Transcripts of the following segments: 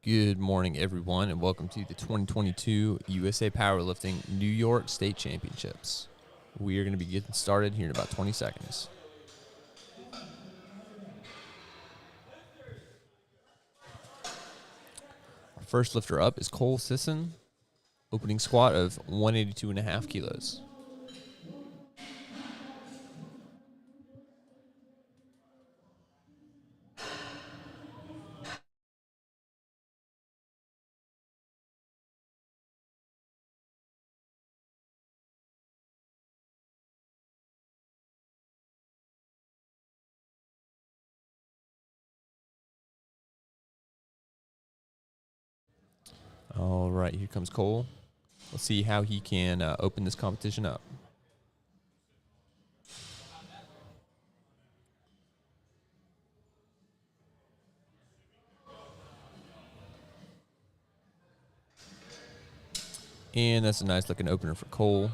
Good morning, everyone, and welcome to the 2022 USA Powerlifting New York State Championships. We are going to be getting started here in about 20 seconds. Our first lifter up is Cole Sisson, opening squat of 182.5 kilos. All right, here comes Cole. Let's see how he can open this competition up. And that's a nice looking opener for Cole.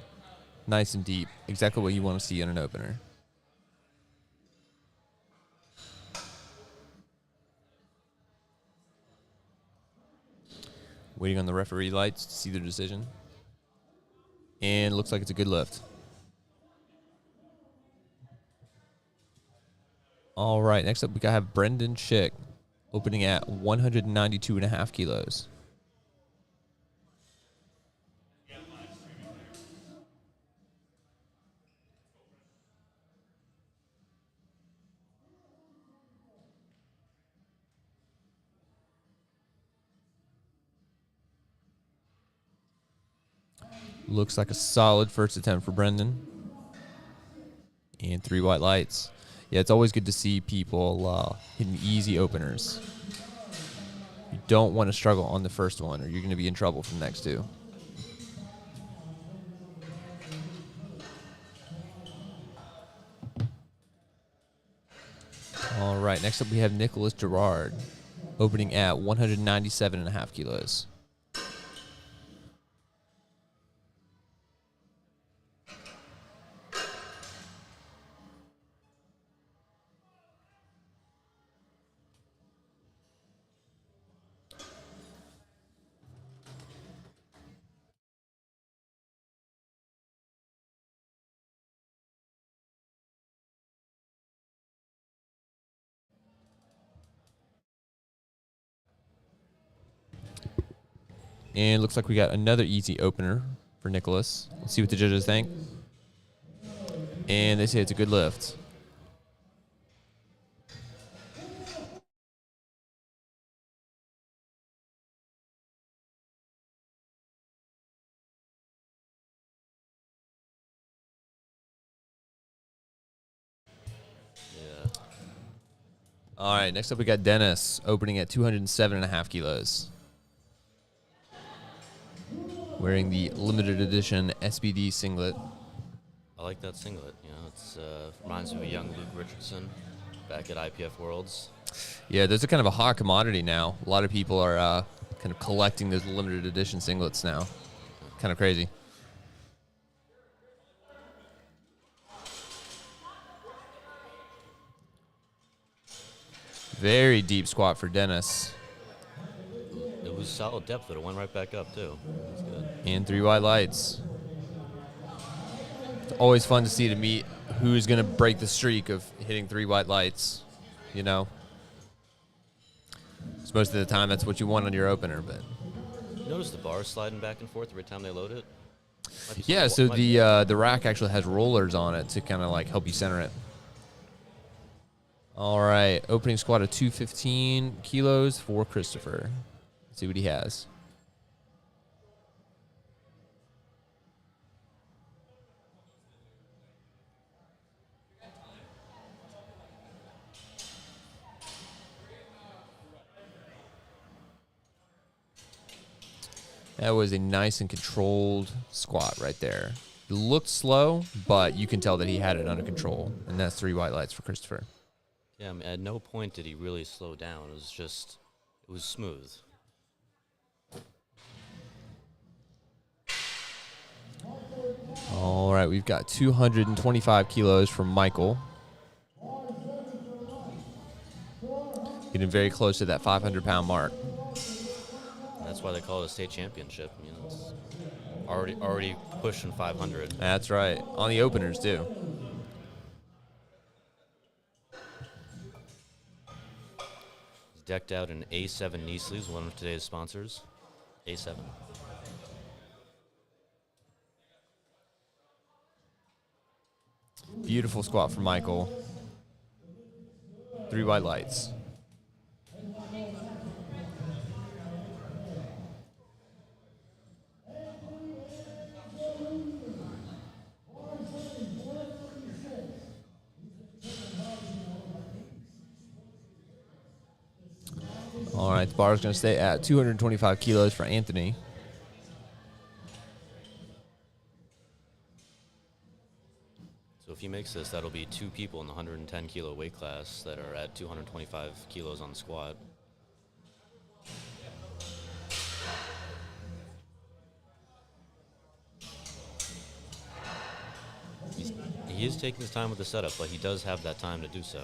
Nice and deep. Exactly what you want to see in an opener. Waiting on the referee lights to see their decision. And looks like it's a good lift. All right, next up we have Brendan Schick, opening at 192.5 kilos. Looks like a solid first attempt for Brendan. And 3 white lights. Yeah, it's always good to see people hitting easy openers. You don't want to struggle on the first one, or you're going to be in trouble for the next two. All right, next up we have Nicholas Gerard, opening at 197.5 kilos. And looks like we got another easy opener for Nicholas. Let's see what the judges think. And they say it's a good lift. Yeah. All right, next up we got Dennis, opening at 207.5 kilos. Wearing the limited edition SBD singlet. I like that singlet. You know, it's reminds me of a young Luke Richardson back at IPF Worlds. Yeah, those are kind of a hot commodity now. A lot of people are kind of collecting those limited edition singlets now. Kind of crazy. Very deep squat for Dennis. It was solid depth, but it went right back up, too. That's good. And 3 white lights. It's always fun to see to meet who's going to break the streak of hitting 3 white lights, you know. So most of the time, that's what you want on your opener, but... You notice the bar sliding back and forth every time they load it? Yeah, so the rack actually has rollers on it to kind of like help you center it. All right, opening squat of 215 kilos for Christopher. Let's see what he has. That was a nice and controlled squat right there. It looked slow, but you can tell that he had it under control, and that's 3 white lights for Christopher. Yeah, I mean, at no point did he really slow down. It was just It was smooth. All right, we've got 225 kilos from Michael. Getting very close to that 500-pound mark. That's why they call it a state championship. You know, it's already pushing 500. That's right. On the openers, too. He's decked out in A7 knee sleeves, one of today's sponsors. A7. Beautiful squat from Michael. 3 white lights. All right, the bar is going to stay at 225 kilos for Anthony. So if he makes this, that'll be 2 people in the 110 kilo weight class that are at 225 kilos on the squat. He is taking his time with the setup, but he does have that time to do so.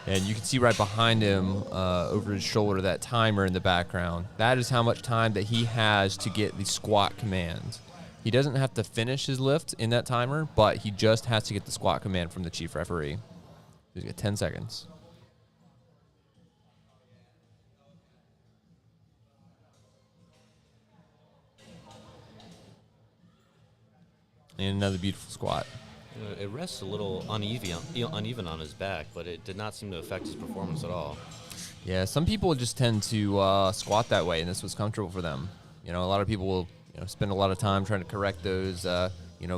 And you can see right behind him, over his shoulder, that timer in the background. That is how much time that he has to get the squat command. He doesn't have to finish his lift in that timer, but he just has to get the squat command from the chief referee. He's got 10 seconds. And another beautiful squat. It rests a little uneven on his back, but it did not seem to affect his performance at all. Yeah, some people just tend to squat that way, and this was comfortable for them. You know, a lot of people will spend a lot of time trying to correct those,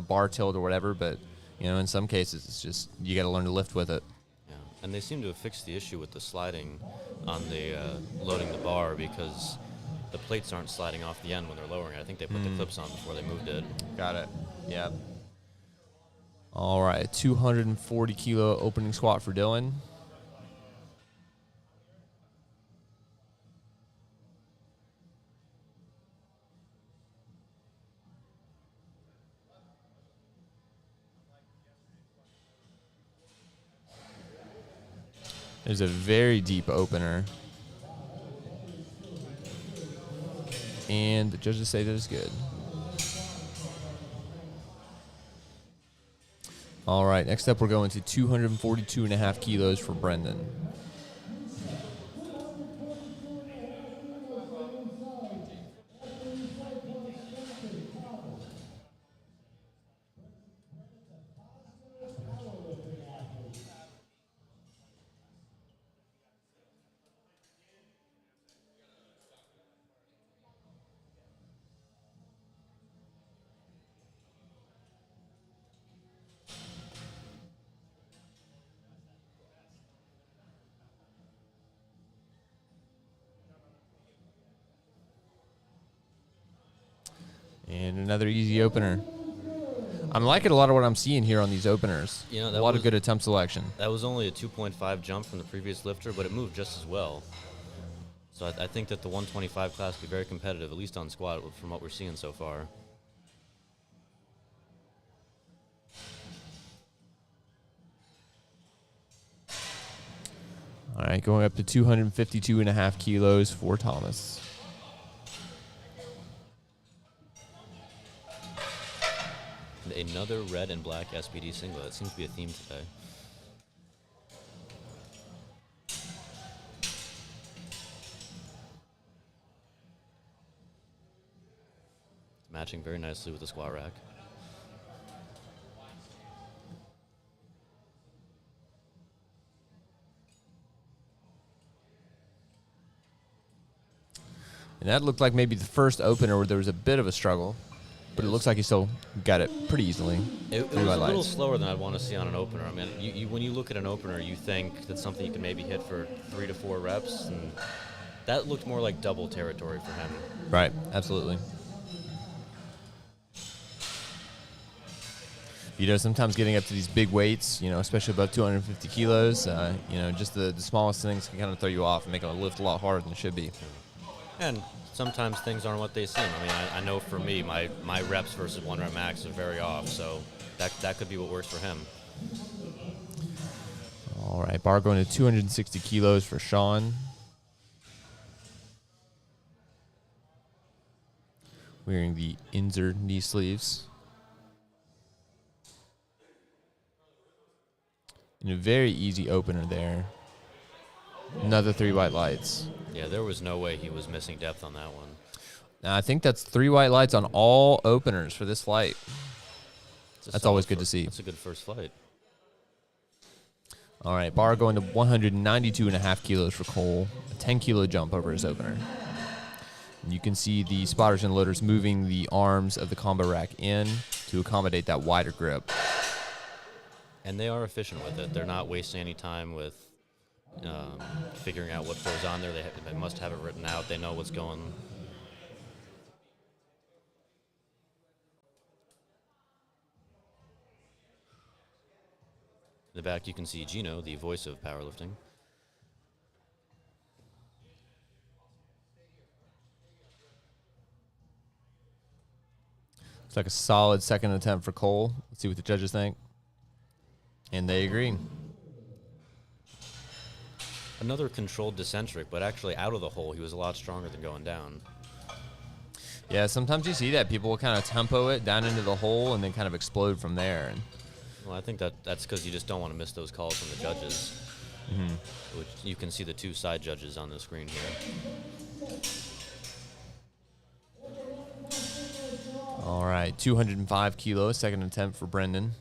bar tilt or whatever, but, in some cases, it's just you got to learn to lift with it. Yeah, and they seem to have fixed the issue with the sliding on the loading the bar because the plates aren't sliding off the end when they're lowering it. I think they put the clips on before they moved it. Got it. Yeah. All right, 240 kilo opening squat for Dylan. There's a very deep opener. And the judges say that it's good. All right, next up we're going to 242.5 kilos for Brendan. And another easy opener. I'm liking a lot of what I'm seeing here on these openers. A lot of good attempt selection. That was only a 2.5 jump from the previous lifter, but it moved just as well. So I think that the 125 class will be very competitive, at least on squat, from what we're seeing so far. All right, going up to 252.5 kilos for Thomas. Another red and black SPD singlet. That seems to be a theme today. It's matching very nicely with the squat rack. And that looked like maybe the first opener where there was a bit of a struggle. But it looks like he still got it pretty easily. It was a little slower than I'd want to see on an opener. I mean, when you look at an opener, you think that's something you can maybe hit for 3 to 4 reps, and that looked more like double territory for him. Right, absolutely. Sometimes getting up to these big weights, especially above 250 kilos, just the smallest things can kind of throw you off and make it lift a lot harder than it should be. And sometimes things aren't what they seem. I mean, I know for me, my reps versus 1 rep max are very off, so that could be what works for him. All right, bar going to 260 kilos for Sean. Wearing the Inzer knee sleeves. And a very easy opener there. Another 3 white lights. Yeah, there was no way he was missing depth on that one. Now, I think that's 3 white lights on all openers for this flight. That's always good to see. That's a good first flight. All right, bar going to 192.5 kilos for Cole. A 10-kilo jump over his opener. And you can see the spotters and loaders moving the arms of the combo rack in to accommodate that wider grip. And they are efficient with it. They're not wasting any time with figuring out what goes on there. They must have it written out. They know what's going. In the back, you can see Gino, the voice of powerlifting. It's like a solid second attempt for Cole. Let's see what the judges think. And they agree. Another controlled descentric, but actually out of the hole, he was a lot stronger than going down. Yeah, sometimes you see that. People will kind of tempo it down into the hole and then kind of explode from there. Well, I think that's because you just don't want to miss those calls from the judges. Mm-hmm. Which you can see the 2 side judges on the screen here. All right, 205 kilos, second attempt for Brendan.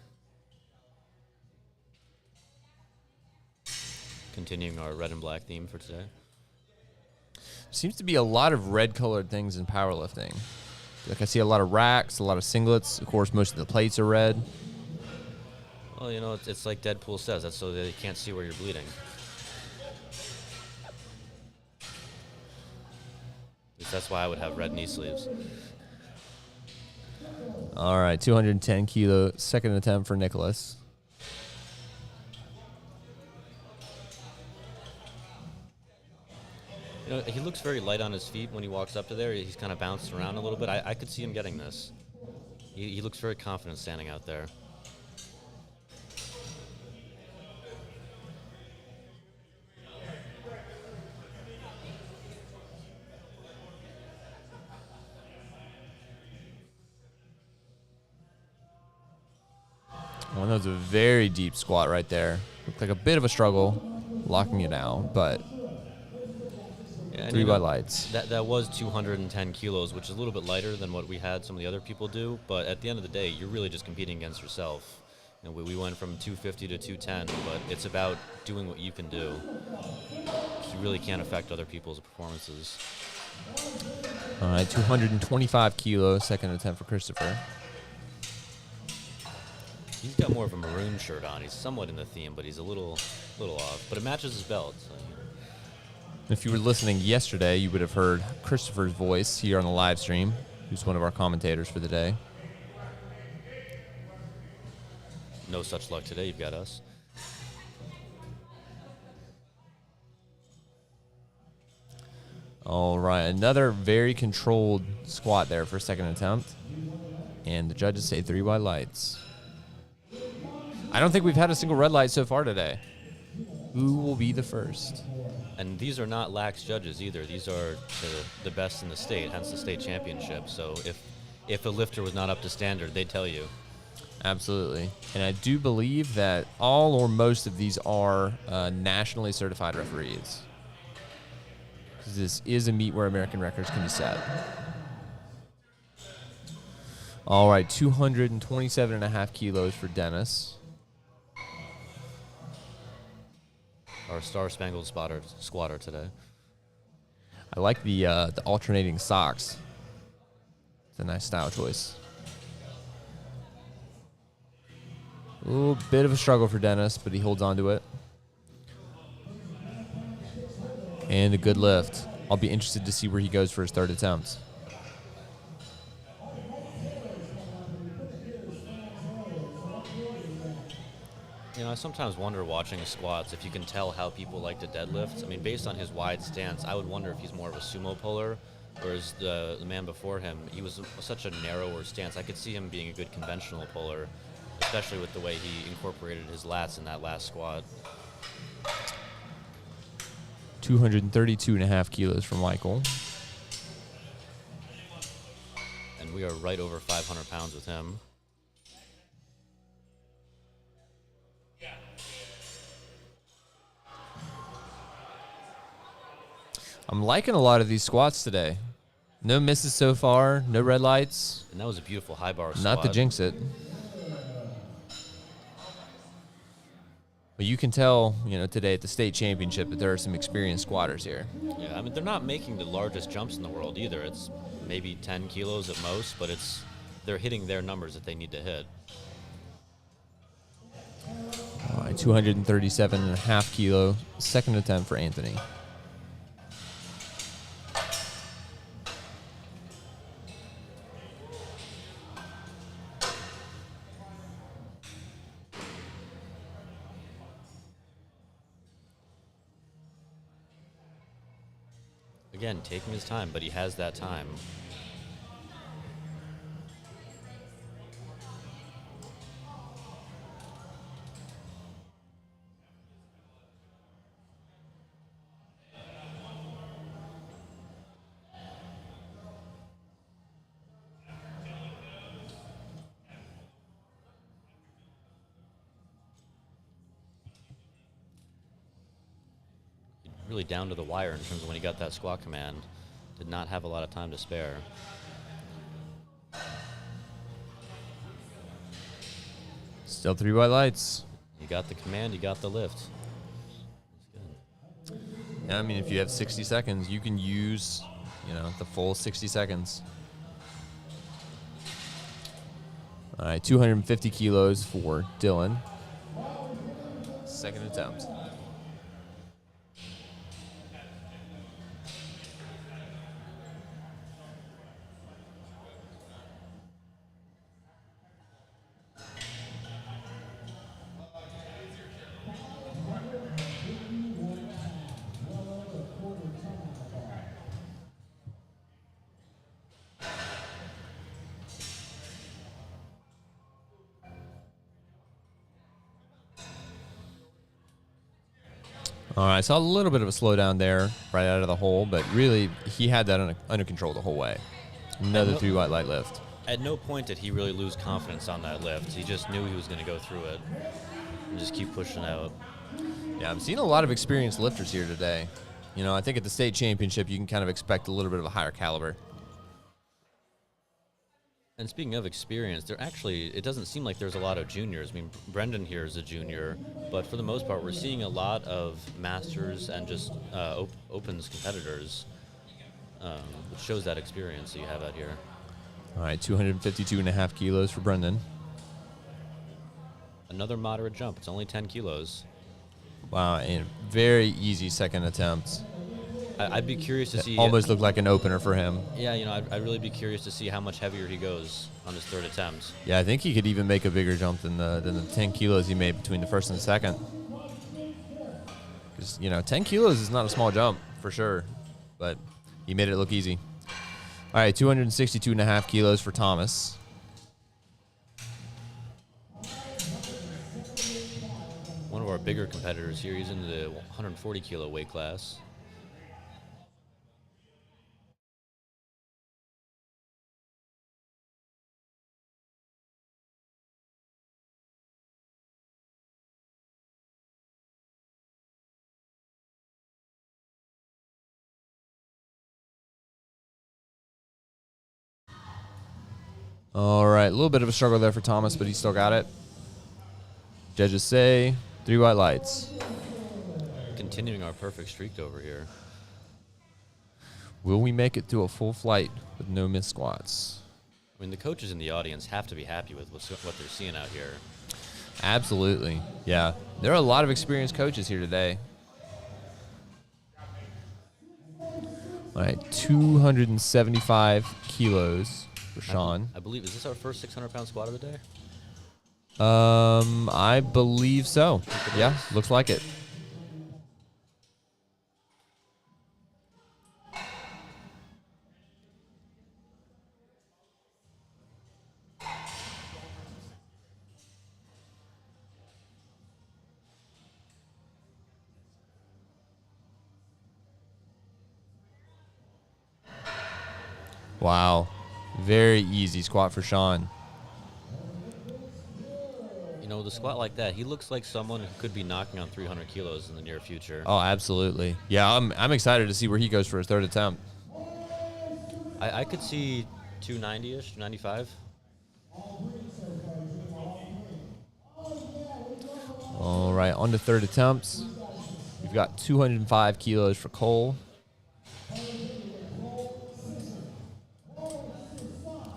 Continuing our red and black theme for today. Seems to be a lot of red-colored things in powerlifting. Like I see a lot of racks, a lot of singlets. Of course, most of the plates are red. Well, it's like Deadpool says. That's so they can't see where you're bleeding. At least that's why I would have red knee sleeves. All right, 210 kilo, second attempt for Nicholas. He looks very light on his feet when he walks up to there. He's kind of bounced around a little bit. I could see him getting this. He looks very confident standing out there. Well, that was a very deep squat right there. Looked like a bit of a struggle locking it out, but yeah, 3 white lights. That was 210 kilos, which is a little bit lighter than what we had some of the other people do. But at the end of the day, you're really just competing against yourself. We went from 250 to 210, but it's about doing what you can do. You really can't affect other people's performances. All right, 225 kilos, second attempt for Christopher. He's got more of a maroon shirt on. He's somewhat in the theme, but he's a little off. But it matches his belt. So. If you were listening yesterday, you would have heard Christopher's voice here on the live stream, who's one of our commentators for the day. No such luck today. You've got us. All right, another very controlled squat there for second attempt. And the judges say 3 white lights. I don't think we've had a single red light so far today. Who will be the first? And these are not lax judges either. These are the best in the state, hence the state championship. So if a lifter was not up to standard, they'd tell you. Absolutely. And I do believe that all or most of these are nationally certified referees. This is a meet where American records can be set. All right, 227.5 kilos for Dennis. Our star-spangled squatter today. I like the alternating socks. It's a nice style choice. Ooh, bit of a struggle for Dennis, but he holds on to it. And a good lift. I'll be interested to see where he goes for his third attempt. You know, I sometimes wonder watching squats if you can tell how people like to deadlift. I mean, based on his wide stance, I would wonder if he's more of a sumo puller, whereas the man before him, he was such a narrower stance. I could see him being a good conventional puller, especially with the way he incorporated his lats in that last squat. 232.5 kilos for Michael. And we are right over 500 pounds with him. I'm liking a lot of these squats today. No misses so far, no red lights. And that was a beautiful high bar squat. Not to jinx it. But you can tell, you know, today at the state championship that there are some experienced squatters here. Yeah, I mean, they're not making the largest jumps in the world either. It's maybe 10 kilos at most, but they're hitting their numbers that they need to hit. All right, 237.5 kilo, second attempt for Anthony. Again, taking his time, but he has that time. Really down to the wire in terms of when he got that squat command. Did not have a lot of time to spare. Still 3 white lights. You got the command, you got the lift. That's good. Yeah, I mean, if you have 60 seconds, you can use, you know, the full 60 seconds. All right, 250 kilos for Dylan. Second attempt. All right, saw a little bit of a slowdown there right out of the hole, but really he had that under control the whole way. Another 3 white light lift. At no point did he really lose confidence on that lift. He just knew he was going to go through it and just keep pushing out. Yeah, I'm seeing a lot of experienced lifters here today. You know, I think at the state championship you can kind of expect a little bit of a higher caliber. And speaking of experience, it doesn't seem like there's a lot of juniors. I mean, Brendan here is a junior, but for the most part, we're seeing a lot of masters and just opens competitors, which shows that experience that you have out here. All right, 252.5 kilos for Brendan. Another moderate jump. It's only 10 kilos. Wow, and very easy second attempt. I'd be curious to see. Almost looked like an opener for him. Yeah, you know, I'd really be curious to see how much heavier he goes on his third attempt. Yeah, I think he could even make a bigger jump than the 10 kilos he made between the first and the second. Because, you know, 10 kilos is not a small jump, for sure. But he made it look easy. All right, 262.5 kilos for Thomas. One of our bigger competitors here, he's in the 140 kilo weight class. All right, a little bit of a struggle there for Thomas, but he still got it. Judges say 3 white lights. Continuing our perfect streak over here. Will we make it to a full flight with no missed squats? I mean, the coaches in the audience have to be happy with what they're seeing out here. Absolutely. Yeah. There are a lot of experienced coaches here today. All right, 275 kilos for Sean. I believe, is this our first 600-pound squat of the day? I believe so. Yeah, looks like it. Wow. Very easy squat for Sean. You know, with a squat like that, he looks like someone who could be knocking on 300 kilos in the near future. Oh, absolutely. Yeah, I'm excited to see where he goes for his third attempt. I could see 290-ish, 295. All right, on to third attempts. We've got 205 kilos for Cole.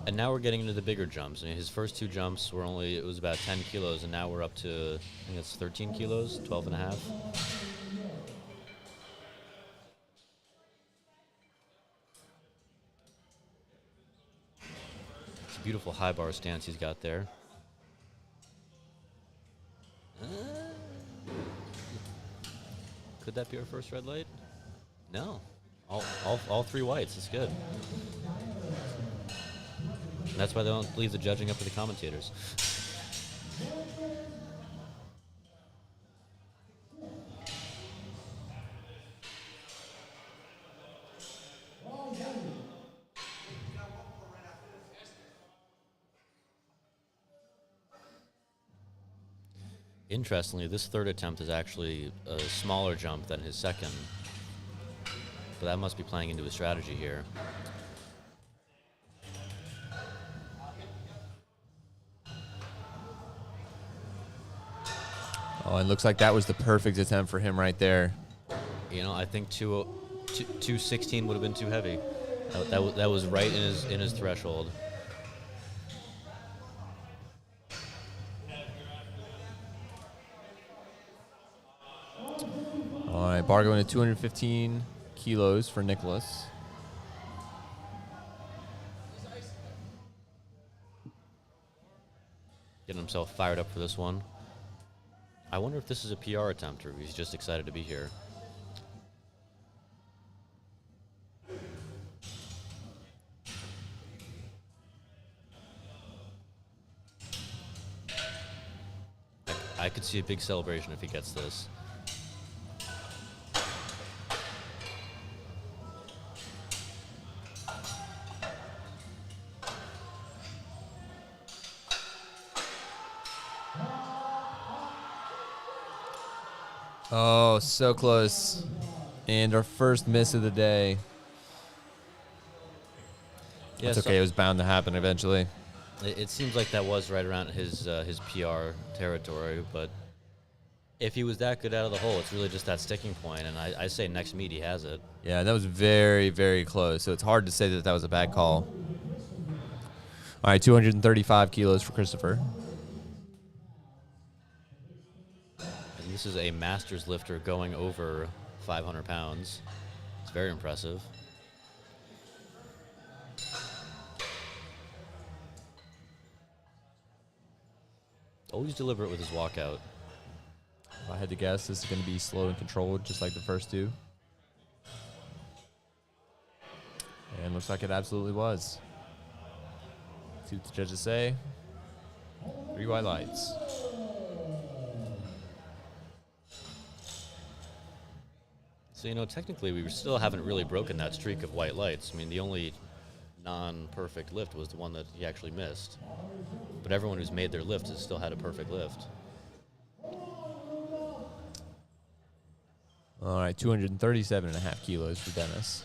And now we're getting into the bigger jumps. I mean, his first 2 jumps were it was about 10 kilos, and now we're up to, I think it's 13 kilos, 12 and a half. It's a beautiful high bar stance he's got there. Could that be our first red light? No. All 3 whites. It's good. And that's why they don't leave the judging up to the commentators. Interestingly, this third attempt is actually a smaller jump than his second. But that must be playing into his strategy here. Oh, it looks like that was the perfect attempt for him right there. You know, I think 216 would have been too heavy. That was right in his threshold. All right, bar going to 215 kilos for Nicholas. Getting himself fired up for this one. I wonder if this is a PR attempt or if he's just excited to be here. I could see a big celebration if he gets this. Oh, so close. And our first miss of the day. Yeah, It's okay. It was bound to happen eventually. It seems like that was right around his PR territory, but if he was that good out of the hole, it's really just that sticking point, and I say next meet he has it. Yeah, that was very, very close. So it's hard to say that that was a bad call. All right, 235 kilos for Christopher. And this is a master's lifter going over 500 pounds. It's very impressive. Always deliberate with his walkout. If I had to guess, this is going to be slow and controlled, just like the first 2. And looks like it absolutely was. See what the judges say. 3 white lights. So, you know, technically we still haven't really broken that streak of white lights. I mean, the only non-perfect lift was the one that he actually missed. But everyone who's made their lift has still had a perfect lift. All right, 237.5 kilos for Dennis.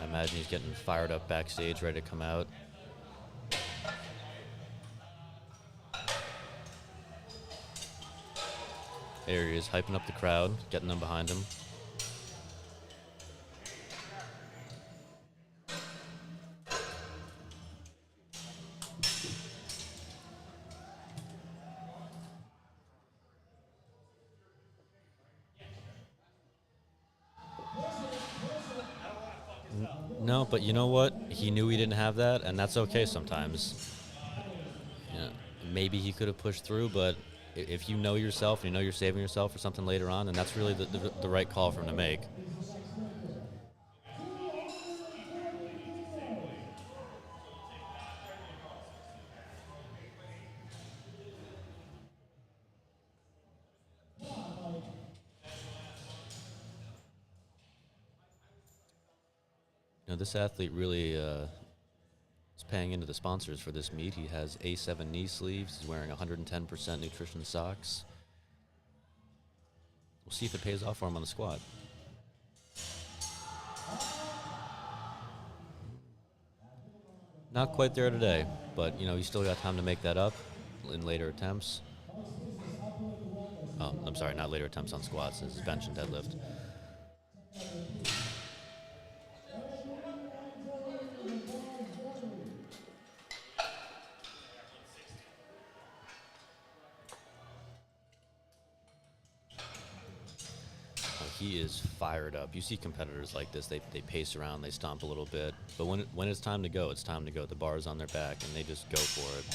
I imagine he's getting fired up backstage, ready to come out. There he is, hyping up the crowd, getting them behind him. No, but you know what? He knew he didn't have that, and that's okay sometimes. You know, maybe he could have pushed through, but if you know yourself and you know you're saving yourself for something later on, then that's really the right call for him to make. You know, this athlete really is paying into the sponsors for this meet. He has A7 knee sleeves. He's wearing 110% nutrition socks. We'll see if it pays off for him on the squat. Not quite there today, but you know, he's still got time to make that up in later attempts. I'm sorry, not later attempts on squats. This is bench and deadlift. He is fired up. You see competitors like this, they pace around, they stomp a little bit. But when it's time to go, it's time to go. The bar is on their back, and they just go for it.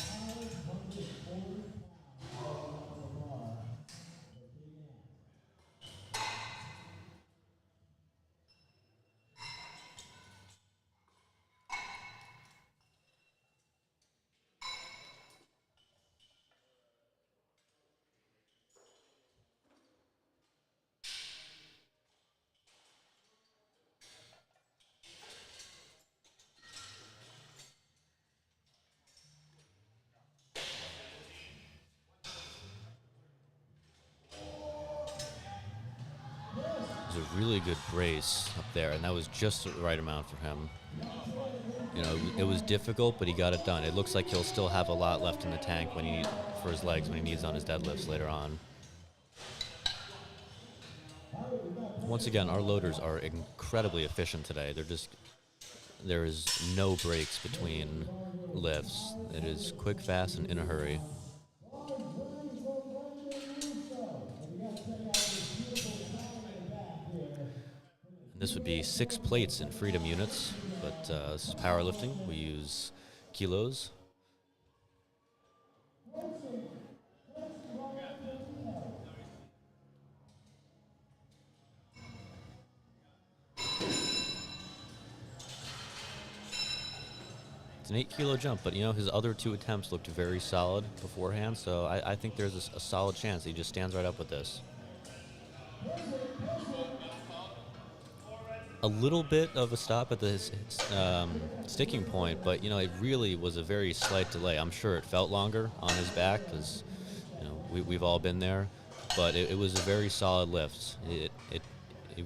It was a really good brace up there, and that was just the right amount for him. You know, it was difficult, but he got it done. It looks like he'll still have a lot left in the tank for his legs when he needs on his deadlifts later on. Once again, our loaders are incredibly efficient today. There is no breaks between lifts. It is quick, fast, and in a hurry. This would be 6 plates in freedom units, but this is powerlifting. We use kilos. It's an 8-kilo jump, but you know, his other 2 attempts looked very solid beforehand, so I think there's a solid chance he just stands right up with this. A little bit of a stop at the sticking point, but you know, it really was a very slight delay. I'm sure it felt longer on his back because you know we've all been there, but it was a very solid lift. It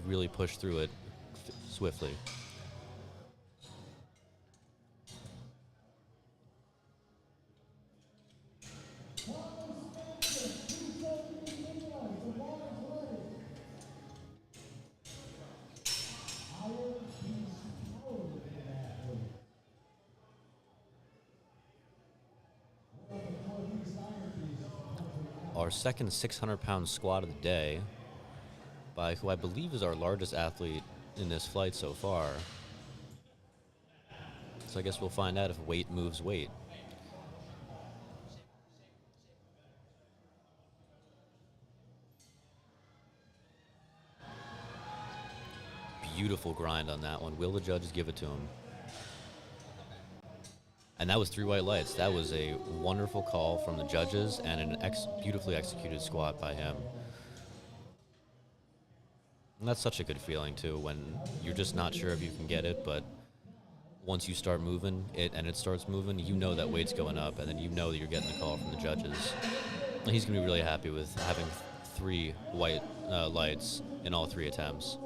really pushed through it swiftly. Our second 600-pound squat of the day by who I believe is our largest athlete in this flight so far. So I guess we'll find out if weight moves weight. Beautiful grind on that one. Will the judges give it to him? And that was 3 white lights. That was a wonderful call from the judges and an beautifully executed squat by him. And that's such a good feeling, too, when you're just not sure if you can get it, but once you start moving it and it starts moving, you know that weight's going up, and then you know that you're getting the call from the judges. And he's going to be really happy with having 3 white lights in all 3 attempts.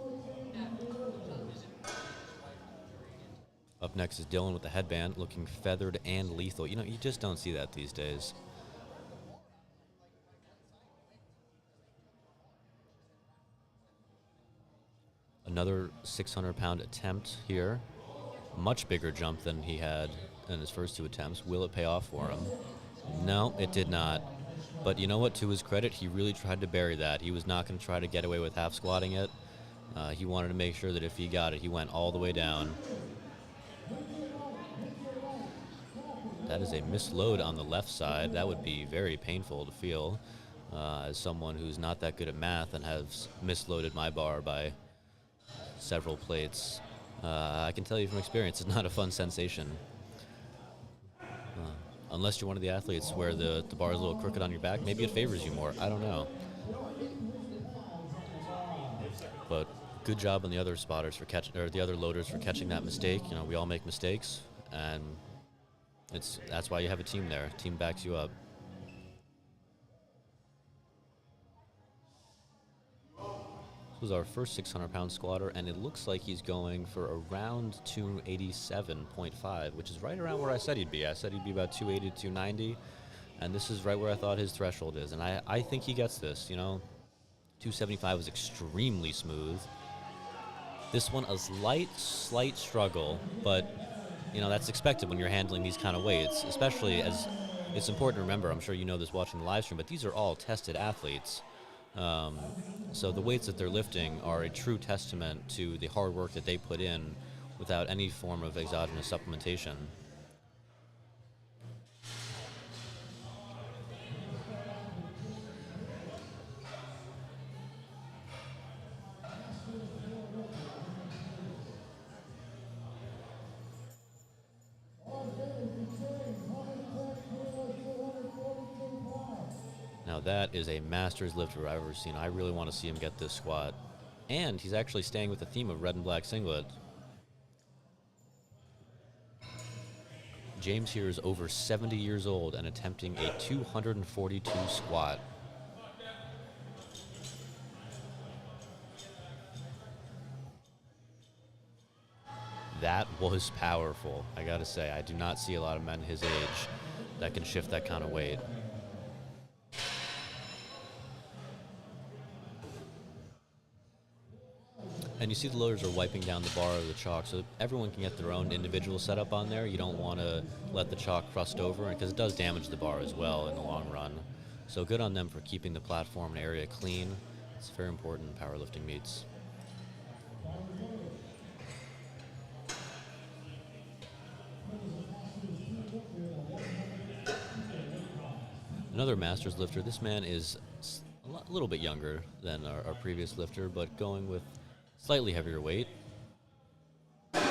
Up next is Dylan with the headband, looking feathered and lethal. You know, you just don't see that these days. Another 600-pound attempt here. Much bigger jump than he had in his first 2 attempts. Will it pay off for him? No, it did not. But you know what? To his credit, he really tried to bury that. He was not going to try to get away with half squatting it. He wanted to make sure that if he got it, he went all the way down. That is a misload on the left side. That would be very painful to feel as someone who's not that good at math and has misloaded my bar by several plates. I can tell you from experience, it's not a fun sensation. Unless you're one of the athletes where the bar is a little crooked on your back, maybe it favors you more. I don't know. But good job on the other spotters for catching, or the other loaders for catching that mistake. You know, we all make mistakes, and that's why you have a team there. A team backs you up. This was our first 600-pound squatter, and it looks like he's going for around 287.5, which is right around where I said he'd be. I said he'd be about 280 to 290, and this is right where I thought his threshold is. And I think he gets this, you know. 275 was extremely smooth. This one, a slight struggle, but, you know, that's expected when you're handling these kind of weights, especially as it's important to remember, I'm sure you know this watching the live stream, but these are all tested athletes. So the weights that they're lifting are a true testament to the hard work that they put in without any form of exogenous supplementation. Now that is a master's lifter I've ever seen. I really want to see him get this squat. And he's actually staying with the theme of red and black singlet. James here is over 70 years old and attempting a 242 squat. That was powerful, I gotta say. I do not see a lot of men his age that can shift that kind of weight. And you see the loaders are wiping down the bar of the chalk, so everyone can get their own individual setup on there. You don't want to let the chalk crust over, because it does damage the bar as well in the long run. So good on them for keeping the platform and area clean. It's very important in powerlifting meets. Another master's lifter. This man is a little bit younger than our previous lifter, but going with slightly heavier weight. That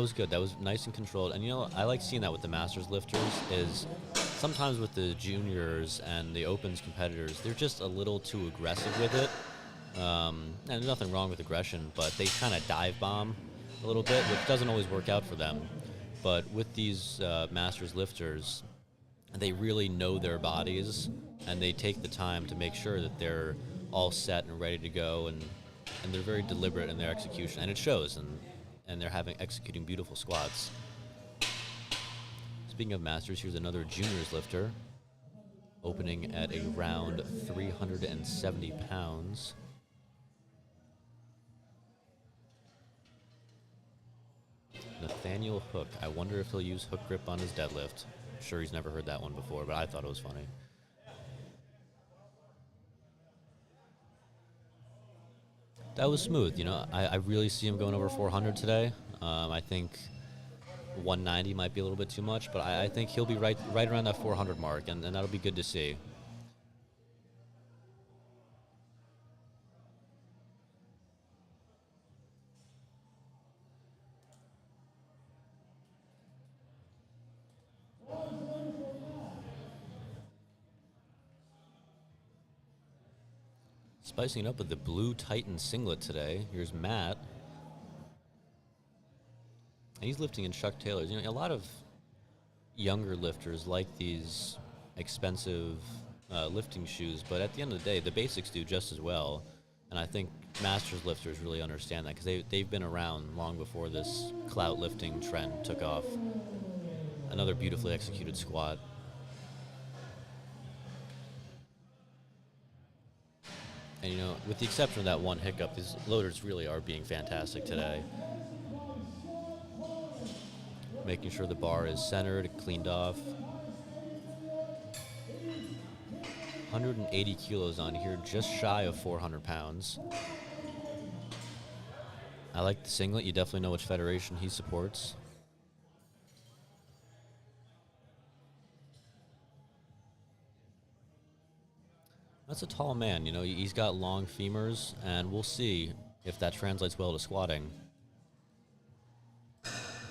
was good. That was nice and controlled. And, you know, I like seeing that with the masters lifters is sometimes with the juniors and the opens competitors, they're just a little too aggressive with it. And there's nothing wrong with aggression, but they kind of dive bomb a little bit, which doesn't always work out for them. But with these masters lifters, they really know their bodies, and they take the time to make sure that they're all set and ready to go, and they're very deliberate in their execution, and it shows, and they're executing beautiful squats. Speaking of masters, here's another juniors lifter, opening at around 370 pounds. Nathaniel Hook. I wonder if he'll use hook grip on his deadlift. I'm sure he's never heard that one before, but I thought it was funny. That was smooth. You know, I really see him going over 400 today. I think 190 might be a little bit too much, but I think he'll be right around that 400 mark, and that'll be good to see. Spicing it up with the blue Titan singlet today. Here's Matt. And he's lifting in Chuck Taylors. You know, a lot of younger lifters like these expensive lifting shoes, but at the end of the day, the basics do just as well. And I think masters lifters really understand that, because they've been around long before this clout lifting trend took off. Another beautifully executed squat. And, you know, with the exception of that one hiccup, these loaders really are being fantastic today. Making sure the bar is centered, cleaned off. 180 kilos on here, just shy of 400 pounds. I like the singlet. You definitely know which federation he supports. That's a tall man. You know, he's got long femurs, and we'll see if that translates well to squatting.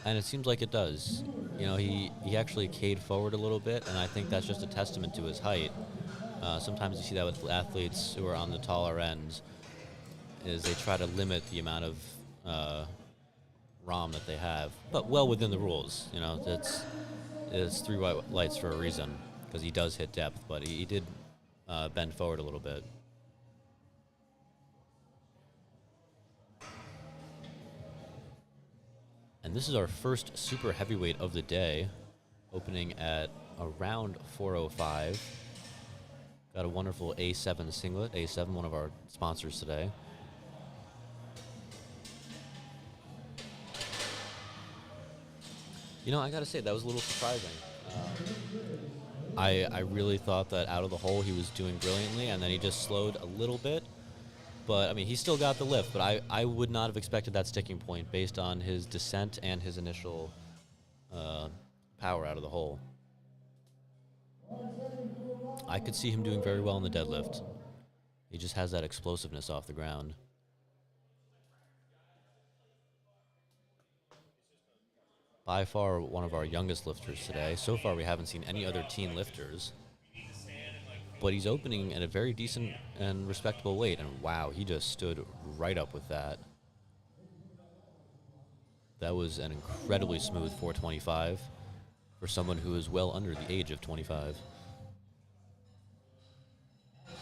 And it seems like it does. You know, he actually caved forward a little bit, and I think that's just a testament to his height. Sometimes you see that with athletes who are on the taller ends, is they try to limit the amount of ROM that they have, but well within the rules. You know, it's 3 white lights for a reason, because he does hit depth, but he did bend forward a little bit. And this is our first super heavyweight of the day, opening at around 405. Got a wonderful A7 singlet. A7, one of our sponsors today. You know, I gotta say, that was a little surprising. I really thought that out of the hole he was doing brilliantly, and then he just slowed a little bit. But, I mean, he still got the lift, but I would not have expected that sticking point based on his descent and his initial power out of the hole. I could see him doing very well in the deadlift. He just has that explosiveness off the ground. By far one of our youngest lifters today. So far we haven't seen any other teen lifters. But he's opening at a very decent and respectable weight, and wow, he just stood right up with that. That was an incredibly smooth 425 for someone who is well under the age of 25. I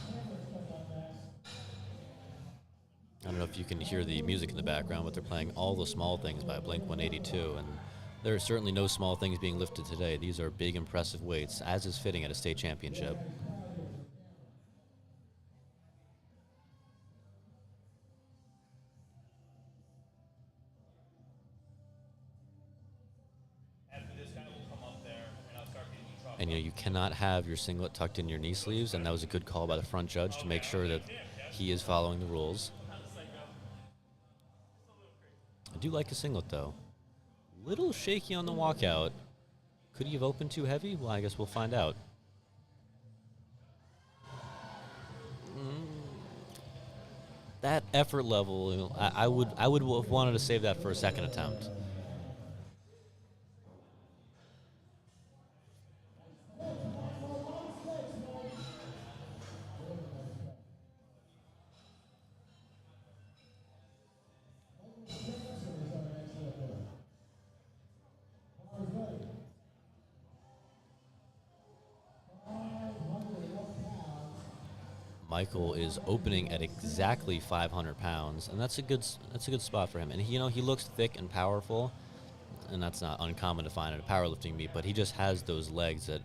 don't know if you can hear the music in the background, but they're playing All the Small Things by Blink-182, and there are certainly no small things being lifted today. These are big, impressive weights, as is fitting at a state championship. And you know, you cannot have your singlet tucked in your knee sleeves, and that was a good call by the front judge to make sure that he is following the rules. I do like a singlet, though. Little shaky on the walkout. Could he have opened too heavy? Well, I guess we'll find out. That effort level, you know, I would have wanted to save that for a second attempt. Michael is opening at exactly 500 pounds, and that's a good spot for him. And he looks thick and powerful, and that's not uncommon to find at a powerlifting meet. But he just has those legs that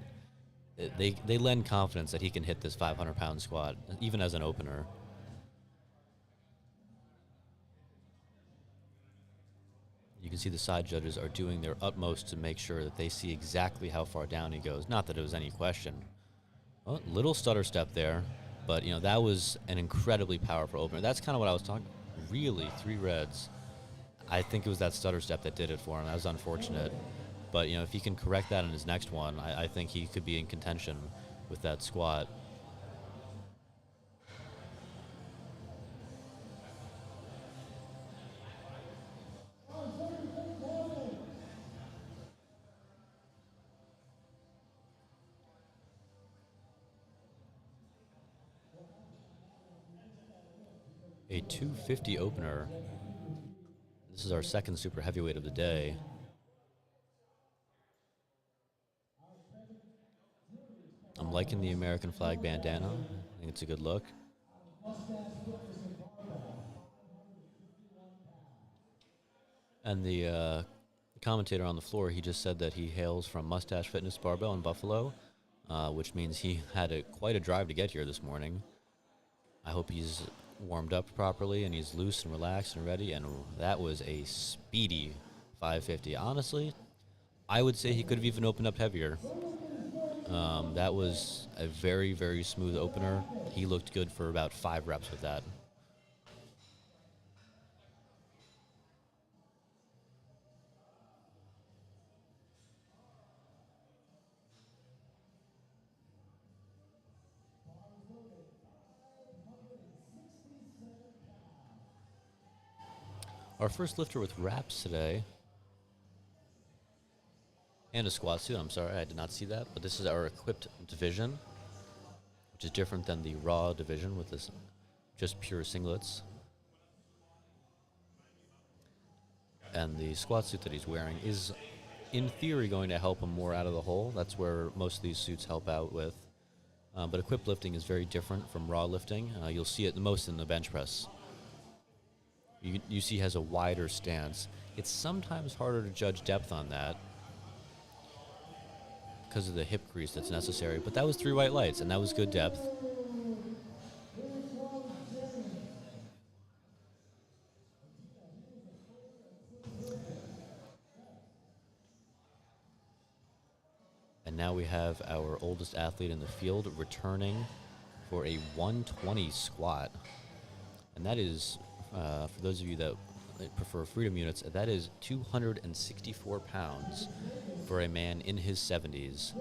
they lend confidence that he can hit this 500-pound squat, even as an opener. You can see the side judges are doing their utmost to make sure that they see exactly how far down he goes. Not that it was any question. Well, little stutter step there. But, you know, that was an incredibly powerful opener. That's kind of what I was talking about. Really, 3 reds. I think it was that stutter step that did it for him. That was unfortunate. But, you know, if he can correct that in his next one, I think he could be in contention with that squat. A 250 opener. This is our second super heavyweight of the day. I'm liking the American flag bandana. I think it's a good look. And the commentator on the floor, he just said that he hails from Mustache Fitness Barbell in Buffalo, which means he had quite a drive to get here this morning. I hope he's warmed up properly and he's loose and relaxed and ready, and that was a speedy 550. Honestly, I would say he could have even opened up heavier. That was a very, very smooth opener. He looked good for about 5 reps with that. Our first lifter with wraps today. And a squat suit. I'm sorry, I did not see that. But this is our equipped division, which is different than the raw division with this just pure singlets. And the squat suit that he's wearing is, in theory, going to help him more out of the hole. That's where most of these suits help out with. But equipped lifting is very different from raw lifting. You'll see it the most in the bench press. You see he has a wider stance. It's sometimes harder to judge depth on that because of the hip crease that's necessary. But that was 3 white lights, and that was good depth. And now we have our oldest athlete in the field returning for a 120 squat. And that is, for those of you that prefer freedom units, that is 264 pounds for a man in his 70s.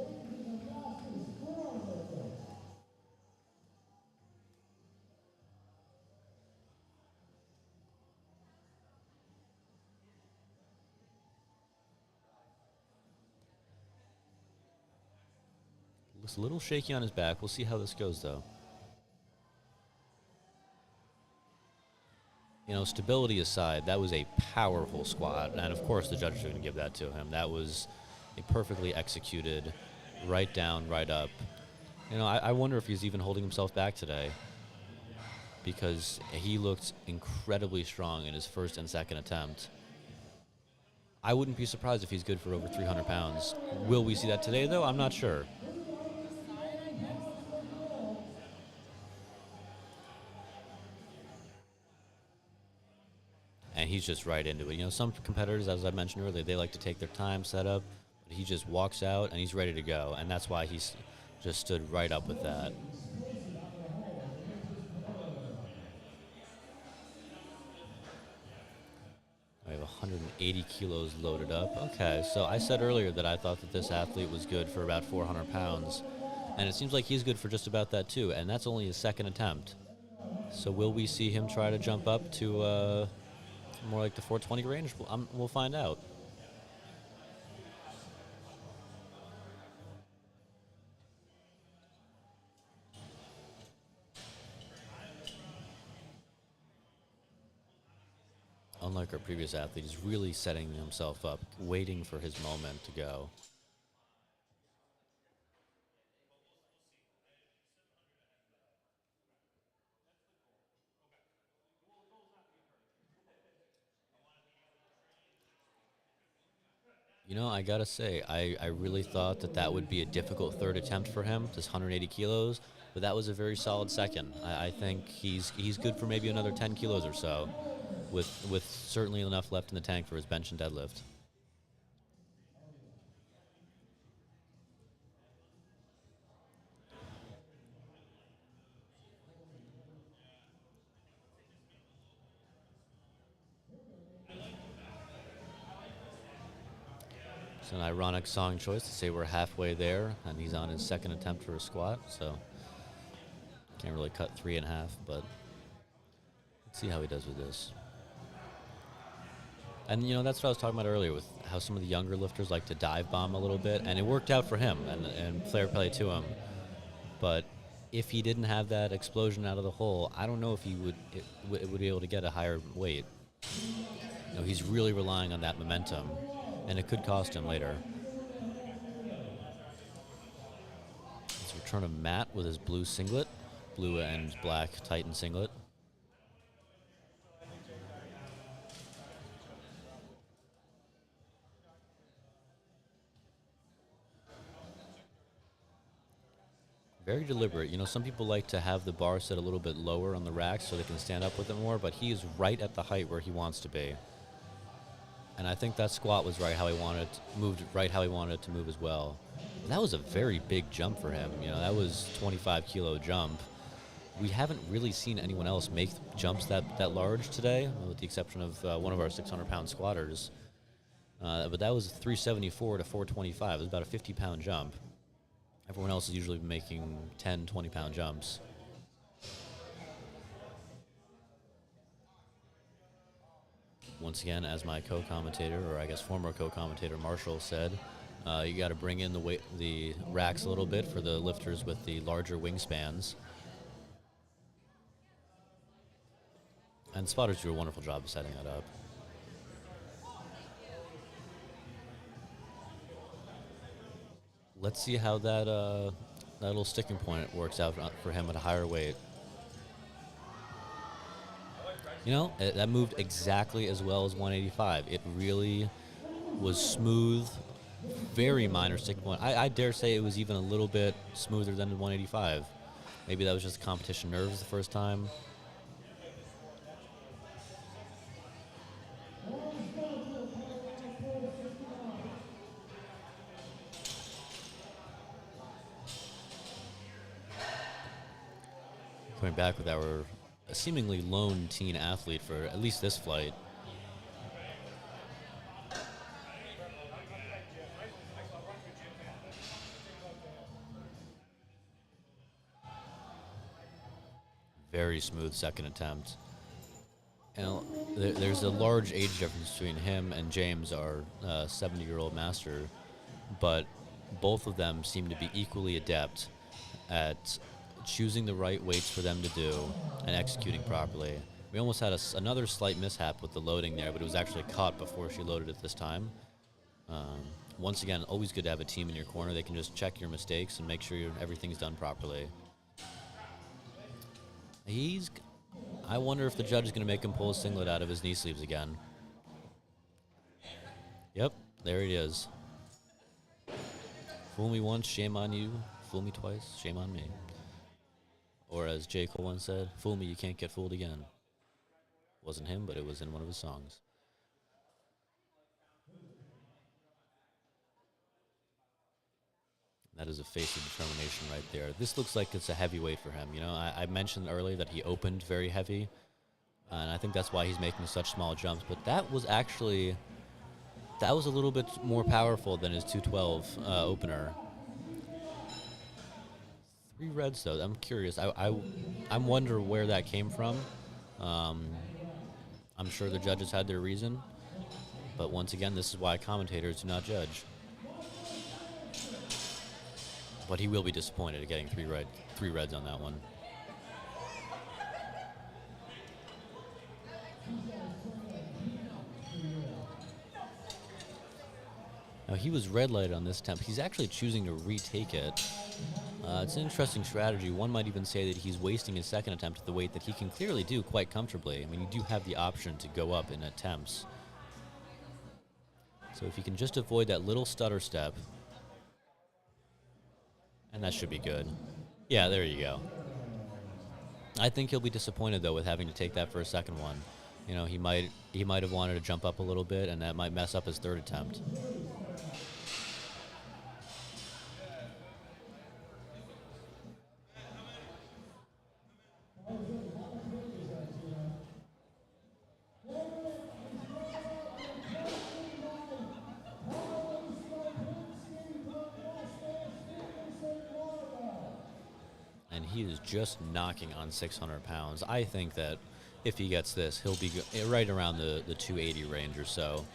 Looks a little shaky on his back. We'll see how this goes, though. You know, stability aside, that was a powerful squat. And, of course, the judges are going to give that to him. That was a perfectly executed, right down, right up. You know, I wonder if he's even holding himself back today, because he looked incredibly strong in his first and second attempt. I wouldn't be surprised if he's good for over 300 pounds. Will we see that today, though? I'm not sure. And he's just right into it. You know, some competitors, as I mentioned earlier, they like to take their time, set up. But he just walks out, and he's ready to go. And that's why he's just stood right up with that. I have 180 kilos loaded up. Okay, so I said earlier that I thought that this athlete was good for about 400 pounds. And it seems like he's good for just about that, too. And that's only his second attempt. So will we see him try to jump up to more like the 420 range? We'll find out. Unlike our previous athlete, he's really setting himself up, waiting for his moment to go. You know, I gotta say, I really thought that would be a difficult third attempt for him, this 180 kilos, but that was a very solid second. I think he's good for maybe another 10 kilos or so, with certainly enough left in the tank for his bench and deadlift. It's an ironic song choice to say we're halfway there, and he's on his second attempt for a squat, so can't really cut 3 in half, but let's see how he does with this. And, you know, that's what I was talking about earlier with how some of the younger lifters like to dive bomb a little bit, and it worked out for him, and fair play to him. But if he didn't have that explosion out of the hole, I don't know if he would be able to get a higher weight. You know, he's really relying on that momentum, and it could cost him later. Let's return to Matt with his blue singlet, blue and black Titan singlet. Very deliberate. You know, some people like to have the bar set a little bit lower on the rack so they can stand up with it more, but he is right at the height where he wants to be. And I think that squat was right how he wanted, moved right how he wanted it to move as well. That was a very big jump for him. You know, that was 25 kilo jump. We haven't really seen anyone else make jumps that large today, with the exception of one of our 600-pound squatters. But that was 374 to 425. It was about a 50-pound jump. Everyone else is usually making 10, 20-pound jumps. once again, as my co-commentator, or I guess former co-commentator Marshall said, you got to bring in the racks a little bit for the lifters with the larger wingspans. And spotters do a wonderful job of setting that up. Let's see how that little sticking point works out for him at a higher weight. You know, that moved exactly as well as 185. It really was smooth, very minor sticking point. I dare say it was even a little bit smoother than the 185. Maybe that was just competition nerves the first time. Coming back with our seemingly lone teen athlete for at least this flight. Very smooth second attempt. And there's a large age difference between him and James, our 70-year-old master, but both of them seem to be equally adept at choosing the right weights for them to do and executing properly. We almost had another slight mishap with the loading there, but it was actually caught before she loaded it this time. Once again, always good to have a team in your corner. They can just check your mistakes and make sure everything's done properly. I wonder if the judge is going to make him pull a singlet out of his knee sleeves again. Yep, there he is. Fool me once, shame on you. Fool me twice, shame on me. Or as J. Cole once said, fool me, you can't get fooled again. Wasn't him, but it was in one of his songs. That is a face of determination right there. This looks like it's a heavyweight for him. You know, I mentioned earlier that he opened very heavy, and I think that's why he's making such small jumps. But that was a little bit more powerful than his 212 opener. 3 reds, though. I'm curious. I'm wondering where that came from. I'm sure the judges had their reason. But once again, this is why commentators do not judge. But he will be disappointed at getting 3 reds on that one. Now, he was red lighted on this attempt. He's actually choosing to retake it. It's an interesting strategy. One might even say that he's wasting his second attempt at the weight that he can clearly do quite comfortably. I mean, you do have the option to go up in attempts. So if you can just avoid that little stutter step, and that should be good. Yeah, there you go. I think he'll be disappointed, though, with having to take that for a second one. You know, he might have wanted to jump up a little bit, and that might mess up his third attempt. He is just knocking on 600 pounds. I think that if he gets this, he'll be right around the 280 range or so.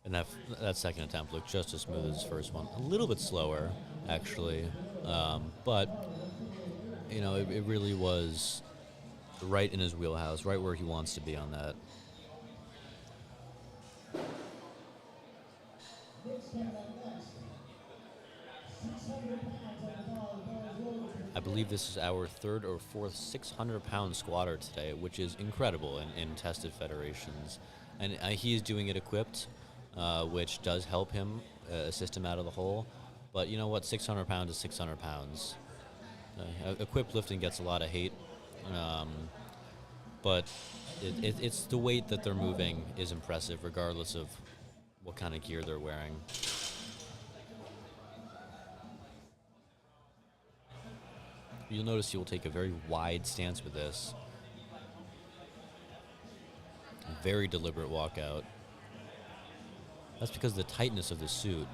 And that second attempt looked just as smooth as his first one. A little bit slower, actually. But, you know, it really was right in his wheelhouse, right where he wants to be on that. I believe this is our 3rd or 4th 600-pound squatter today, which is incredible in tested federations. And he is doing it equipped, which does help him, assist him out of the hole. But you know what? 600 pounds is 600 pounds. Equipped lifting gets a lot of hate, but it's the weight that they're moving is impressive, regardless of what kind of gear they're wearing. You'll notice he will take a very wide stance with this. Very deliberate walkout. That's because of the tightness of the suit.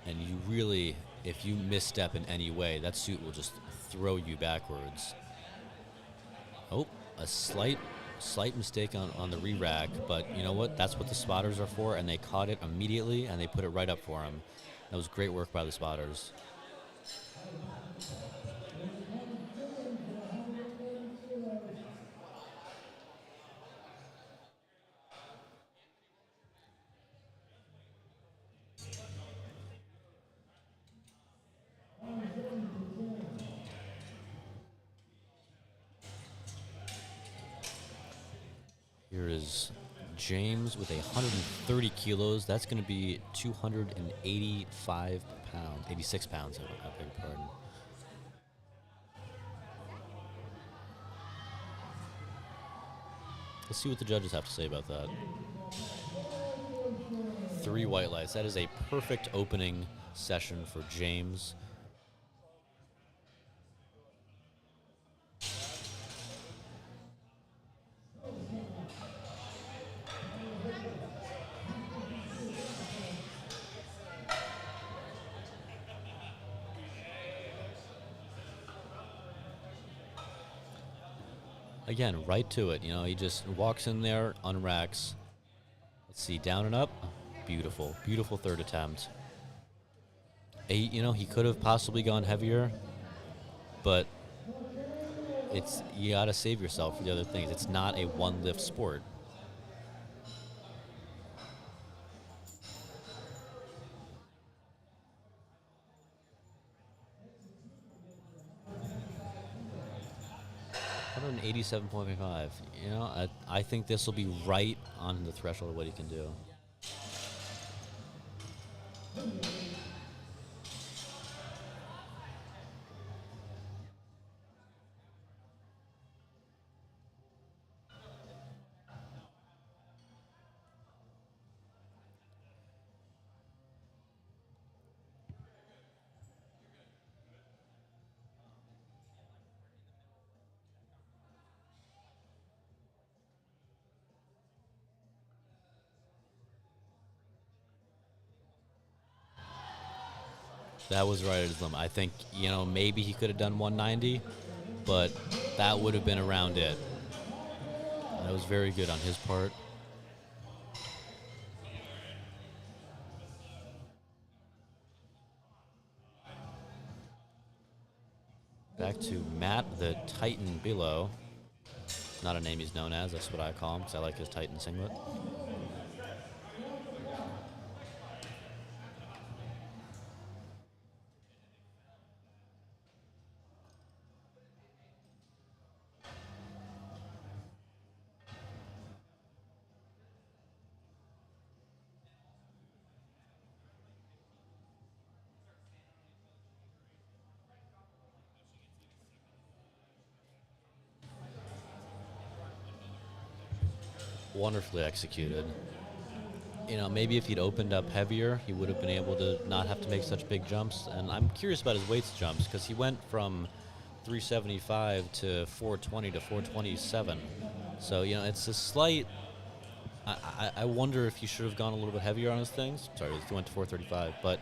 And you really, if you misstep in any way, that suit will just throw you backwards. Oh, a slight mistake on the re-rack, but you know what? That's what the spotters are for, and they caught it immediately, and they put it right up for him. That was great work by the spotters. Here is James with 130 kilos. That's going to be 285 pounds, 86 pounds, I beg your pardon. Let's see what the judges have to say about that. 3 white lights. That is a perfect opening session for James. Again, right to it. You know, he just walks in there, unracks. Let's see, down and up. Beautiful, beautiful third attempt. 8, you know, he could have possibly gone heavier, but you gotta save yourself for the other things. It's not a one lift sport. $187.5. You know, I think this will be right on the threshold of what he can do. That was right at his limit. I think, you know, maybe he could have done 190, but that would have been around it. That was very good on his part. Back to Matt, the Titan below. Not a name he's known as. That's what I call him because I like his Titan singlet. Wonderfully executed. You know, maybe if he'd opened up heavier, he would have been able to not have to make such big jumps. And I'm curious about his weights jumps because he went from 375 to 420 to 427. So, you know, it's a slight... I wonder if he should have gone a little bit heavier on his things. Sorry, he went to 435, but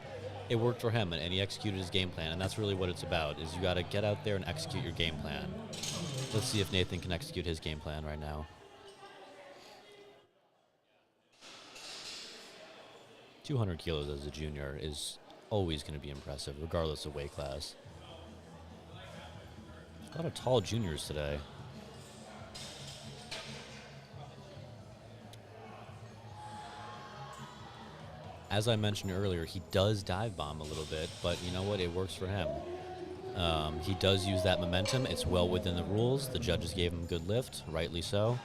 it worked for him, and he executed his game plan, and that's really what it's about, is you got to get out there and execute your game plan. Let's see if Nathan can execute his game plan right now. 200 kilos as a junior is always going to be impressive, regardless of weight class. A lot of tall juniors today. As I mentioned earlier, he does dive bomb a little bit, but you know what? It works for him. He does use that momentum. It's well within the rules. The judges gave him a good lift, rightly so.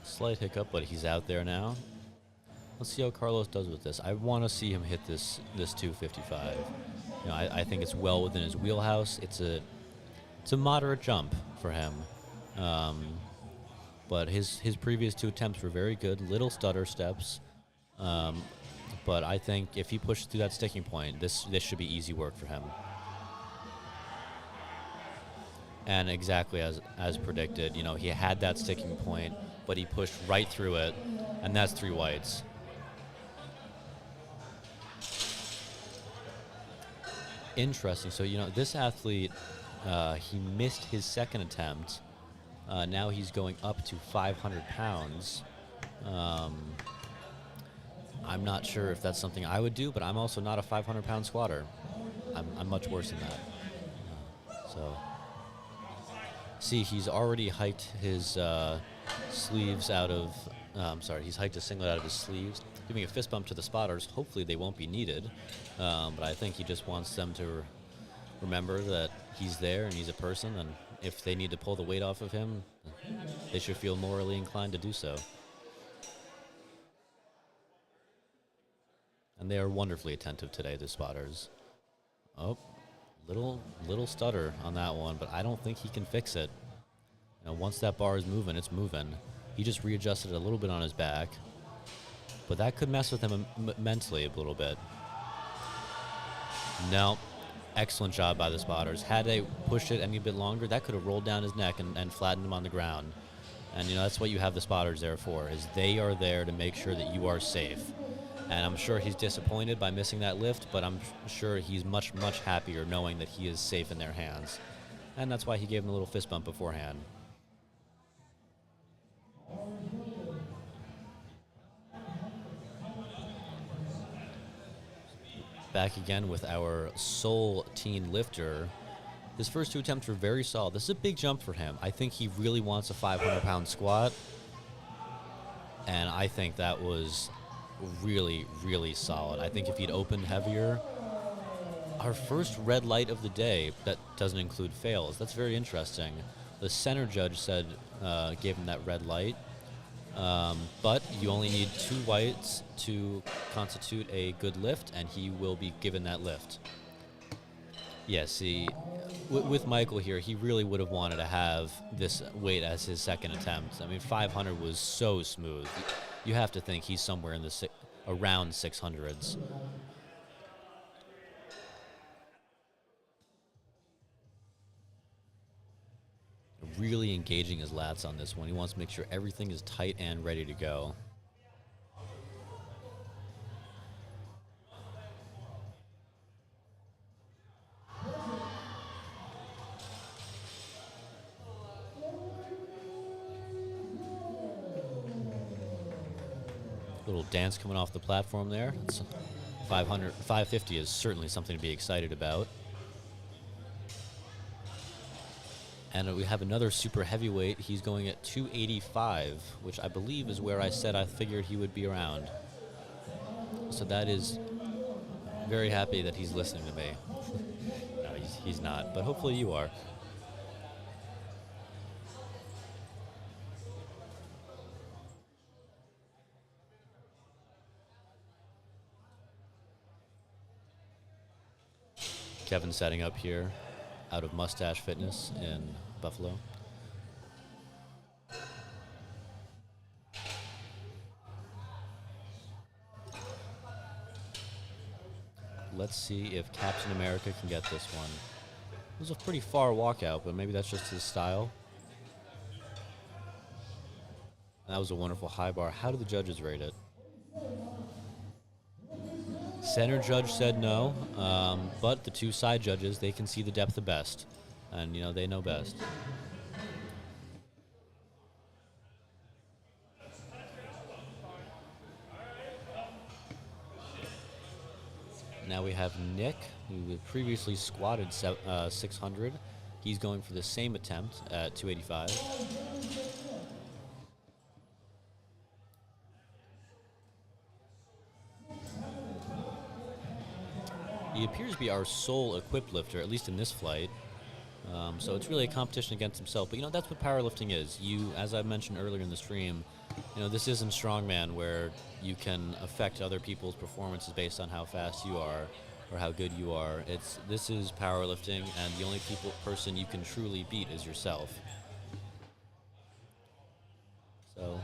Slight hiccup, but he's out there now. Let's see how Carlos does with this. I want to see him hit this 255. You know, I think it's well within his wheelhouse. It's a moderate jump for him. But his previous 2 attempts were very good, little stutter steps. But I think if he pushes through that sticking point, this should be easy work for him. And exactly as predicted, you know, he had that sticking point, but he pushed right through it, and that's 3 whites. Interesting. So, you know, this athlete, he missed his second attempt. Now he's going up to 500 pounds. I'm not sure if that's something I would do, but I'm also not a 500-pound squatter. I'm much worse than that. So, see, he's already hiked his sleeves out of. He's hiked a singlet out of his sleeves, giving a fist bump to the spotters. Hopefully, they won't be needed, but I think he just wants them to remember that he's there and he's a person, and if they need to pull the weight off of him, they should feel morally inclined to do so. And they are wonderfully attentive today, the spotters. Oh, little stutter on that one, but I don't think he can fix it. You know, once that bar is moving, it's moving. He just readjusted a little bit on his back, but that could mess with him mentally a little bit. No, excellent job by the spotters. Had they pushed it any bit longer, that could have rolled down his neck and flattened him on the ground. And, you know, that's what you have the spotters there for, is they are there to make sure that you are safe. And I'm sure he's disappointed by missing that lift, but I'm sure he's much, much happier knowing that he is safe in their hands. And that's why he gave him a little fist bump beforehand. Back again with our sole teen lifter. His first 2 attempts were very solid. This is a big jump for him. I think he really wants a 500-pound squat. And I think that was really, really solid. I think if he'd opened heavier, our first red light of the day, that doesn't include fails. That's very interesting. The center judge said, gave him that red light, but you only need 2 whites to constitute a good lift, and he will be given that lift. Yeah, see, with Michael here, he really would have wanted to have this weight as his second attempt. I mean, 500 was so smooth. You have to think he's somewhere in the around 600s. Really engaging his lats on this one. He wants to make sure everything is tight and ready to go. Little dance coming off the platform there. It's 550 is certainly something to be excited about. And we have another super heavyweight. He's going at 285, which I believe is where I said I figured he would be around. So that is very happy that he's listening to me. No, he's not, but hopefully you are. Kevin setting up here out of Mustache Fitness in Buffalo. Let's see if Captain America can get this one. It was a pretty far walkout, but maybe that's just his style. That was a wonderful high bar. How do the judges rate it? Center judge said no, but the 2 side judges, they can see the depth the best. And, you know, they know best. Now we have Nick, who had previously squatted 600. He's going for the same attempt at 285. He appears to be our sole equipped lifter, at least in this flight. So it's really a competition against himself. But, you know, that's what powerlifting is. You, as I mentioned earlier in the stream, This isn't strongman where you can affect other people's performances based on how fast you are or how good you are. This is powerlifting, and the only person you can truly beat is yourself. So,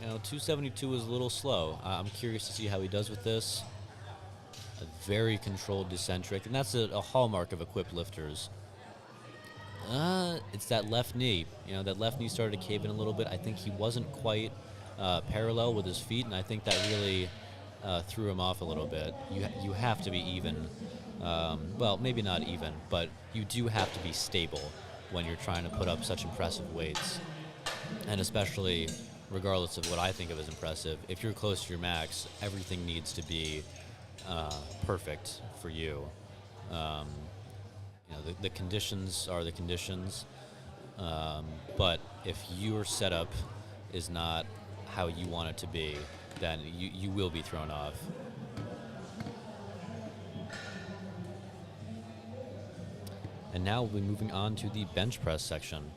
272 is a little slow. I'm curious to see how he does with this. A very controlled decentric, and that's a hallmark of equipped lifters. It's that left knee. That left knee started to cave in a little bit. I think he wasn't quite parallel with his feet, and I think that really threw him off a little bit. You have to be even. Well, maybe not even, but you do have to be stable when you're trying to put up such impressive weights. And especially, regardless of what I think of as impressive, if you're close to your max, everything needs to be perfect for you. The conditions are the conditions, but if your setup is not how you want it to be, then you will be thrown off. And now we'll be moving on to the bench press section.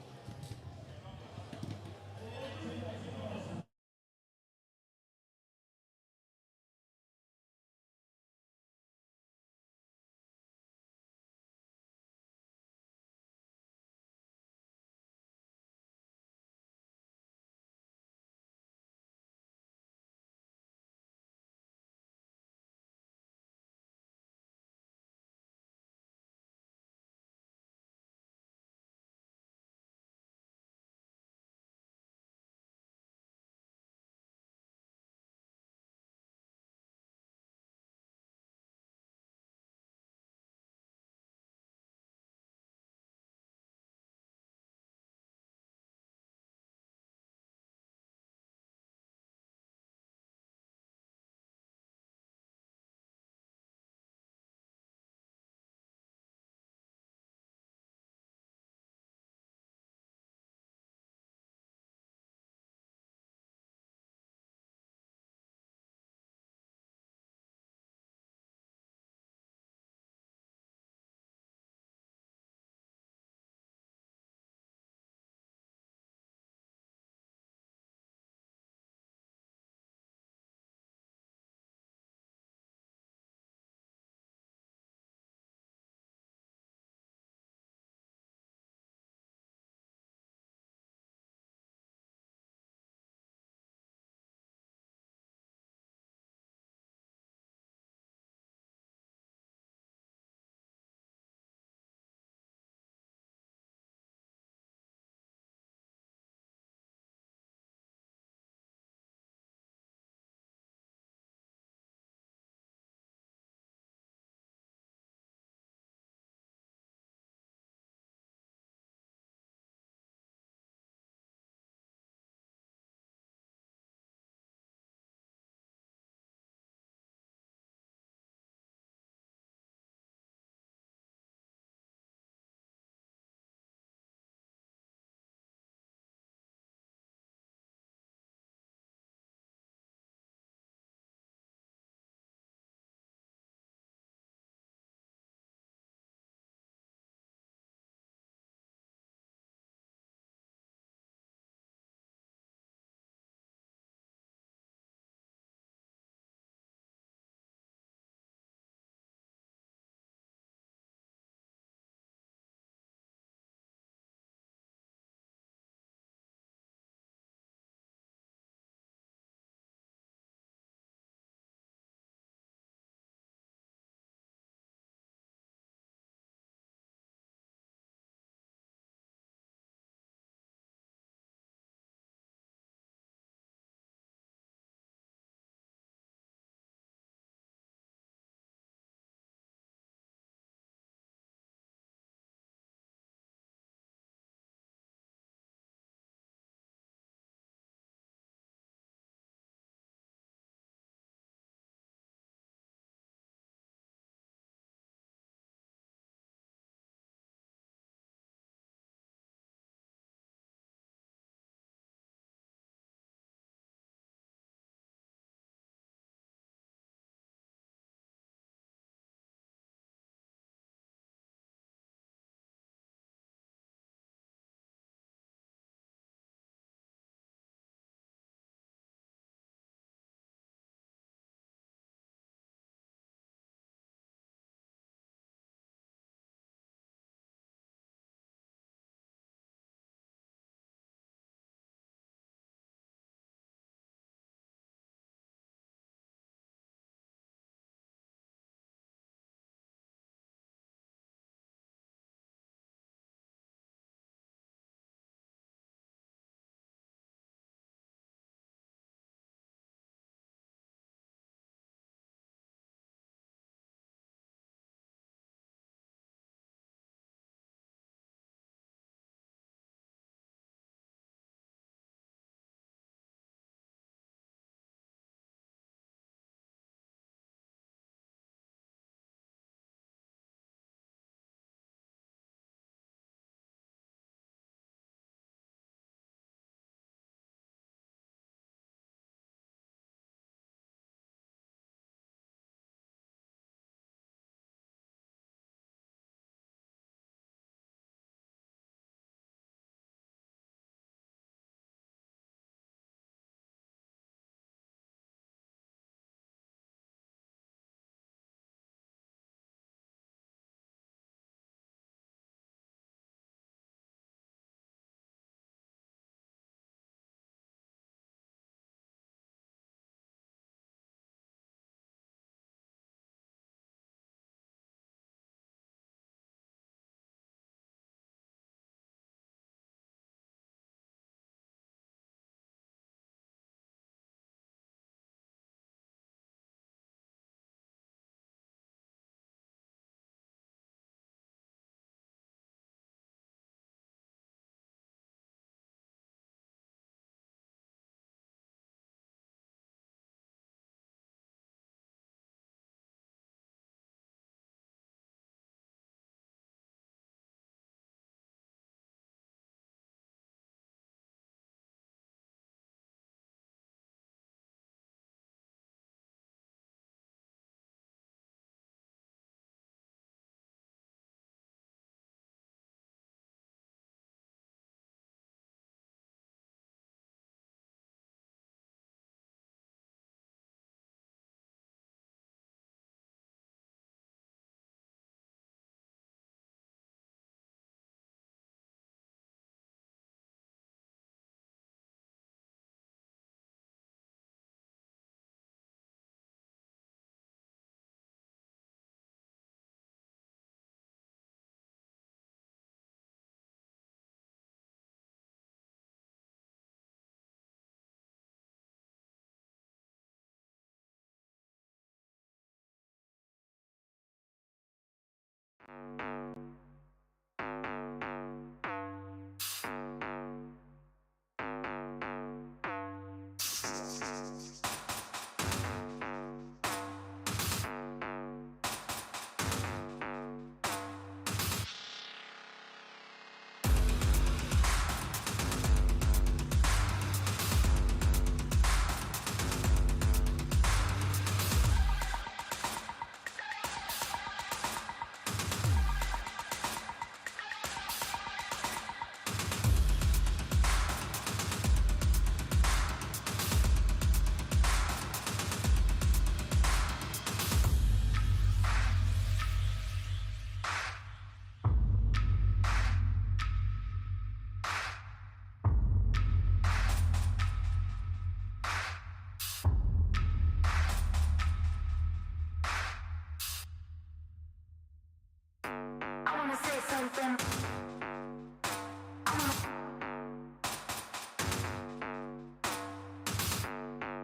I wanna say something.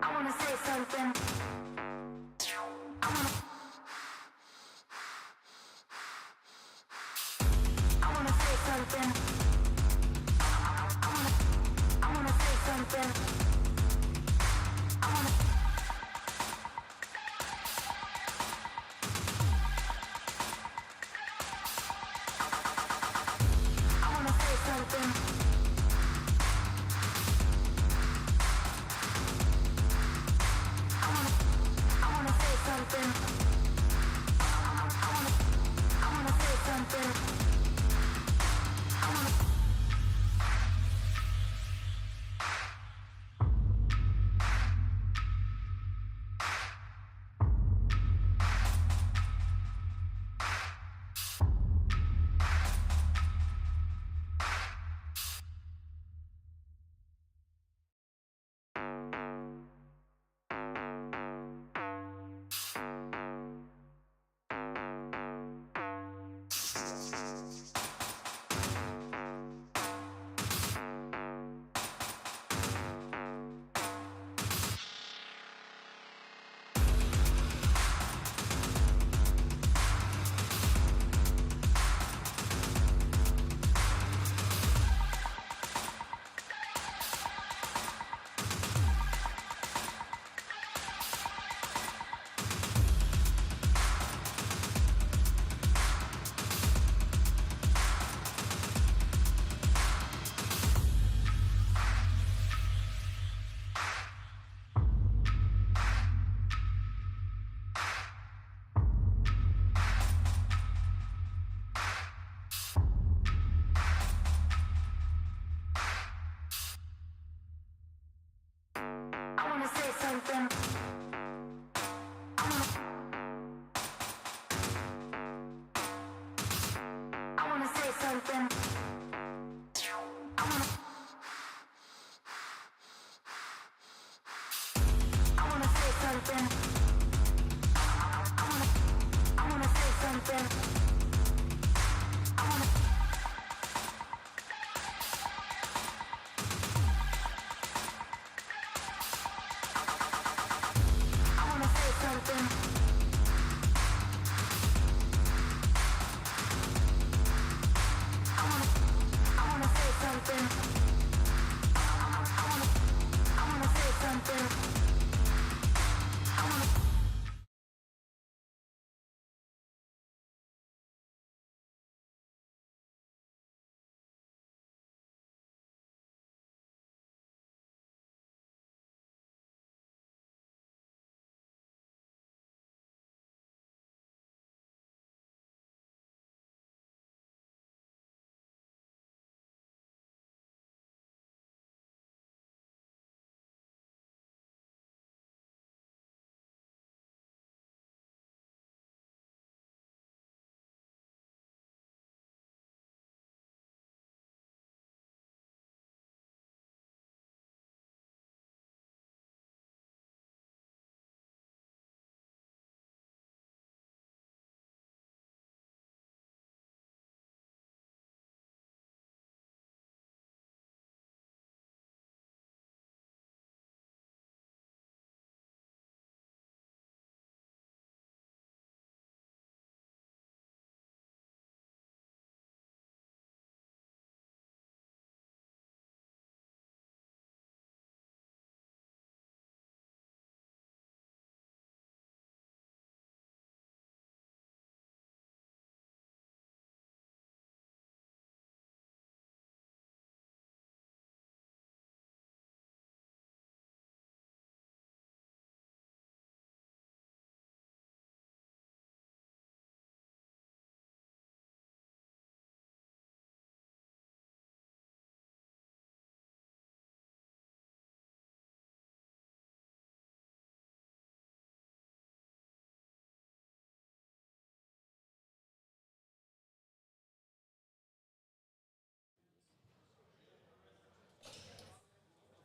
I wanna say something. I wanna say something. I wanna say something. I wanna say something. I wanna say something. I wanna say something.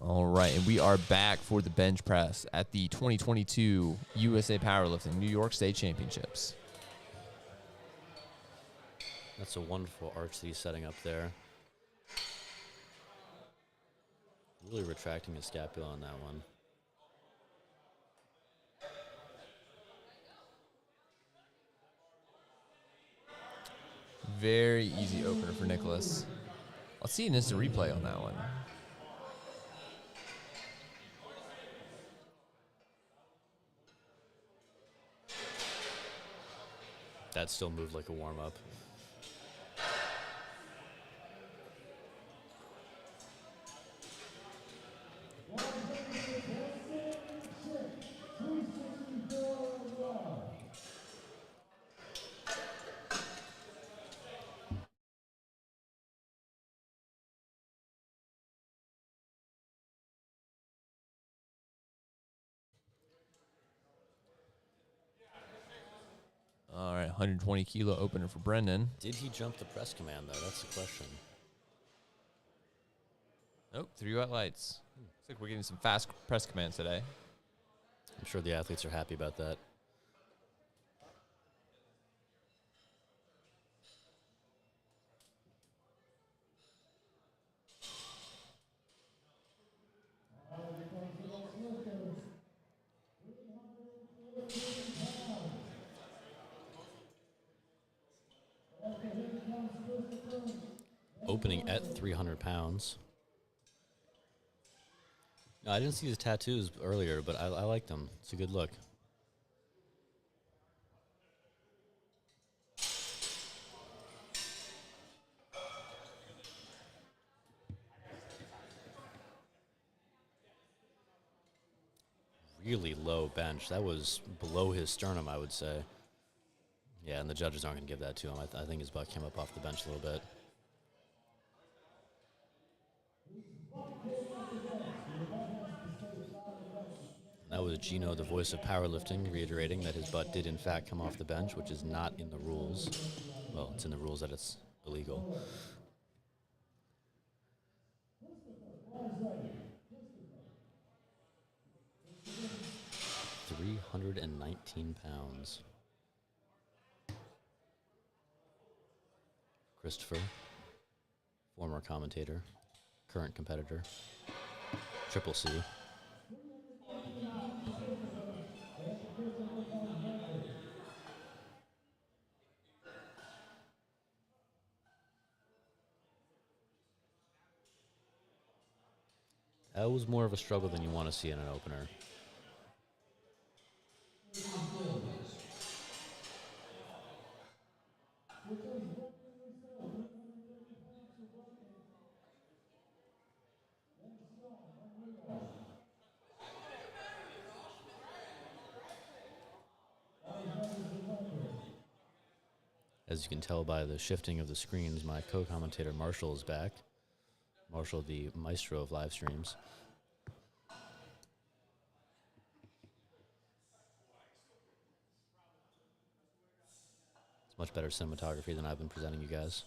All right, and we are back for the bench press at the 2022 USA Powerlifting New York State Championships. That's a wonderful arch that he's setting up there. Really retracting his scapula on that one. Very easy opener for Nicholas. Let's see an instant replay on that one. That still moved like a warm-up. All right, 120 kilo opener for Brendan. Did he jump the press command, though? That's the question. Nope, 3 white lights. Looks like we're getting some fast press commands today. I'm sure the athletes are happy about that. Opening at 300 pounds. No, I didn't see his tattoos earlier, but I like them. It's a good look. Really low bench. That was below his sternum, I would say. Yeah, and the judges aren't going to give that to him. I think his butt came up off the bench a little bit. That was Gino, the voice of powerlifting, reiterating that his butt did in fact come off the bench, which is not in the rules. Well, it's in the rules that it's illegal. £319. Christopher, former commentator, current competitor, Triple C. That was more of a struggle than you want to see in an opener. As you can tell by the shifting of the screens, my co-commentator Marshall is back. Marshall, the maestro of live streams. It's much better cinematography than I've been presenting you guys.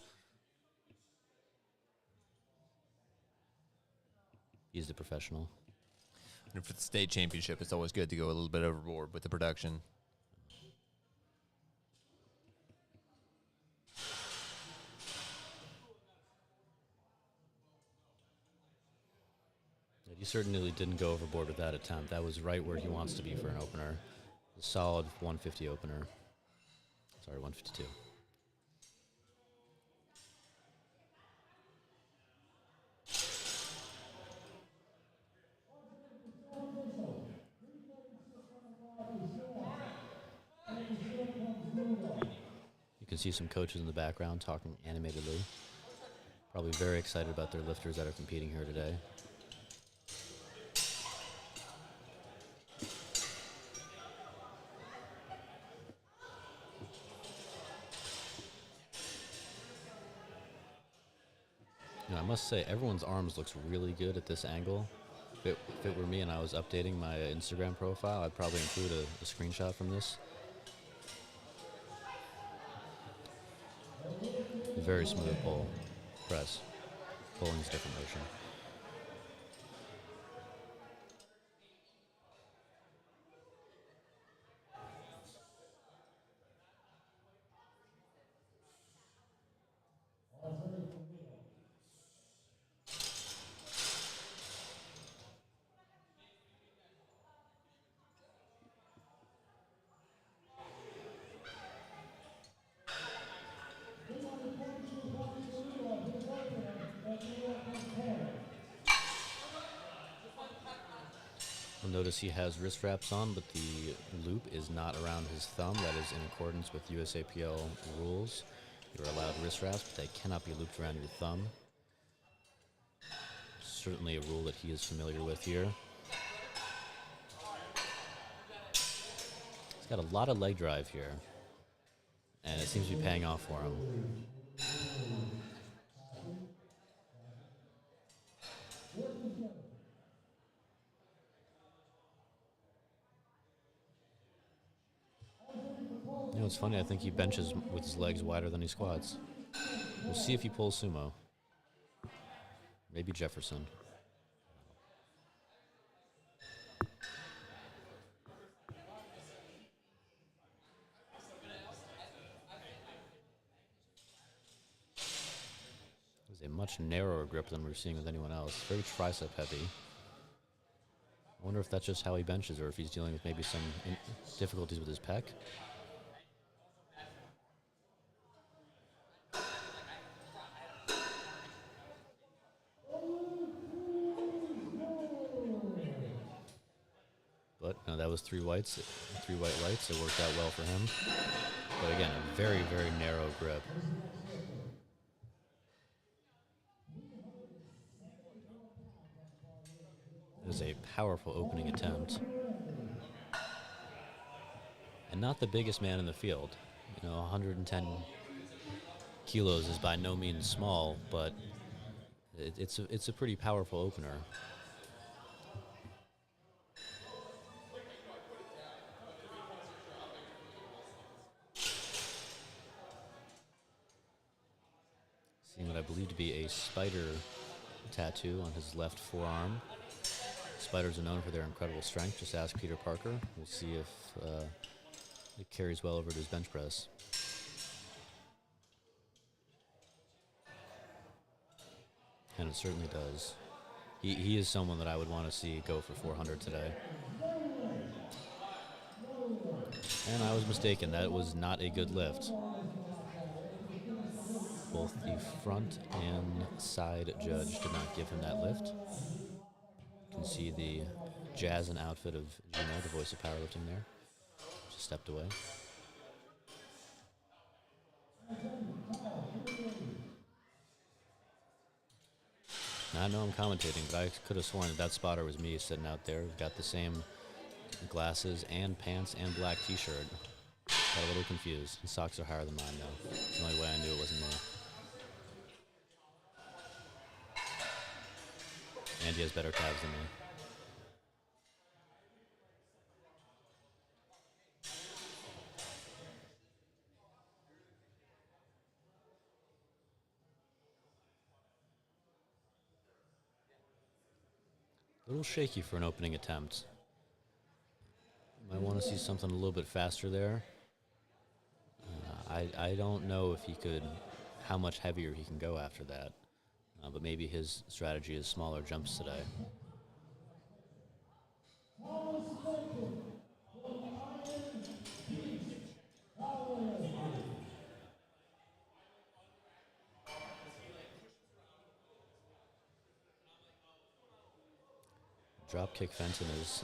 He's the professional. And for the state championship, it's always good to go a little bit overboard with the production. He certainly didn't go overboard with that attempt. That was right where he wants to be for an opener. A solid 150 opener. Sorry, 152. You can see some coaches in the background talking animatedly. Probably very excited about their lifters that are competing here today. You know, I must say, everyone's arms looks really good at this angle. If it were me and I was updating my Instagram profile, I'd probably include a screenshot from this. Very smooth pull, press. Pulling is different motion. You'll notice he has wrist wraps on, but the loop is not around his thumb. That is in accordance with USAPL rules. You're allowed wrist wraps, but they cannot be looped around your thumb. Certainly a rule that he is familiar with here. He's got a lot of leg drive here, and it seems to be paying off for him. You know, it's funny, I think he benches with his legs wider than he squats. We'll see if he pulls sumo. Maybe Jefferson. It was a much narrower grip than we're seeing with anyone else. Very tricep heavy. I wonder if that's just how he benches or if he's dealing with maybe some difficulties with his pec. But no, that was three white lights. It worked out well for him. But again, a very, very narrow grip. It was a powerful opening attempt. And not the biggest man in the field. You know, 110 kilos is by no means small, but it's a pretty powerful opener. Seeing what I believe to be a spider tattoo on his left forearm. Spiders are known for their incredible strength. Just ask Peter Parker. We'll see if it carries well over to his bench press. And it certainly does. He is someone that I would want to see go for 400 today. And I was mistaken. That was not a good lift. Both the front and side judge did not give him that lift. You can see the jazz and outfit of Gino, the voice of powerlifting there. Just stepped away. Now, I know I'm commentating, but I could have sworn that spotter was me sitting out there. Got the same glasses and pants and black t-shirt. Got a little confused. His socks are higher than mine now. It's the only way I knew it wasn't me. And he has better calves than me. A little shaky for an opening attempt. Might want to see something a little bit faster there. I don't know if he could, how much heavier he can go after that. But maybe his strategy is smaller jumps today. Dropkick Fenton is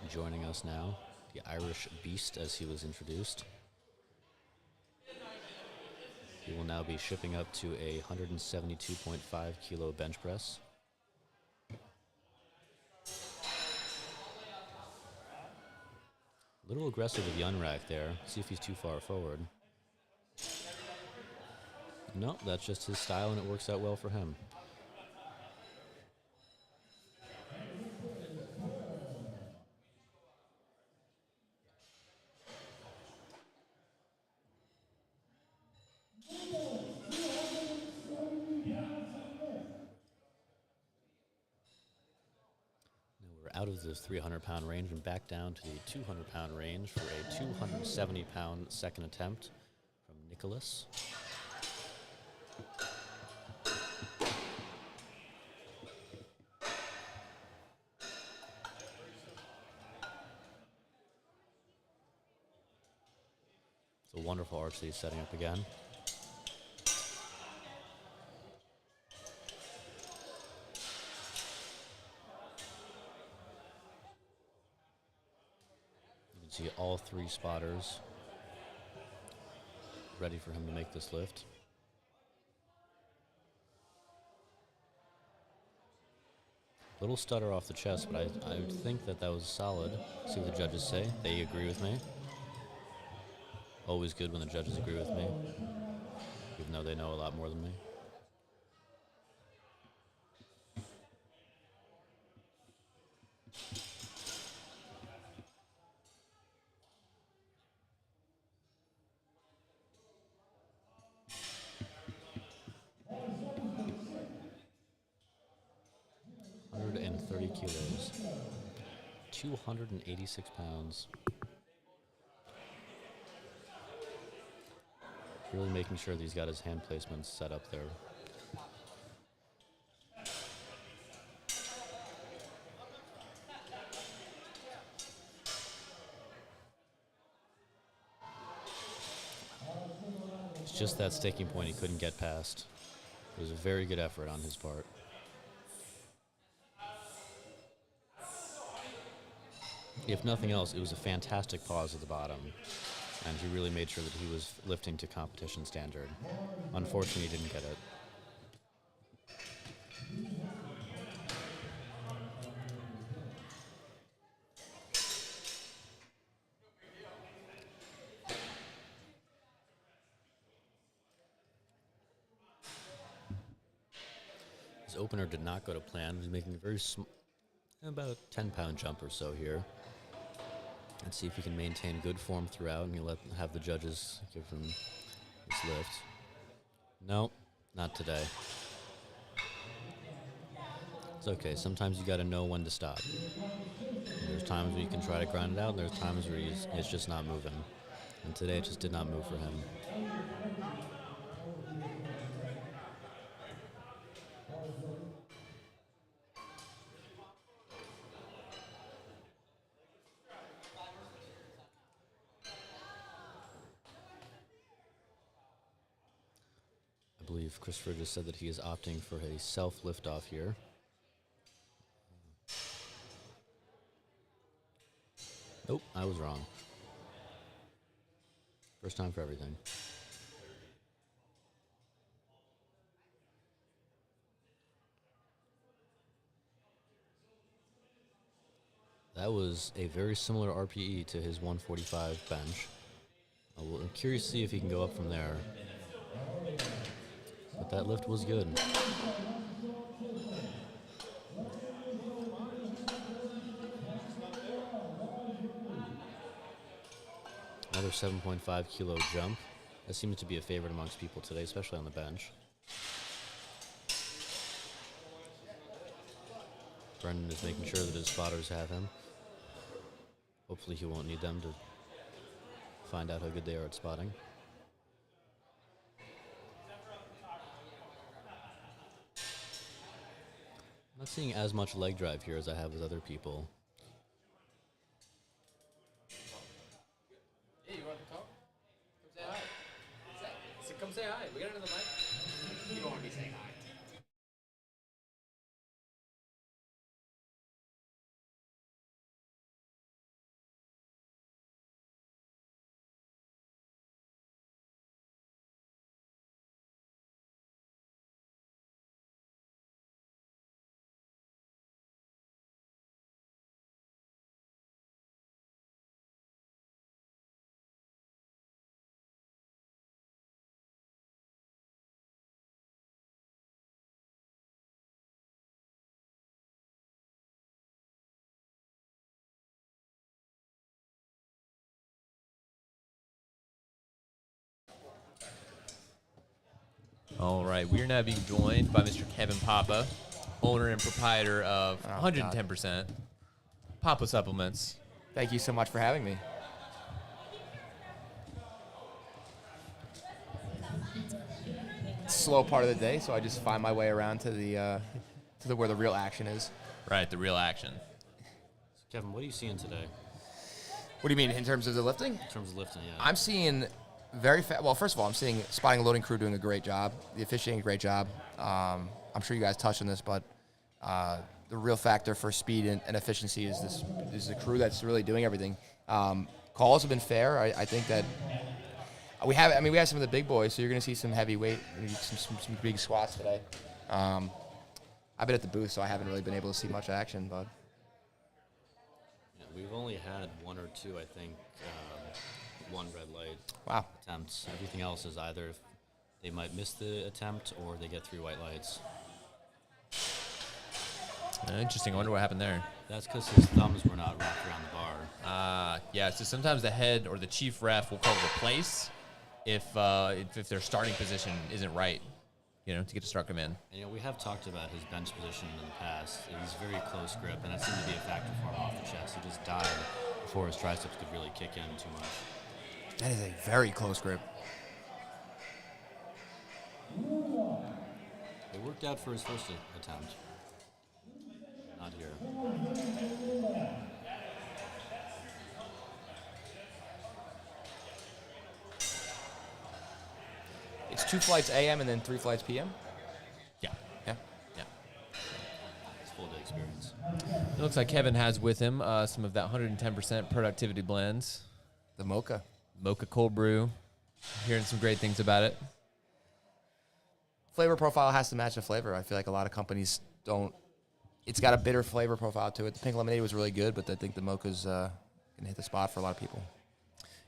joining us now. The Irish Beast, as he was introduced. He will now be shipping up to a 172.5 kilo bench press. A little aggressive with the unrack there. See if he's too far forward. No, that's just his style, and it works out well for him. Out of the 300-pound range and back down to the 200-pound range for a 270-pound second attempt from Nicholas. It's a wonderful arch that he's setting up again. See all 3 spotters ready for him to make this lift. Little stutter off the chest, but I would think that was solid. See what the judges say. They agree with me. Always good when the judges agree with me, even though they know a lot more than me. Kilos, 286 pounds. Really making sure that he's got his hand placements set up there. It's just that sticking point he couldn't get past. It was a very good effort on his part. If nothing else, it was a fantastic pause at the bottom, and he really made sure that he was lifting to competition standard. Unfortunately, he didn't get it. His opener did not go to plan. He's making a very about a 10-pound jump or so here. Let's see if he can maintain good form throughout, and he'll have the judges give him this lift. No, not today. It's okay. Sometimes you got to know when to stop. And there's times where you can try to grind it out, and there's times where it's just not moving. And today it just did not move for him. I believe Christopher just said that he is opting for a self lift-off here. Nope, I was wrong. First time for everything. That was a very similar RPE to his 145 bench. I'm curious to see if he can go up from there. But that lift was good. Another 7.5 kilo jump. That seems to be a favorite amongst people today, especially on the bench. Brendan is making sure that his spotters have him. Hopefully he won't need them to find out how good they are at spotting. I'm not seeing as much leg drive here as I have with other people. Hey, you want to talk? Come say hi. Come say hi. We got another mic. You don't want to be saying hi. All right, we are now being joined by Mr. Kevin Papa, owner and proprietor of 110% Papa Supplements. Thank you so much for having me. Slow part of the day, so I just find my way around to the where the real action is. Right, the real action. Kevin, what are you seeing today What do you mean in terms of the lifting? in terms of lifting? Yeah. I'm seeing very fast. Well, first of all, I'm seeing spotting and loading crew doing a great job. The officiating, a great job. I'm sure you guys touched on this, but the real factor for speed and efficiency is the crew that's really doing everything. Calls have been fair. I think that we have some of the big boys, so you're going to see some heavyweight, some big squats today. I've been at the booth, so I haven't really been able to see much action, but Yeah, we've only had one or two, I think, one red light wow. attempts. Everything else is either they might miss the attempt or they get 3 white lights. Interesting. I wonder what happened there. That's because his thumbs were not wrapped around the bar. Yeah, so sometimes the head or the chief ref will call replace if their starting position isn't right, to get to start him in. And we have talked about his bench position in the past. He's very close grip, and that seemed to be a factor for him off the chest. He just died before his triceps could really kick in too much. That is a very close grip. It worked out for his first attempt. Not here. It's 2 flights AM and then 3 flights PM? Yeah. Yeah. Yeah. It's full day experience. It looks like Kevin has with him some of that 110% productivity blends. The mocha. Mocha cold brew. Hearing some great things about it. Flavor profile has to match the flavor. I feel like a lot of companies don't. It's got a bitter flavor profile to it. The pink lemonade was really good, but I think the mocha's going to hit the spot for a lot of people.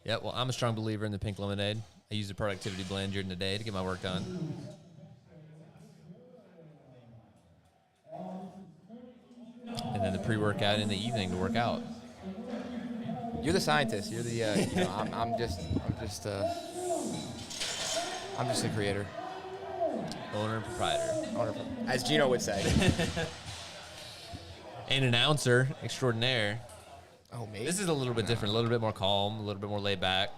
Yeah, well, I'm a strong believer in the pink lemonade. I use the productivity blend during the day to get my work done. And then the pre-workout in the evening to work out. You're the scientist. You're the. I'm just the creator. Owner and proprietor. As Gino would say. And announcer extraordinaire. Oh, me? This is a little bit different, a little bit more calm, a little bit more laid back.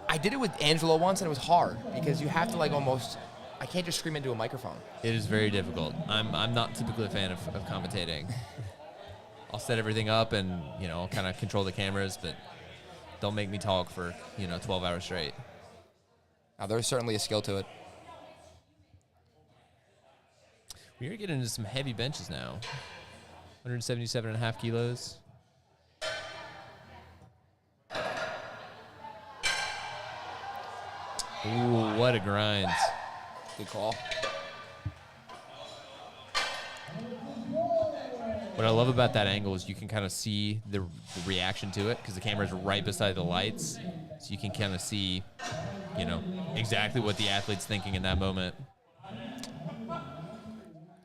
I did it with Angelo once, and it was hard because you have to almost. I can't just scream into a microphone. It is very difficult. I'm not typically a fan of commentating. I'll set everything up and, I'll kind of control the cameras, but don't make me talk for, 12 hours straight. Now, there's certainly a skill to it. We're getting into some heavy benches now. 177.5 kilos. Ooh, what a grind. Good call. What I love about that angle is you can kind of see the reaction to it because the camera's right beside the lights. So you can kind of see, exactly what the athlete's thinking in that moment.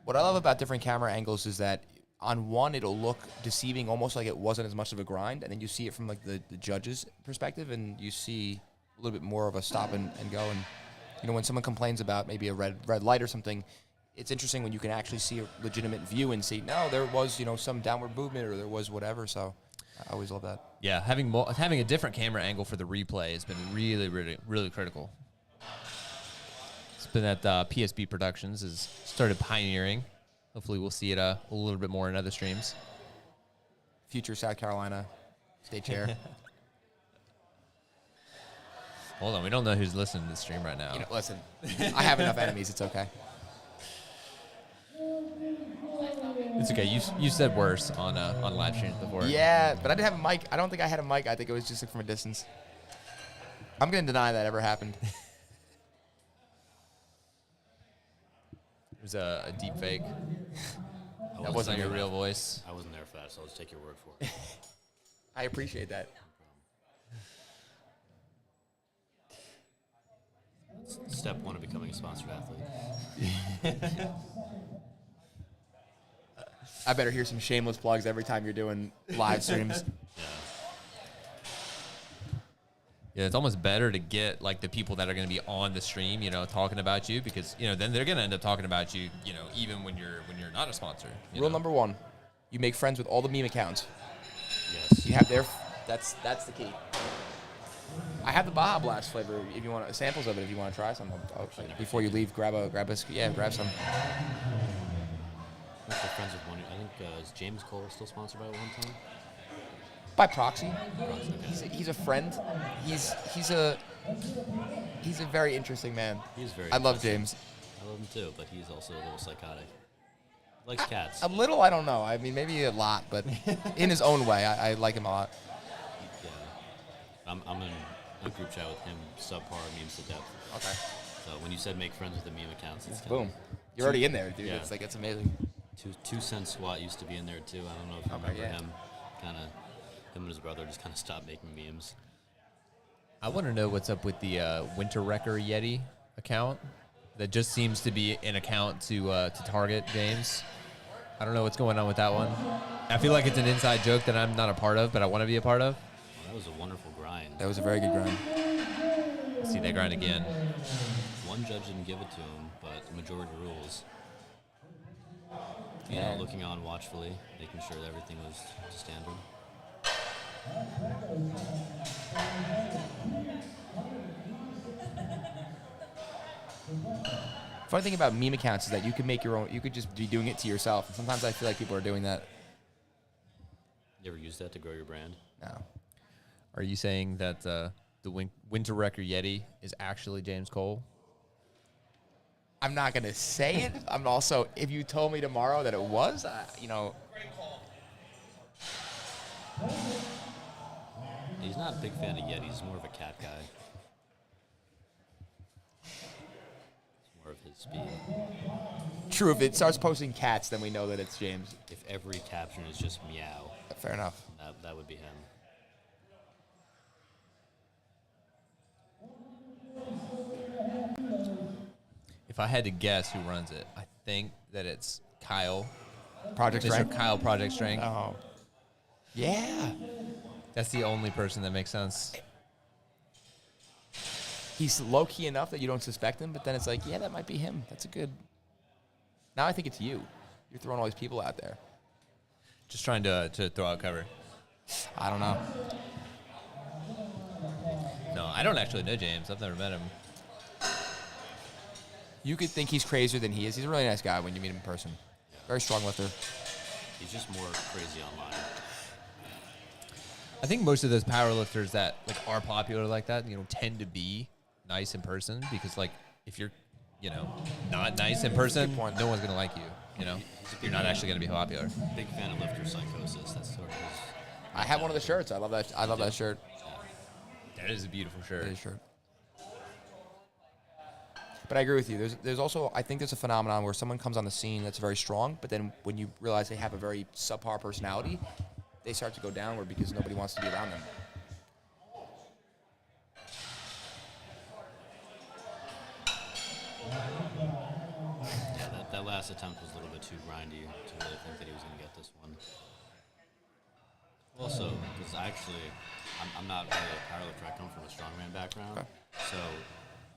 What I love about different camera angles is that on one, it'll look deceiving, almost like it wasn't as much of a grind, and then you see it from the judge's perspective, and you see a little bit more of a stop and go. And when someone complains about maybe a red light or something, it's interesting when you can actually see a legitimate view and see, no, there was some downward movement or there was whatever. So I always love that. Yeah, having a different camera angle for the replay has been really, really, really critical. It's been that PSB Productions has started pioneering. Hopefully we'll see it a little bit more in other streams. Future South Carolina state chair. Hold on, we don't know who's listening to the stream right now. Listen, I have enough enemies. It's okay. It's okay. You said worse on live streams before. Yeah, but I didn't have a mic. I don't think I had a mic. I think it was just from a distance. I'm going to deny that ever happened. It was a deep fake. That wasn't wasn't your there. real voice. I wasn't there for that, so I'll just take your word for it. I appreciate that. Step one of becoming a sponsored athlete. I better hear some shameless plugs every time you're doing live streams. Yeah, it's almost better to get the people that are going to be on the stream, talking about you because then they're going to end up talking about you, even when you're not a sponsor. Rule number one: you make friends with all the meme accounts. Yes. You have that's the key. I have the Baja Blast flavor. If you want samples of it, if you want to try some, before you leave, grab some. We're friends with one. I think is James Cole still sponsored by it one time? By proxy. Okay. He's a friend. He's a very interesting man. He's very. I love interesting. James. I love him too, but he's also a little psychotic. Likes cats. A little, I don't know. I mean, maybe a lot, but in his own way, I like him a lot. Yeah. I'm in a group chat with him, subpar memes to depth. Okay. So when you said make friends with the meme accounts, it's Boom. You're already in there, dude. Yeah. It's amazing. 2 cent squat used to be in there too. I don't know if you Okay, remember yeah. him. Him and his brother just kind of stopped making memes. I want to know what's up with the Winter Wrecker Yeti account. That just seems to be an account to target James. I don't know what's going on with that one. I feel like it's an inside joke that I'm not a part of, but I want to be a part of. Well, that was a wonderful grind. That was a very good grind. Let's see that grind again. One judge didn't give it to him, but the majority rules. You Yeah. know, looking on watchfully, making sure that everything was to standard. Funny thing about meme accounts is that you can make your own. You could just be doing it to yourself. And sometimes I feel like people are doing that. You ever use that to grow your brand? No. Are you saying that the Winter Wrecker Yeti is actually James Cole? I'm not gonna say it. I'm also. If you told me tomorrow that it was, you know. He's not a big fan of Yetis. He's more of a cat guy. It's more of his speed. True. If it starts posting cats, then we know that it's James. If every caption is just meow, Fair enough. that would be him. If I had to guess who runs it, I think that it's Kyle. Project Mr. Strength. Kyle Project Strength. Oh. Yeah. That's the only person that makes sense. He's low key enough that you don't suspect him, but then it's like, yeah, that might be him. That's a good. Now I think it's you. You're throwing all these people out there. Just trying to throw out cover. I don't know. No, I don't actually know James. I've never met him. You could think he's crazier than he is. He's a really nice guy when you meet him in person. Very strong lifter. He's just more crazy online. I think most of those powerlifters that like are popular like that, tend to be nice in person because like if you're, not nice in person, Good point. no one's gonna like you. You're not actually gonna be popular. Big fan of lifter psychosis. That's sort of his. I have one of the shirts. I love that. I love that shirt. That is a beautiful shirt. It is shirt. But I agree with you. There's also, I think there's a phenomenon where someone comes on the scene that's very strong, but then when you realize they have a very subpar personality, they start to go downward because nobody wants to be around them. Yeah, that last attempt was a little bit too grindy to really think that he was going to get this one. Also, because I'm not really a powerlifter. I come from a strongman background. Okay. So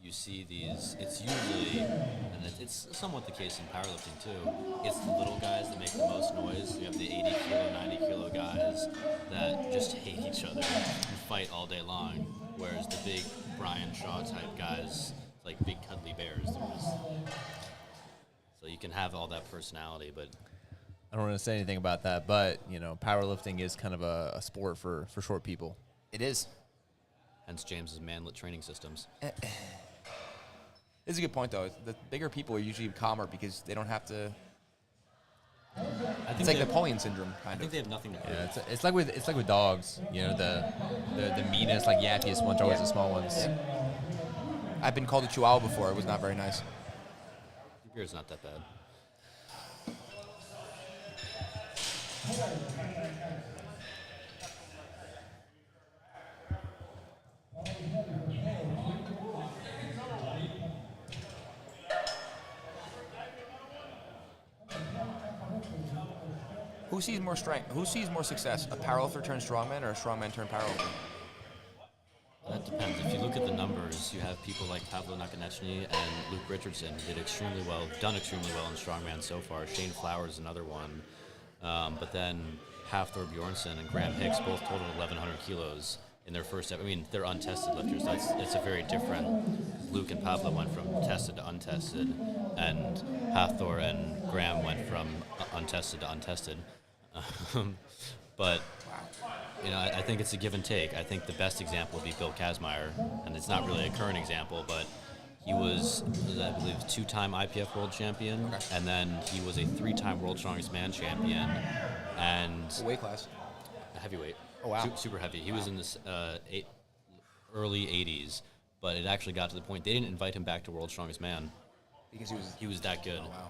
you see these, it's usually, and it's somewhat the case in powerlifting too, it's the little guys that make the most noise. You have the 80 kilo, 90 kilo guys that just hate each other and fight all day long, whereas the big Brian Shaw type guys, like big cuddly bears, so you can have all that personality, but I don't want to say anything about that, but powerlifting is kind of a sport for short people. It is. hence James's manlet training systems. This is a good point, though. The bigger people are usually calmer because they don't have to. I think It's like they- Napoleon syndrome, I kind think of. they have nothing to prove. Yeah, it's like with dogs. The meanest, like yappiest ones are always the small ones. I've been called a chihuahua before. It was not very nice. Your beard's not that bad. Who sees more strength? Who sees more success? A powerlifter turned strongman or a strongman turned powerlifter? That depends. If you look at the numbers, you have people like Pavlo Nakonechny and Luke Richardson who done extremely well in strongman so far. Shane Flowers is another one. But then Hafthor Bjornsson and Graham Hicks both totaled 1,100 kilos in their first step. I mean, they're untested lifters. It's a very different. Luke and Pavlo went from tested to untested, and Hafthor and Graham went from untested to untested. But I think it's a give and take. I think the best example would be Bill Kazmaier, and it's not really a current example, but he was, I believe, 2-time IPF world champion, and then he was a 3-time world strongest man champion, and Weight class. heavyweight. Oh, wow. Super heavy. He was in this early 80s, but it actually got to the point they didn't invite him back to World's Strongest Man. Because He was that good. Oh, wow.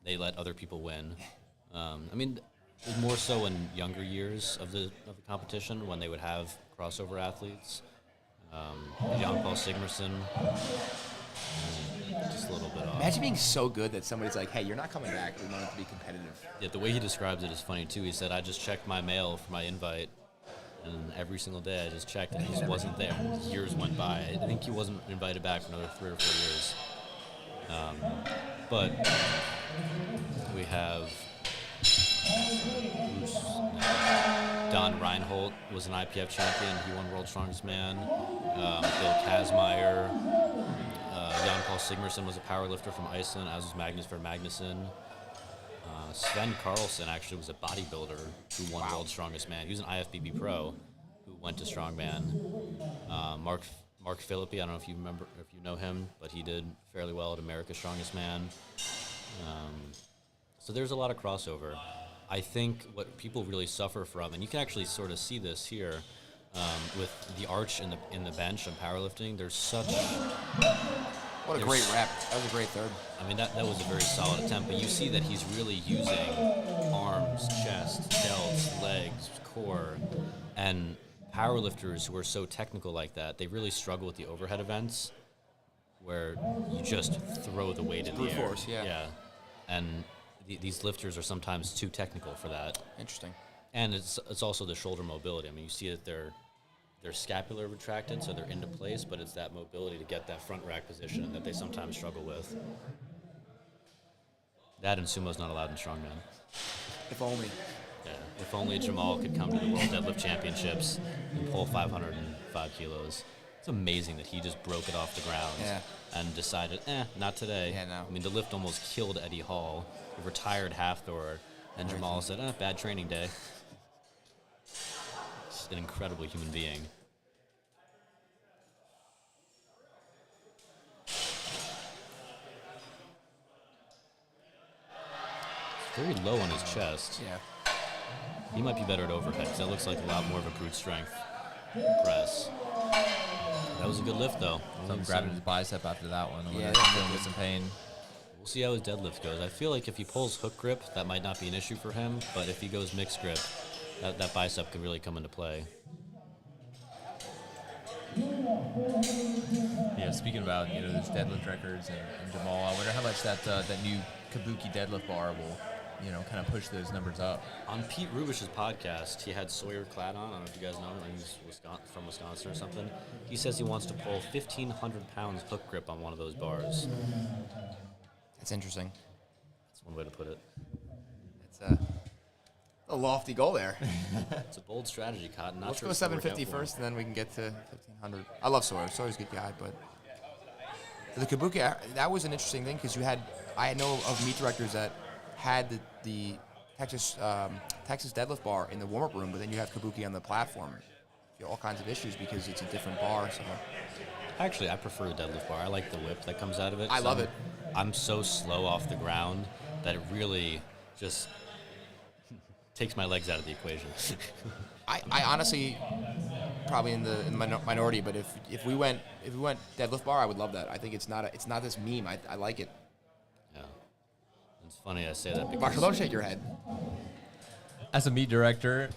They let other people win. I mean, it was more so in younger years of the competition when they would have crossover athletes. Jan-Paul Sigmarsson, just a little bit off. Imagine being so good that somebody's like, hey, you're not coming back. We want it to be competitive. Yeah, the way he describes it is funny too. He said, I just checked my mail for my invite, and every single day I just checked, and he just wasn't there. Years went by. I think he wasn't invited back for another 3 or 4 years. But we have Don Reinhold was an IPF champion. He won World's Strongest Man. Bill Kazmaier. Jan-Paul Sigmarsson was a powerlifter from Iceland, as was Magnus Magnuson. Sven Carlson actually was a bodybuilder who won World's Strongest Man. He was an IFBB pro who went to Strongman. Mark Philippi, I don't know if you remember, if you know him, but he did fairly well at America's Strongest Man. So there's a lot of crossover. I think what people really suffer from, and you can actually sort of see this here with the arch in the bench in powerlifting. There's such What a great rep. That was a great third. I mean, that was a very solid attempt, but you see that he's really using arms, chest, delts, legs, core, and powerlifters who are so technical like that, they really struggle with the overhead events where you just throw the weight in the brute air. force, yeah. And these lifters are sometimes too technical for that. Interesting. And it's also the shoulder mobility. I mean, you see that they're scapular retracted, so they're into place, but it's that mobility to get that front rack position that they sometimes struggle with. That and sumo's not allowed in strongman. If only. Yeah. If only Jamal could come to the World Deadlift Championships and pull 505 kilos. It's amazing that he just broke it off the ground and decided, not today. Yeah, no. I mean, the lift almost killed Eddie Hall, a retired half thrower, and Jamal said, bad training day. Just an incredible human being. It's very low on his chest. Yeah. He might be better at overhead, because that looks like a lot more of a brute strength press. That was a good lift, though. So I'm grabbing his bicep after that one. Yeah, He's dealing with some pain. We'll see how his deadlift goes. I feel like if he pulls hook grip, that might not be an issue for him, but if he goes mixed grip, that bicep could really come into play. Yeah, speaking about those deadlift records and Jamal, I wonder how much that new Kabuki deadlift bar will kind of push those numbers up. On Pete Rubish's podcast, he had Sawyer Cladd on. I don't know if you guys know him. He's from Wisconsin or something. He says he wants to pull 1,500 pounds hook grip on one of those bars. That's interesting. That's one way to put it. It's a lofty goal there. It's a bold strategy, Cotton. Not Let's sure go it's gonna work 750 out for him. first, and then we can get to 1,500. I love Sawyer. Sawyer's a good guy, but the Kabuki, that was an interesting thing because I know of meet directors that had the Texas deadlift bar in the warm-up room, but then you have Kabuki on the platform. You have all kinds of issues because it's a different bar. So Actually, I prefer the deadlift bar. I like the whip that comes out of it. I love it. I'm so slow off the ground that it really just takes my legs out of the equation. I honestly probably in the minority, but if we went deadlift bar, I would love that. I think it's not this meme. I like it. Yeah. It's funny I say that because Marshall, don't shake your head. As a meet director,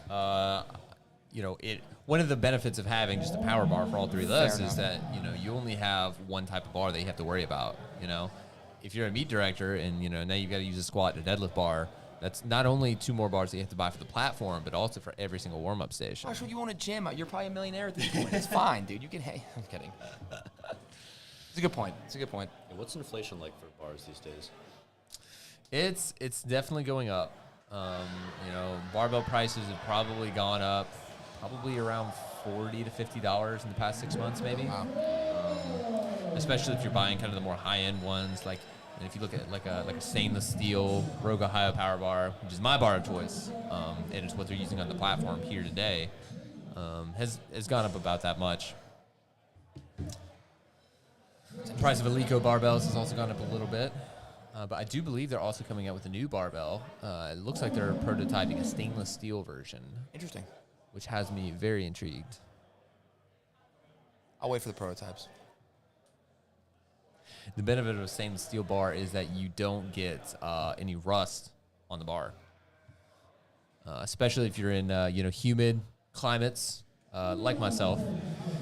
one of the benefits of having just a power bar for all three of us Fair is that you only have one type of bar that you have to worry about. If you're a meet director and now you've got to use a squat and a deadlift bar, that's not only 2 more bars that you have to buy for the platform, but also for every single warm-up station. Marshall, you own a gym. You're probably a millionaire at this point. It's fine, dude. You can. Hey, I'm kidding. It's a good point. Yeah, what's inflation like for bars these days? It's definitely going up. Barbell prices have probably gone up, probably around $40 to $50 in the past 6 months, maybe. Wow. Especially if you're buying kind of the more high-end ones, and if you look at like a stainless steel Rogue Ohio power bar, which is my bar of choice, and it's what they're using on the platform here today, has gone up about that much. The price of Alico barbells has also gone up a little bit. But I do believe they're also coming out with a new barbell. It looks like they're prototyping a stainless steel version, Interesting. which has me very intrigued. I'll wait for the prototypes. The benefit of a stainless steel bar is that you don't get any rust on the bar, especially if you're in humid climates like myself.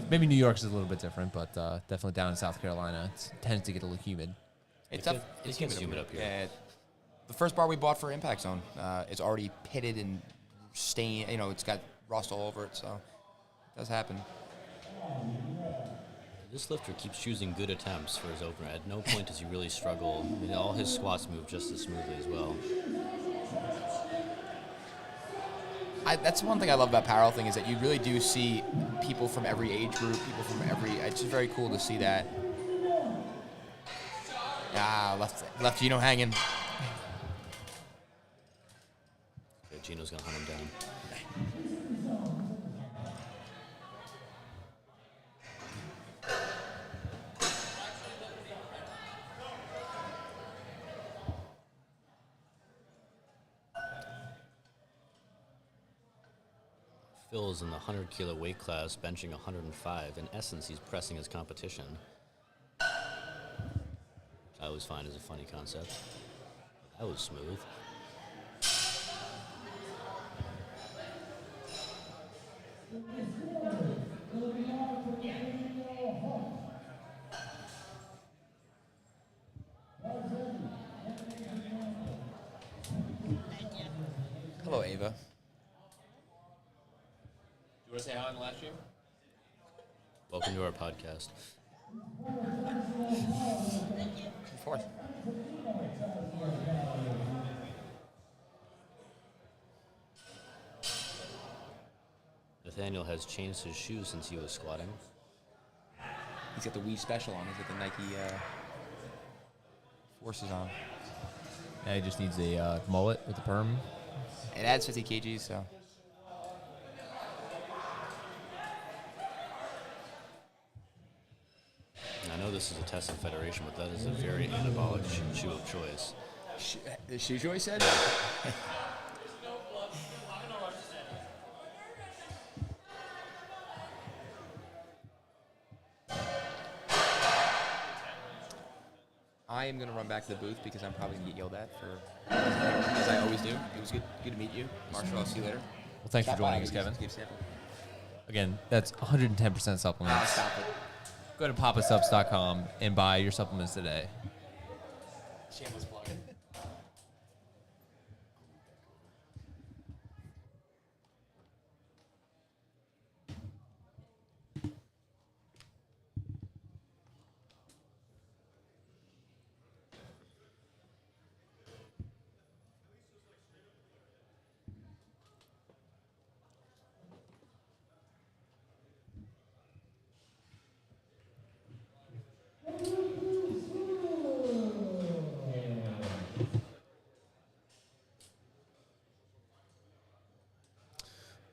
Maybe New York's is a little bit different, but definitely down in South Carolina, it tends to get a little humid. It's tough. It gets humid up here. Yeah. The first bar we bought for Impact Zone is already pitted and stained. It's got rust all over it, so it does happen. This lifter keeps choosing good attempts for his opener. At no point does he really struggle. I mean, all his squats move just as smoothly as well. That's one thing I love about powerlifting is that you really do see people from every age group, people from every. It's just very cool to see that. Left Gino hanging. Okay, Gino's gonna hunt him down. Phil is in the 100 kilo weight class, benching 105. In essence, he's pressing his competition. I always find is a funny concept. That was smooth. Hello, Ava. You want to say hi on the live stream? Welcome to our podcast. Of course. Nathaniel has changed his shoes since he was squatting. He's got the Wii Special on. He's got the Nike Forces on. Yeah, he just needs a mullet with a perm. It adds 50 kgs, so. I know this is a test of federation, but that is a very anabolic shoe of choice. The shoe choice said? I am going to run back to the booth because I'm probably going to get yelled at for, as I always do. It was good to meet you. Marshall, I'll see you later. Well, thanks for Stop by, joining us, Kevin. give sample. Again, that's 110% supplements. Stop it. Go to papasubs.com and buy your supplements today. Shameless plug.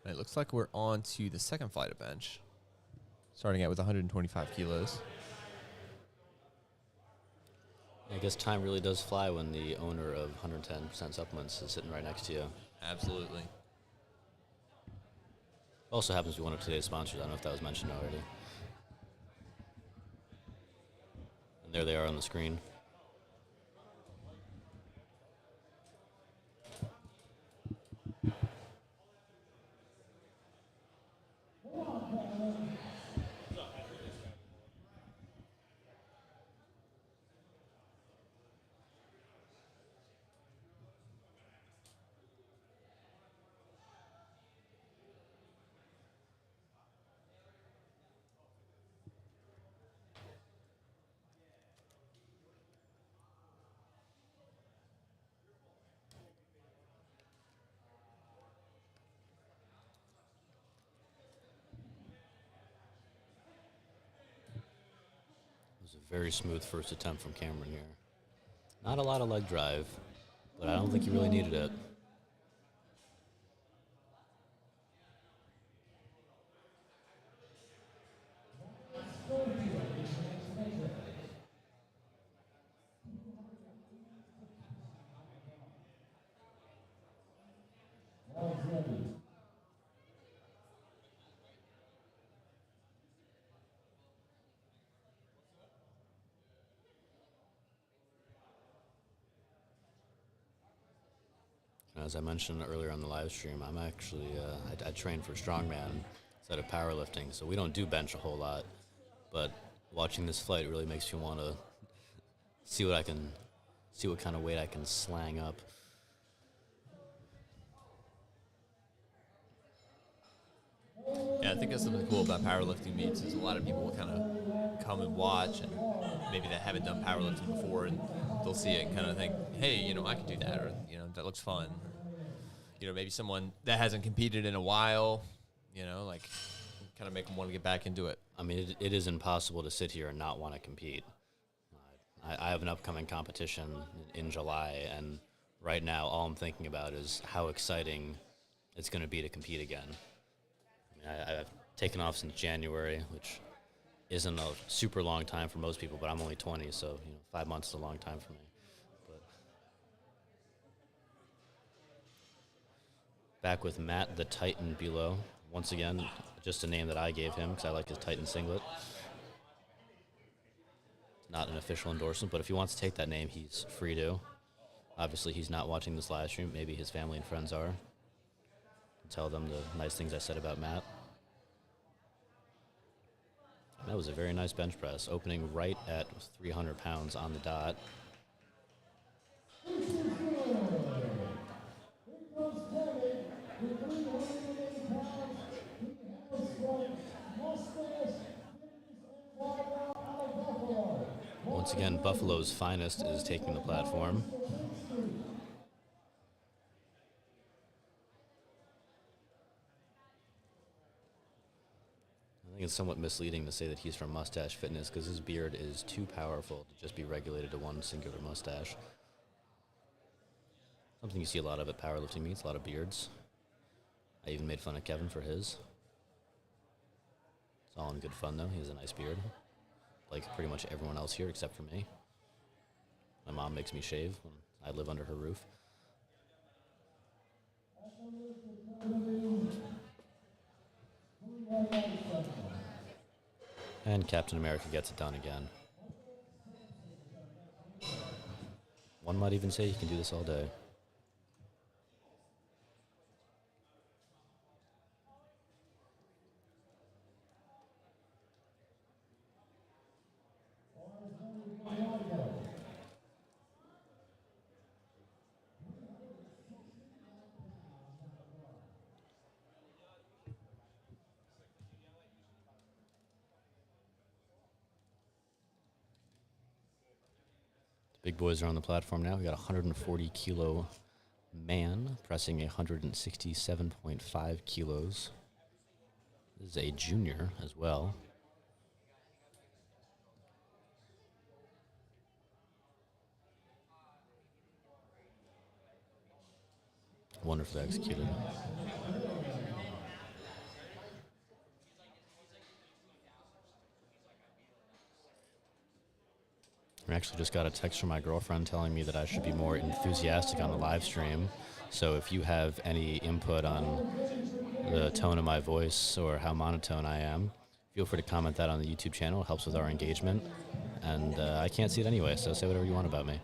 It looks like we're on to the second flight of bench, starting out with 125 kilos. I guess time really does fly when the owner of 110% supplements is sitting right next to you. Absolutely. Also happens to be one of today's sponsors. I don't know if that was mentioned already. And there they are on the screen. It was a very smooth first attempt from Cameron here. Not a lot of leg drive, but I don't think he really needed it. As I mentioned earlier on the live stream, I'm actually I train for strongman instead of powerlifting, so we don't do bench a whole lot. But watching this fight really makes me want to see what kind of weight I can slang up. Yeah, I think that's something cool about powerlifting meets is a lot of people will kind of come and watch, and maybe they haven't done powerlifting before, and they'll see it and kind of think, hey, I can do that, or that looks fun. Maybe someone that hasn't competed in a while, like kind of make them want to get back into it. I mean, it is impossible to sit here and not want to compete. I have an upcoming competition in July, and right now all I'm thinking about is how exciting it's going to be to compete again. I've taken off since January, which isn't a super long time for most people, but I'm only 20, so 5 months is a long time for me. But back with Matt the Titan below. Once again, just a name that I gave him because I like his Titan singlet. It's not an official endorsement, but if he wants to take that name, he's free to. Obviously, he's not watching this live stream. Maybe his family and friends are. Tell them the nice things I said about Matt. That was a very nice bench press, opening right at 300 pounds on the dot. Once again, Buffalo's finest is taking the platform. I think it's somewhat misleading to say that he's from Mustache Fitness because his beard is too powerful to just be regulated to one singular mustache. Something you see a lot of at powerlifting meets, a lot of beards. I even made fun of Kevin for his. It's all in good fun, though. He has a nice beard, like pretty much everyone else here except for me. My mom makes me shave when I live under her roof. And Captain America gets it done again. One might even say he can do this all day. Big boys are on the platform now. We got a 140 kilo man pressing 167.5 kilos. This is a junior as well. Wonderfully executed. I actually just got a text from my girlfriend telling me that I should be more enthusiastic on the live stream. So if you have any input on the tone of my voice or how monotone I am, feel free to comment that on the YouTube channel. It helps with our engagement. And I can't see it anyway, so say whatever you want about me.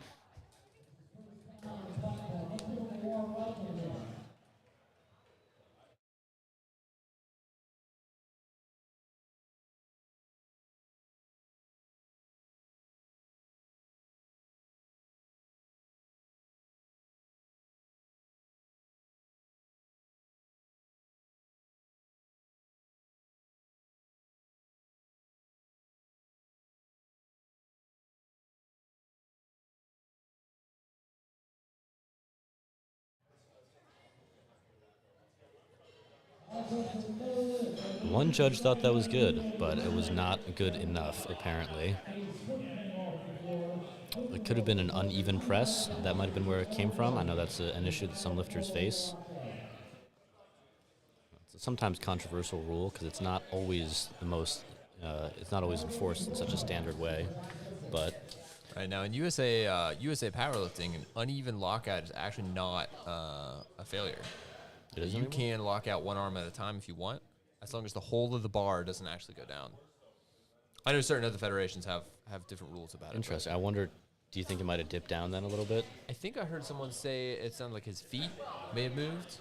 One judge thought that was good, but it was not good enough, apparently. It could have been an uneven press. That might have been where it came from. I know that's an issue that some lifters face. It's a sometimes controversial rule because it's not always it's not always enforced in such a standard way, but... Right now in USA powerlifting, an uneven lockout is actually not a failure. You can lock out one arm at a time if you want, as long as the whole of the bar doesn't actually go down. I know certain other federations have different rules about it. Interesting. I wonder, Do you think it might have dipped down then a little bit? I think I heard someone say it sounded like his feet may have moved.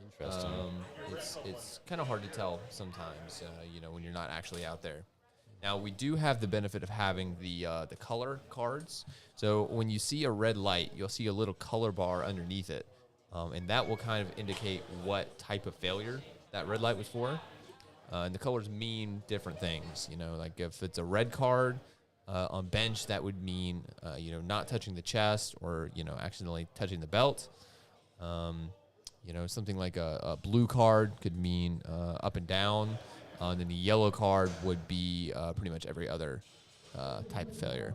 Interesting. It's kind of hard to tell sometimes, when you're not actually out there. Now, we do have the benefit of having the color cards. So when you see a red light, you'll see a little color bar underneath it. And that will kind of indicate what type of failure that red light was for. And the colors mean different things. Like if it's a red card on bench, that would mean, not touching the chest or, accidentally touching the belt. Something like a blue card could mean up and down. And then the yellow card would be pretty much every other type of failure.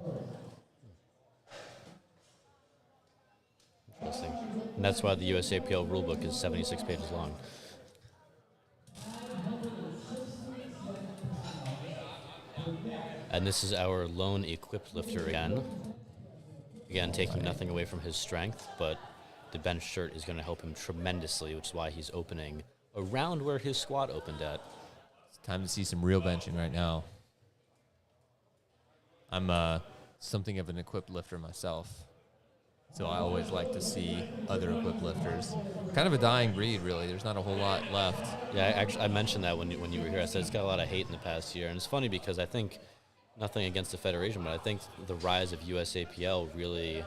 Interesting. And that's why the USAPL rulebook is 76 pages long. And this is our lone equipped lifter again. Again, taking nothing away from his strength, but the bench shirt is going to help him tremendously, which is why he's opening around where his squat opened at. It's time to see some real benching right now. I'm something of an equipped lifter myself, so I always like to see other equipped lifters. Kind of a dying breed, really. There's not a whole lot left. Yeah, I mentioned that when you were here. I said it's got a lot of hate in the past year, and it's funny because I think, nothing against the federation, but I think the rise of USAPL really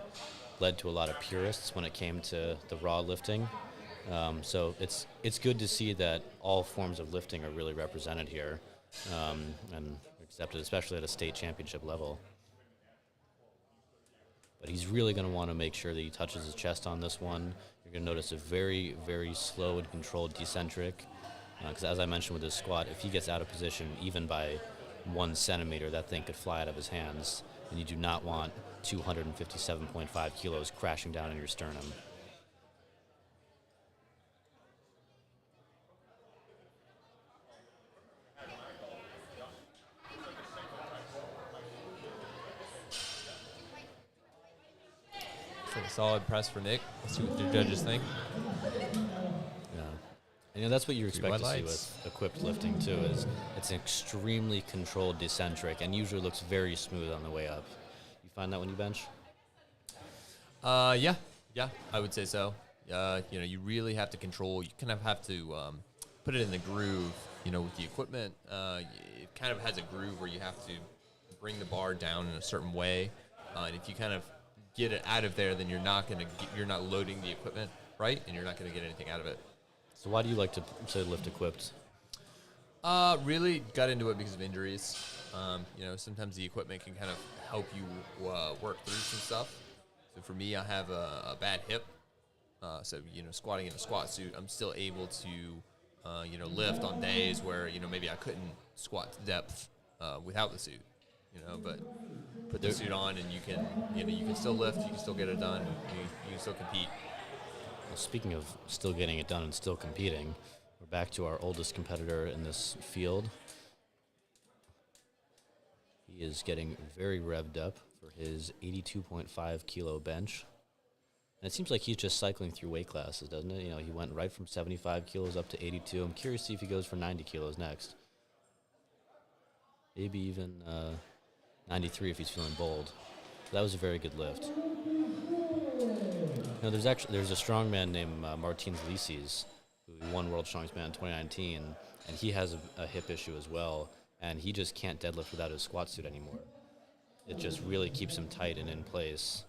led to a lot of purists when it came to the raw lifting. So it's good to see that all forms of lifting are really represented here and accepted, especially at a state championship level. But he's really going to want to make sure that he touches his chest on this one. You're going to notice a very, very slow and controlled decentric. Because as I mentioned with his squat, if he gets out of position even by 1 centimeter, that thing could fly out of his hands. And you do not want 257.5 kilos crashing down in your sternum. It's a solid press for Nick. Let's see what the judges think. Yeah. And that's what you expect white to see lights. with equipped lifting too, is it's an extremely controlled decentric and usually looks very smooth on the way up. You find that when you bench? Yeah, I would say so. You really have to control. You kind of have to put it in the groove. With the equipment, it kind of has a groove where you have to bring the bar down in a certain way, and if you kind of get it out of there, then you're not loading the equipment right, and you're not going to get anything out of it. So why do you like to lift equipped? Really got into it because of injuries. Sometimes the equipment can kind of help you work through some stuff. So for me, I have a bad hip. So squatting in a squat suit, I'm still able to, lift on days where, maybe I couldn't squat to depth without the suit. But put the suit on and you can still lift, you can still get it done, you can still compete. Well, speaking of still getting it done and still competing, we're back to our oldest competitor in this field. He is getting very revved up for his 82.5 kilo bench. And it seems like he's just cycling through weight classes, doesn't it? He went right from 75 kilos up to 82. I'm curious to see if he goes for 90 kilos next. Maybe even 93 if he's feeling bold. That was a very good lift. There's a strongman named Martins Lisis, who won World Strongest Man in 2019, and he has a hip issue as well, and he just can't deadlift without his squat suit anymore. It just really keeps him tight and in place.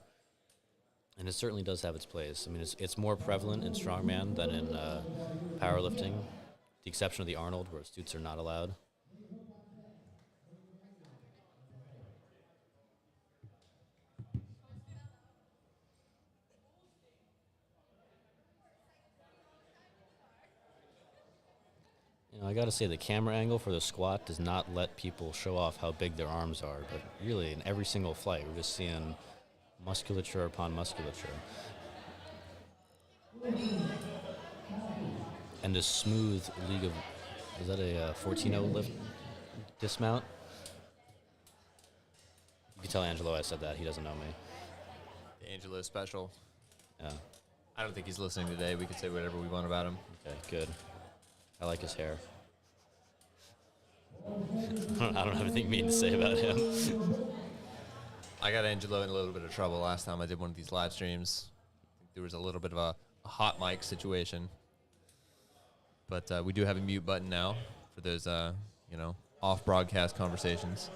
And it certainly does have its place. I mean, it's more prevalent in strongman than in powerlifting, the exception of the Arnold, where suits are not allowed. I gotta say, the camera angle for the squat does not let people show off how big their arms are, but really in every single flight, we're just seeing musculature upon musculature. And this smooth league of, is that a 14-0 lift dismount? You can tell Angelo I said that, he doesn't know me. Angelo special. Yeah, I don't think he's listening today. We could say whatever we want about him. okay, good. I like his hair. I don't have anything mean to say about him. I got Angelo in a little bit of trouble last time I did one of these live streams. I think there was a little bit of a hot mic situation. But we do have a mute button now for those, off-broadcast conversations.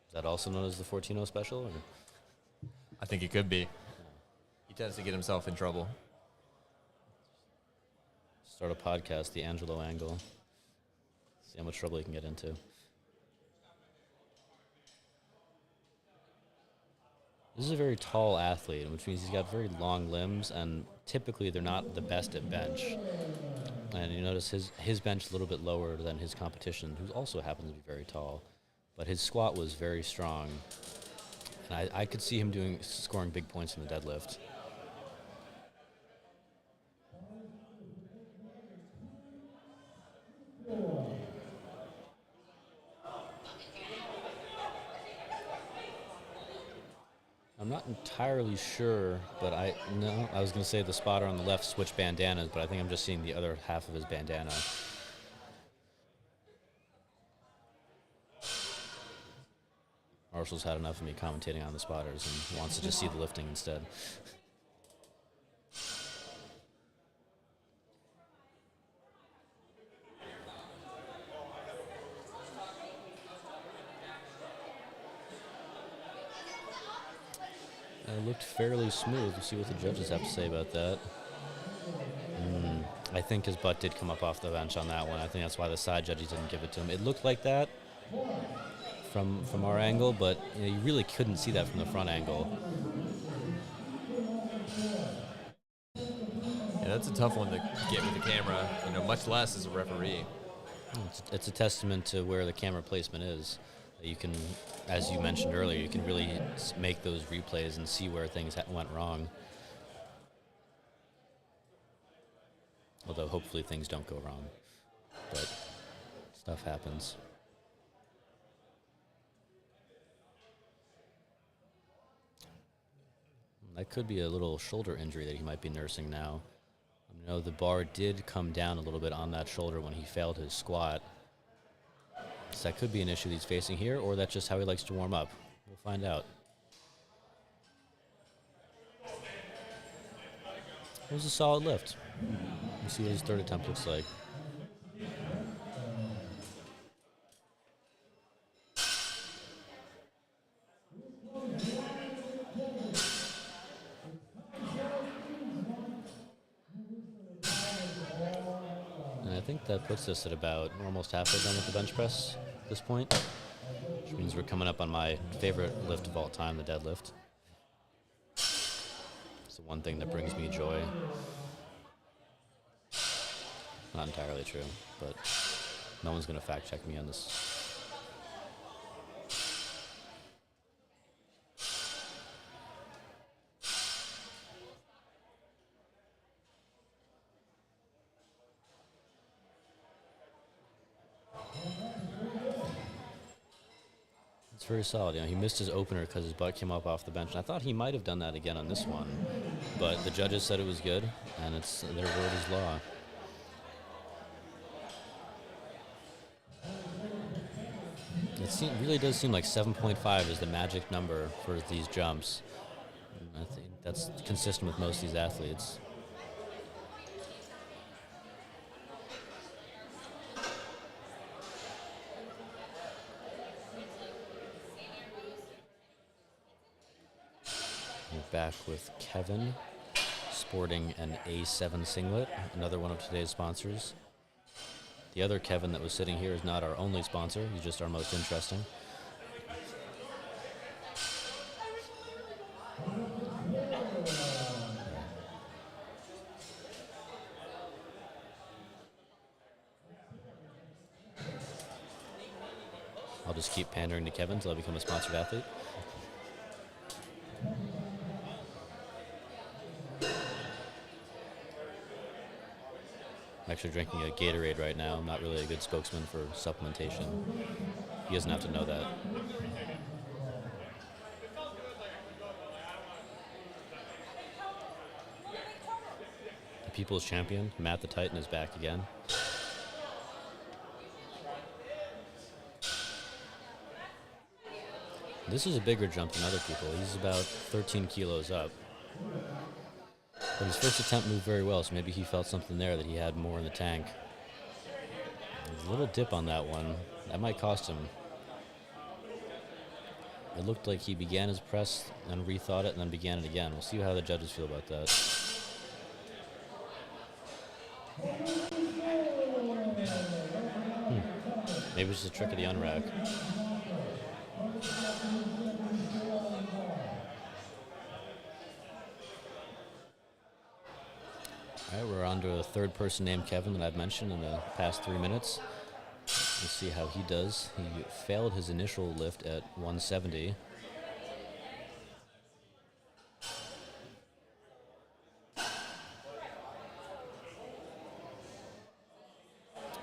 Is that also known as the 14-0 special? Or? I think it could be. He tends to get himself in trouble. Start a podcast, The Angelo Angle. See how much trouble he can get into. This is a very tall athlete, which means he's got very long limbs, and typically they're not the best at bench. And you notice his bench a little bit lower than his competition, who also happens to be very tall. But his squat was very strong. And I could see him scoring big points in the deadlift. I'm not entirely sure, but I was going to say the spotter on the left switched bandanas, but I think I'm just seeing the other half of his bandana. Marshall's had enough of me commentating on the spotters and wants to just see the lifting instead. It looked fairly smooth. We'll see what the judges have to say about that. I think his butt did come up off the bench on that one. I think that's why the side judges didn't give it to him. It looked like that from our angle, but you really couldn't see that from the front angle. Yeah, that's a tough one to get with the camera, much less as a referee. It's a testament to where the camera placement is. You can, as you mentioned earlier, you can really make those replays and see where things went wrong. Although hopefully things don't go wrong, but stuff happens. That could be a little shoulder injury that he might be nursing now. I know the bar did come down a little bit on that shoulder when he failed his squat. So that could be an issue he's facing here, or that's just how he likes to warm up. We'll find out. It was a solid lift. Let's see what his third attempt looks like. And I think that puts us at we're almost halfway done with the bench press at this point, which means we're coming up on my favorite lift of all time, the deadlift. It's the one thing that brings me joy. Not entirely true, but no one's going to fact check me on this. It's very solid. He missed his opener because his butt came up off the bench. And I thought he might have done that again on this one, but the judges said it was good, and their word is law. It really does seem like 7.5 is the magic number for these jumps. I think that's consistent with most of these athletes. We're back with Kevin, sporting an A7 singlet, another one of today's sponsors. The other Kevin that was sitting here is not our only sponsor. He's just our most interesting. I'll just keep pandering to Kevin until I become a sponsored athlete. I'm actually drinking a Gatorade right now. I'm not really a good spokesman for supplementation. He doesn't have to know that. The People's Champion, Matt the Titan, is back again. This is a bigger jump than other people. He's about 13 kilos up. But his first attempt moved very well, so maybe he felt something there that he had more in the tank. There's a little dip on that one. That might cost him. It looked like he began his press and rethought it and then began it again. We'll see how the judges feel about that. Maybe it's just a trick of the unrack. All right, we're on to a third person named Kevin that I've mentioned in the past 3 minutes. Let's see how he does. He failed his initial lift at 170.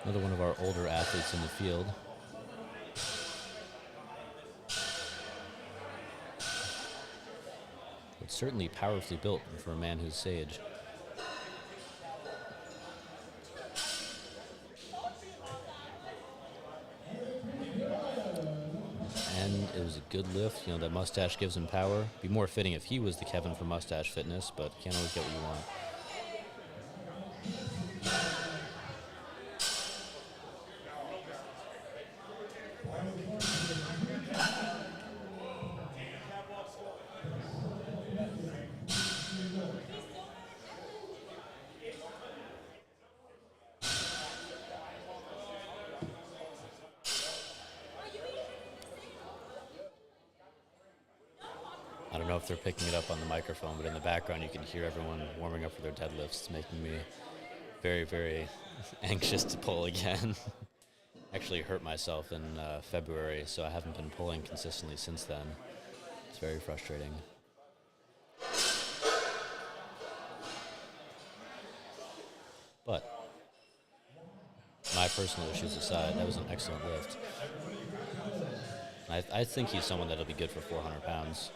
Another one of our older athletes in the field. But certainly powerfully built for a man his age. And it was a good lift. You know, that mustache gives him power. Be more fitting if he was the Kevin from Mustache Fitness, but can't always get what you want. I don't know if they're picking it up on the microphone, but in the background you can hear everyone warming up for their deadlifts. It's making me very, very anxious to pull again. Actually hurt myself in February, so I haven't been pulling consistently since then. It's very frustrating. But my personal issues aside, that was an excellent lift. I think he's someone that'll be good for 400 pounds.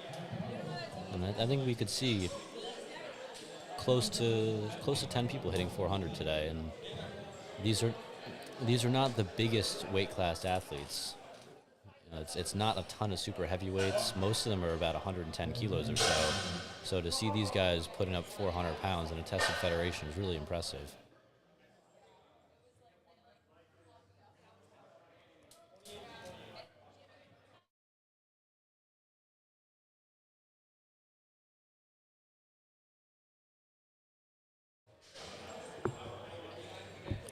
And I think we could see close to 10 people hitting 400 today, and these are not the biggest weight class athletes. You know, it's not a ton of super heavyweights. Most of them are about 110 kilos or so. So to see these guys putting up 400 pounds in a tested federation is really impressive.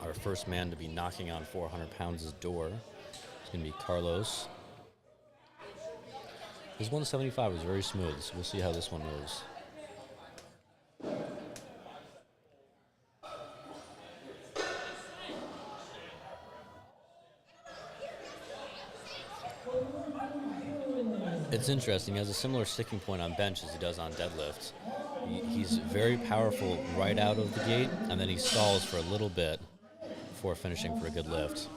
Our first man to be knocking on 400 pounds' door is going to be Carlos. His 175 was very smooth, so we'll see how this one moves. It's interesting. He has a similar sticking point on bench as he does on deadlift. He's very powerful right out of the gate, and then he stalls for a little bit before finishing for a good lift.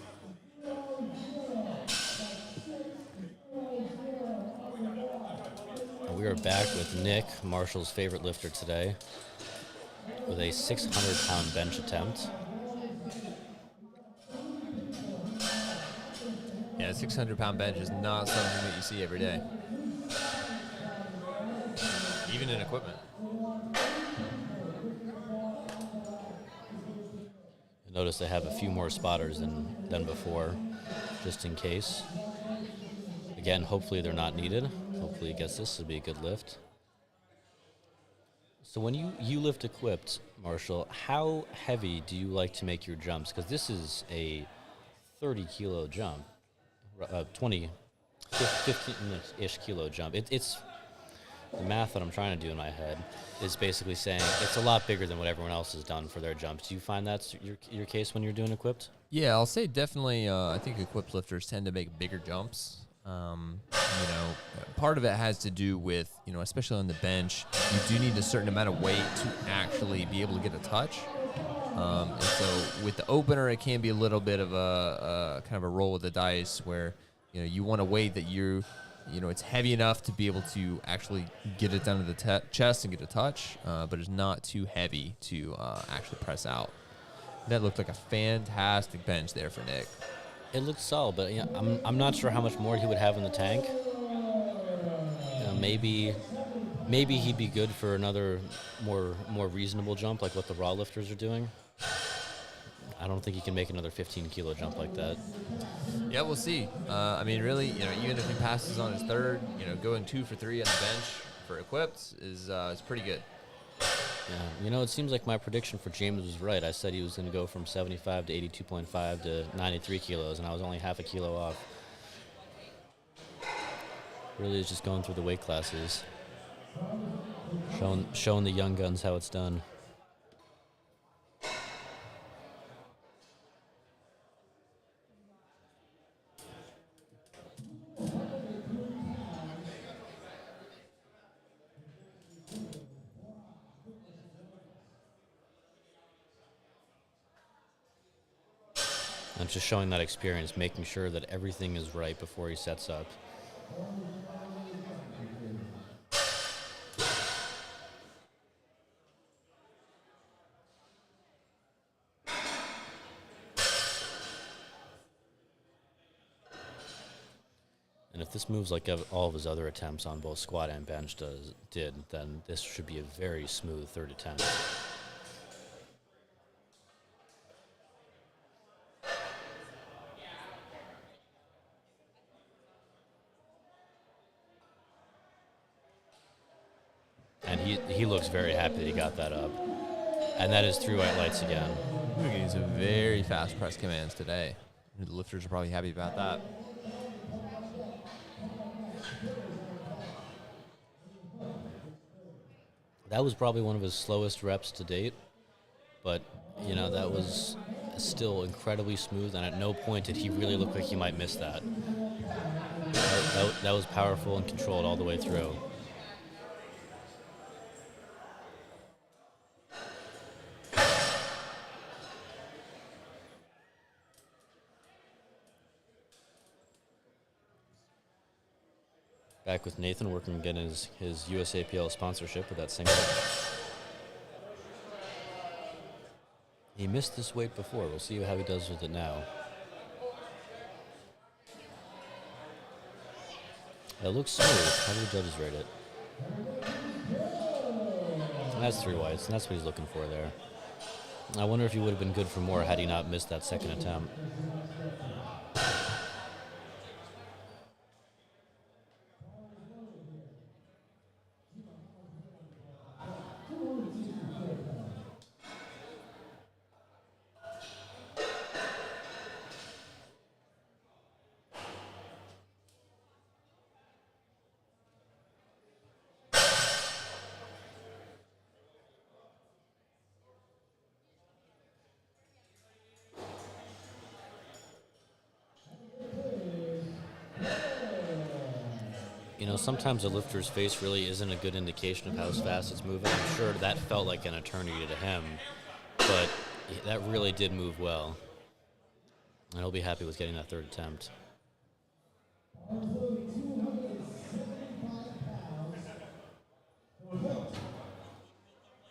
And we are back with Nick, Marshall's favorite lifter today, with a 600-pound bench attempt. Yeah, a 600-pound bench is not something that you see every day, even in equipment. Notice they have a few more spotters than before, just in case. Again, hopefully they're not needed. Hopefully he gets this. It'll be a good lift. So when you lift equipped, Marshall, how heavy do you like to make your jumps? Because this is a 30-kilo jump, 15-ish kilo jump. It's the math that I'm trying to do in my head is basically saying it's a lot bigger than what everyone else has done for their jumps. Do you find that's your case when you're doing equipped? Yeah, I'll say definitely. I think equipped lifters tend to make bigger jumps. Part of it has to do with, especially on the bench, you do need a certain amount of weight to actually be able to get a touch. And so with the opener, it can be a little bit of a kind of a roll with the dice where, you want a weight that it's heavy enough to be able to actually get it down to the chest and get a touch, but it's not too heavy to actually press out. That looked like a fantastic bench there for Nick. It looked solid, but I'm not sure how much more he would have in the tank. maybe he'd be good for another more reasonable jump like what the raw lifters are doing. I don't think he can make another 15-kilo jump like that. Yeah, we'll see. I mean, really, even if he passes on his third, going 2 for 3 on the bench for equipped is pretty good. Yeah, it seems like my prediction for James was right. I said he was going to go from 75 to 82.5 to 93 kilos, and I was only half a kilo off. Really is just going through the weight classes, showing the young guns how it's done. And just showing that experience, making sure that everything is right before he sets up. And if this moves like all of his other attempts on both squat and bench did, then this should be a very smooth third attempt. And he looks very happy that he got that up. And that is 3 white lights again. He's a very fast press commands today. The lifters are probably happy about that. That was probably one of his slowest reps to date, but that was still incredibly smooth, and at no point did he really look like he might miss that. That was powerful and controlled all the way through. Back with Nathan, working again his USAPL sponsorship with that single. He missed this weight before. We'll see how he does with it now. It looks smooth. How do the judges rate it? And that's 3 whites, and that's what he's looking for there. I wonder if he would have been good for more had he not missed that second attempt. Sometimes a lifter's face really isn't a good indication of how fast it's moving. I'm sure that felt like an eternity to him, but that really did move well. And he'll be happy with getting that third attempt.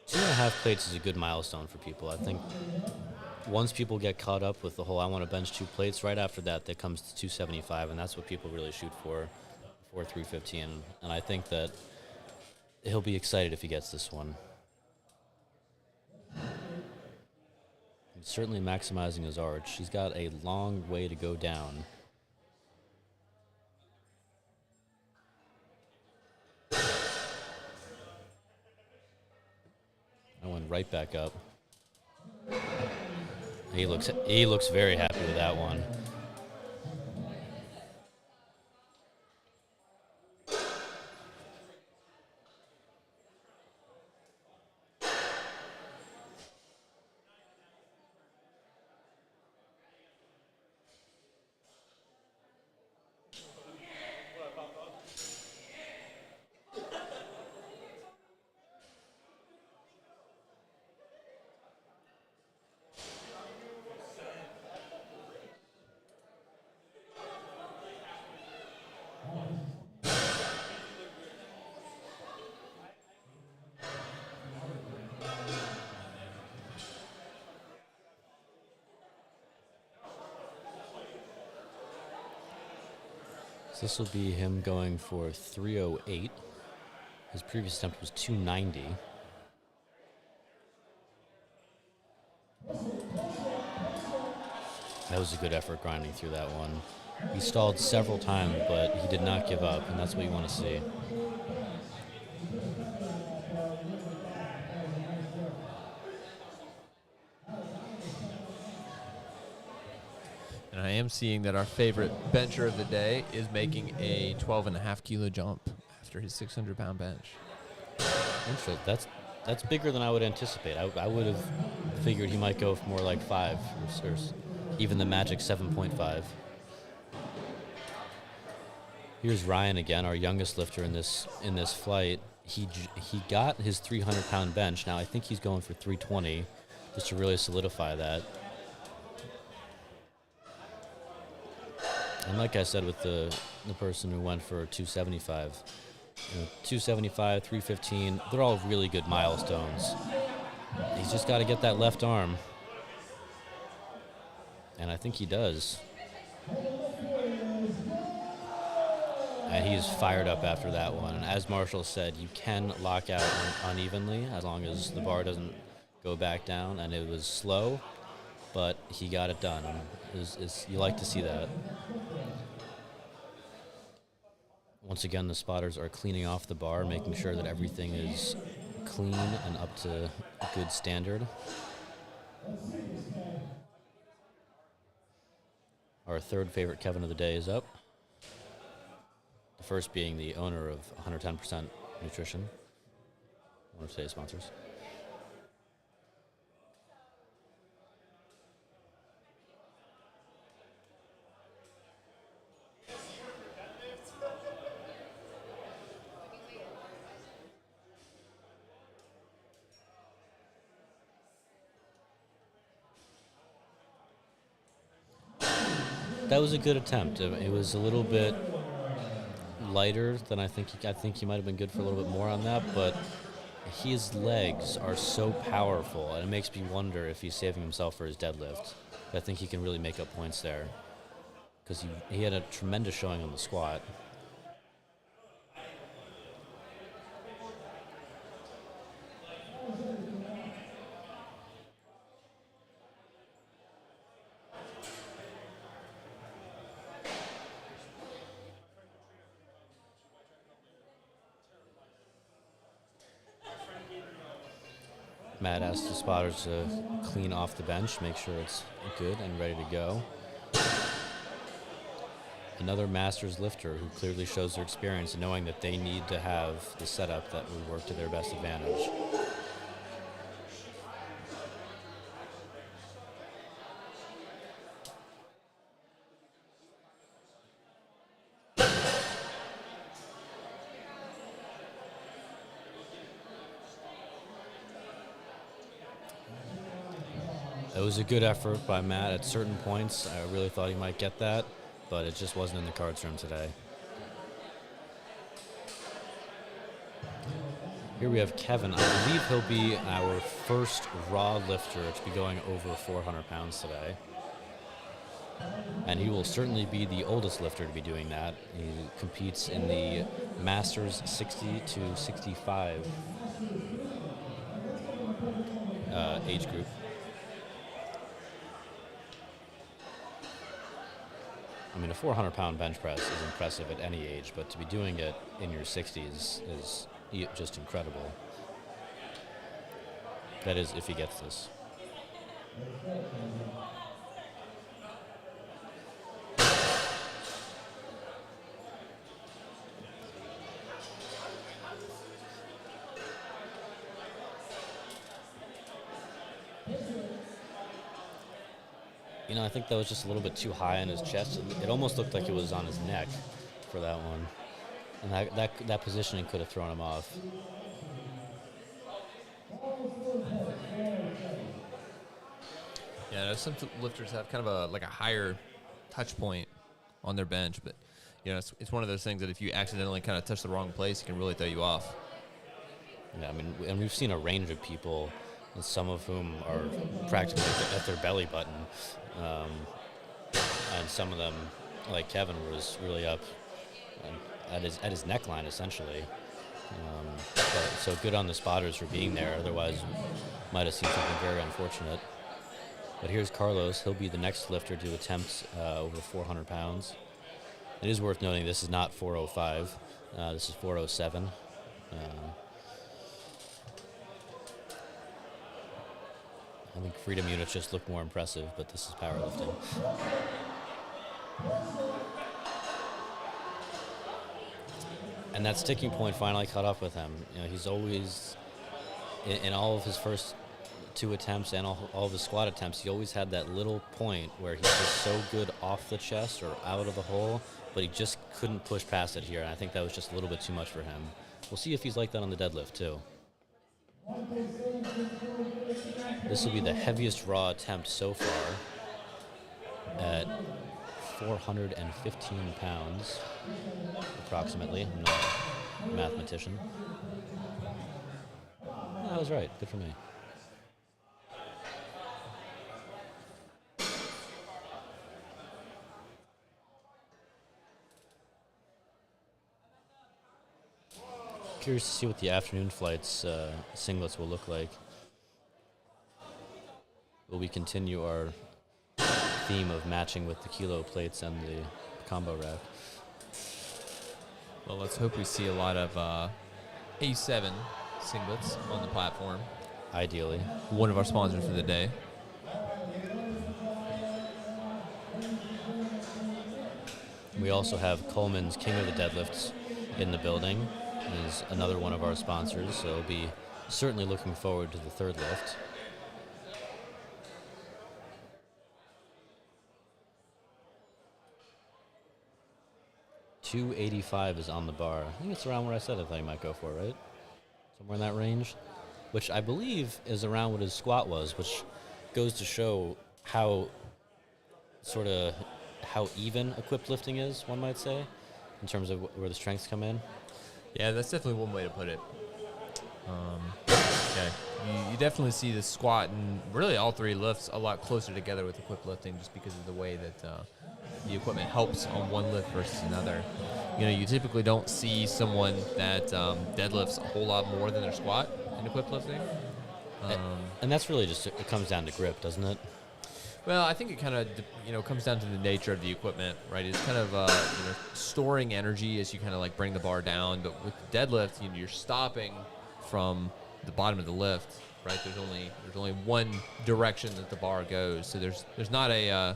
2.5 plates is a good milestone for people. I think once people get caught up with the whole I want to bench 2 plates, right after that comes to 275, and that's what people really shoot for 315, and I think that he'll be excited if he gets this one. He's certainly maximizing his arch. He's got a long way to go down. I went right back up. He looks very happy with that one. This will be him going for 308. His previous attempt was 290. That was a good effort grinding through that one. He stalled several times, but he did not give up, and that's what you want to see. And I am seeing that our favorite bencher of the day is making a 12.5 kilo jump after his 600-pound bench. Interesting. That's bigger than I would anticipate. I would have figured he might go for more like 5 or even the magic 7.5. Here's Ryan again, our youngest lifter in this flight. He got his 300-pound bench. Now I think he's going for 320 just to really solidify that. And like I said with the person who went for 275, 275, 315, they're all really good milestones. He's just got to get that left arm. And I think he does. And he's fired up after that one. And as Marshall said, you can lock out unevenly as long as the bar doesn't go back down. And it was slow, but he got it done. You like to see that. Once again, the spotters are cleaning off the bar, making sure that everything is clean and up to a good standard. Our third favorite Kevin of the day is up. The first being the owner of 110% Nutrition, one of today's sponsors. That was a good attempt. It was a little bit lighter than I think he might have been good for a little bit more on that, but his legs are so powerful, and it makes me wonder if he's saving himself for his deadlift. I think he can really make up points there because he had a tremendous showing on the squat. Matt asked the spotters to clean off the bench, make sure it's good and ready to go. Another Masters lifter who clearly shows their experience in knowing that they need to have the setup that would work to their best advantage. It was a good effort by Matt at certain points. I really thought he might get that, but it just wasn't in the cards for him today. Here we have Kevin. I believe he'll be our first raw lifter to be going over 400 pounds today. And he will certainly be the oldest lifter to be doing that. He competes in the Masters 60 to 65 age group. I mean, a 400-pound bench press is impressive at any age, but to be doing it in your 60s is just incredible. That is, if he gets this. You know, I think that was just a little bit too high on his chest. It almost looked like it was on his neck for that one. And that positioning could have thrown him off. Yeah, some lifters have kind of a higher touch point on their bench, but it's one of those things that if you accidentally kind of touch the wrong place, it can really throw you off. Yeah, I mean, and we've seen a range of people, some of whom are practically at their belly button, and some of them, like Kevin, was really up at his neckline essentially. So good on the spotters for being there. Otherwise, might have seen something very unfortunate. But here's Carlos. He'll be the next lifter to attempt over 400 pounds. It is worth noting this is not 405. This is 407. I think freedom units just look more impressive, but this is powerlifting. And that sticking point finally caught up with him. He's always, in all of his first 2 attempts and all of his squat attempts, he always had that little point where he's just so good off the chest or out of the hole, but he just couldn't push past it here. And I think that was just a little bit too much for him. We'll see if he's like that on the deadlift too. This will be the heaviest raw attempt so far at 415 pounds, approximately. I'm not a mathematician. I was right. Good for me. Curious to see what the afternoon flights singlets will look like. Will we continue our theme of matching with the kilo plates and the combo rack? Well, let's hope we see a lot of A7 singlets on the platform. Ideally. One of our sponsors for the day. We also have Coleman's King of the Deadlifts in the building. He's another one of our sponsors, so we'll be certainly looking forward to the third lift. $285 is on the bar. I think it's around where I said I thought he might go for, right? Somewhere in that range, which I believe is around what his squat was, which goes to show how even equipped lifting is, one might say, in terms of where the strengths come in. Yeah, that's definitely one way to put it. You definitely see the squat and really all 3 lifts a lot closer together with equipped lifting just because of the way that the equipment helps on one lift versus another. You typically don't see someone that deadlifts a whole lot more than their squat in equipped lifting. And that's really just, it comes down to grip, doesn't it? Well, I think it kind of comes down to the nature of the equipment, right? It's kind of storing energy as you kind of like bring the bar down, but with the deadlift, you're stopping from the bottom of the lift, right? There's only one direction that the bar goes, so there's not an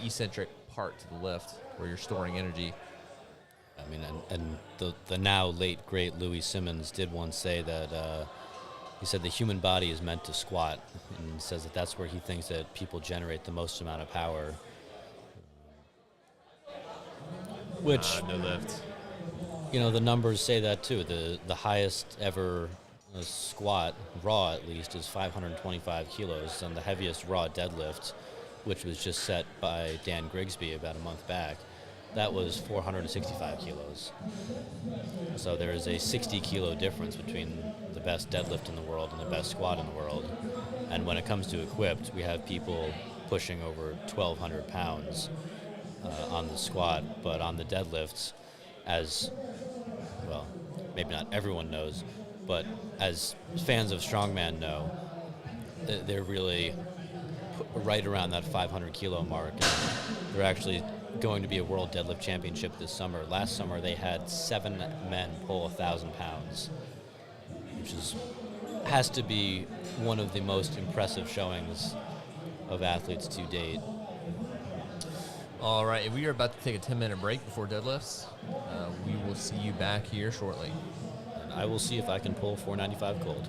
eccentric part to the lift where you're storing energy. I mean, and the now late great Louis Simmons did once say that. He said the human body is meant to squat, and says that that's where he thinks that people generate the most amount of power. Which, no lift. The numbers say that too. The highest ever squat, raw at least, is 525 kilos, and the heaviest raw deadlift, which was just set by Dan Grigsby about a month back, that was 465 kilos. So there is a 60 kilo difference between the best deadlift in the world and the best squat in the world. And when it comes to equipped, we have people pushing over 1,200 pounds on the squat, but on the deadlifts, as well, maybe not everyone knows, but as fans of strongman know, they're really right around that 500 kilo mark. And they're actually going to be a world deadlift championship this summer. Last summer they had 7 men pull 1,000 pounds, which has to be one of the most impressive showings of athletes to date. All right, we are about to take a 10-minute break before deadlifts. We will see you back here shortly. And I will see if I can pull 495 cold.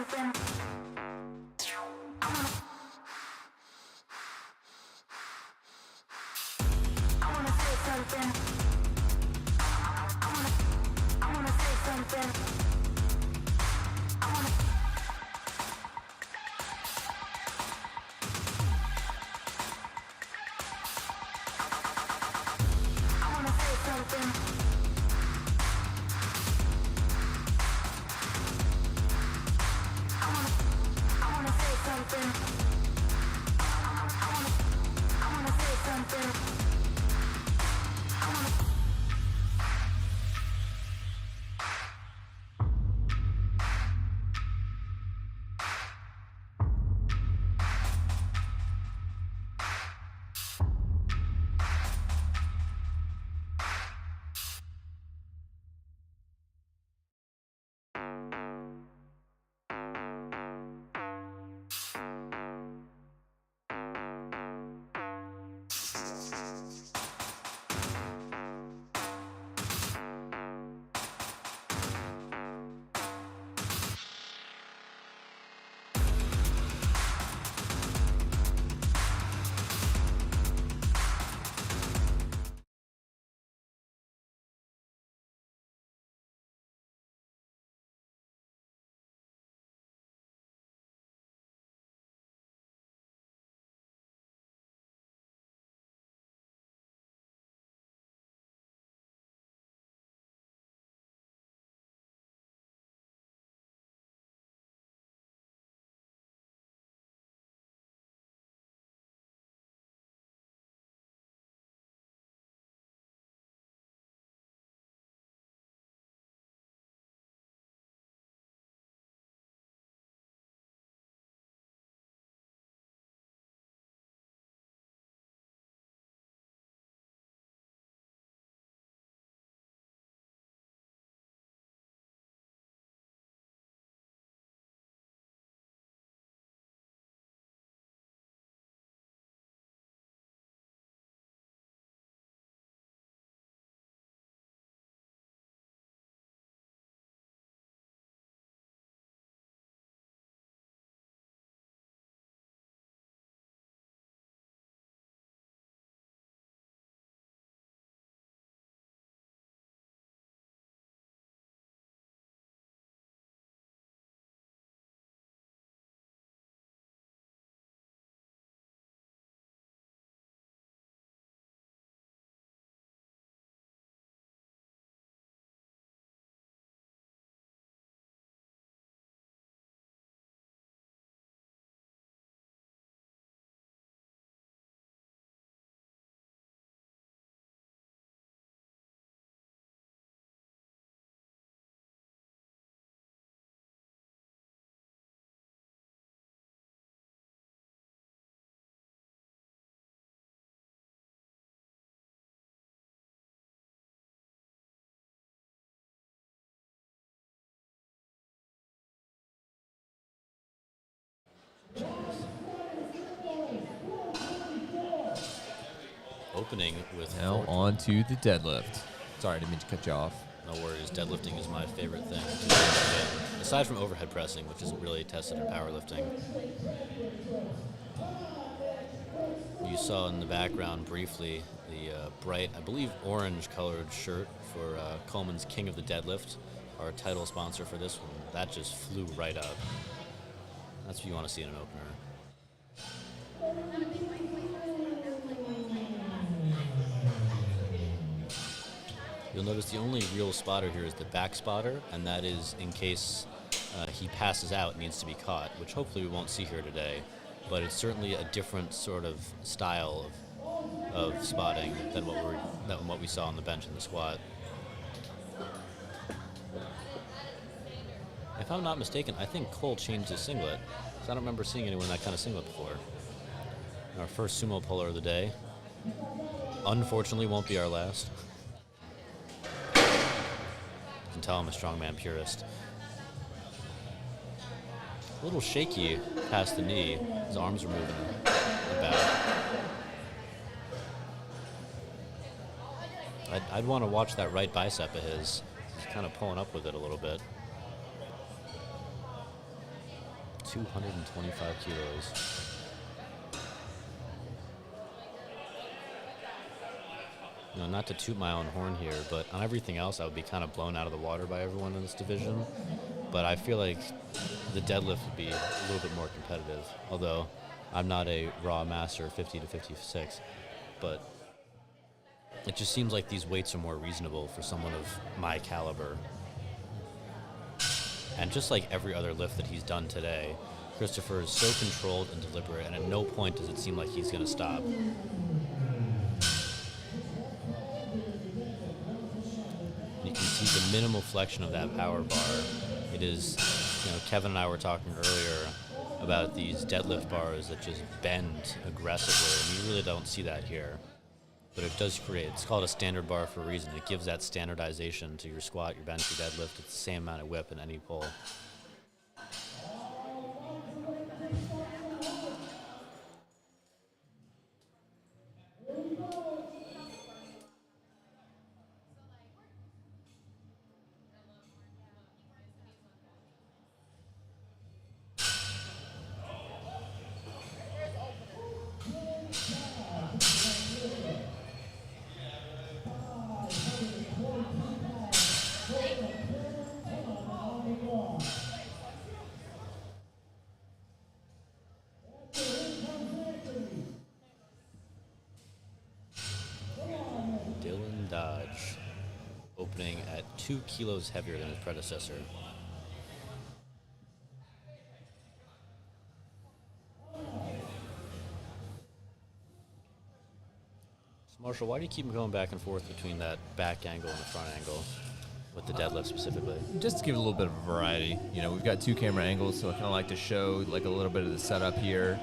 something. I wanna say something. I wanna say something. I wanna say something. I wanna say something. I wanna say something. Opening with Now four- on to the deadlift. Sorry, I didn't mean to cut you off. No worries. Deadlifting is my favorite thing to do in the gym, aside from overhead pressing, which isn't really tested in powerlifting. You saw in the background briefly the bright, I believe, orange-colored shirt for Coleman's King of the Deadlift, our title sponsor for this one. That just flew right up. That's what you want to see in an opener. You'll notice the only real spotter here is the back spotter, and that is in case he passes out and needs to be caught, which hopefully we won't see here today. But it's certainly a different sort of style of spotting than what we saw on the bench and the squat. If I'm not mistaken, I think Cole changed his singlet, because I don't remember seeing anyone in that kind of singlet before. Our first sumo puller of the day. Unfortunately, won't be our last. You can tell I'm a strongman purist. A little shaky past the knee. His arms are moving about. I'd want to watch that right bicep of his. He's kind of pulling up with it a little bit. 225 kilos. You know, not to toot my own horn here, but on everything else, I would be kind of blown out of the water by everyone in this division. But I feel like the deadlift would be a little bit more competitive, although I'm not a raw master 50 to 56. But it just seems like these weights are more reasonable for someone of my caliber. And just like every other lift that he's done today, Christopher is so controlled and deliberate, and at no point does it seem like he's going to stop. You can see the minimal flexion of that power bar. It is, you know, Kevin and I were talking earlier about these deadlift bars that just bend aggressively, and you really don't see that here. But it does create, it's called a standard bar for a reason. It gives that standardization to your squat, your bench, your deadlift. It's the same amount of whip in any pull. Dodge, opening at 2 kilos heavier than his predecessor. So Marshall, why do you keep going back and forth between that back angle and the front angle with the deadlift specifically? Just to give it a little bit of a variety. You know, we've got 2 camera angles, so I kind of like to show like a little bit of the setup here.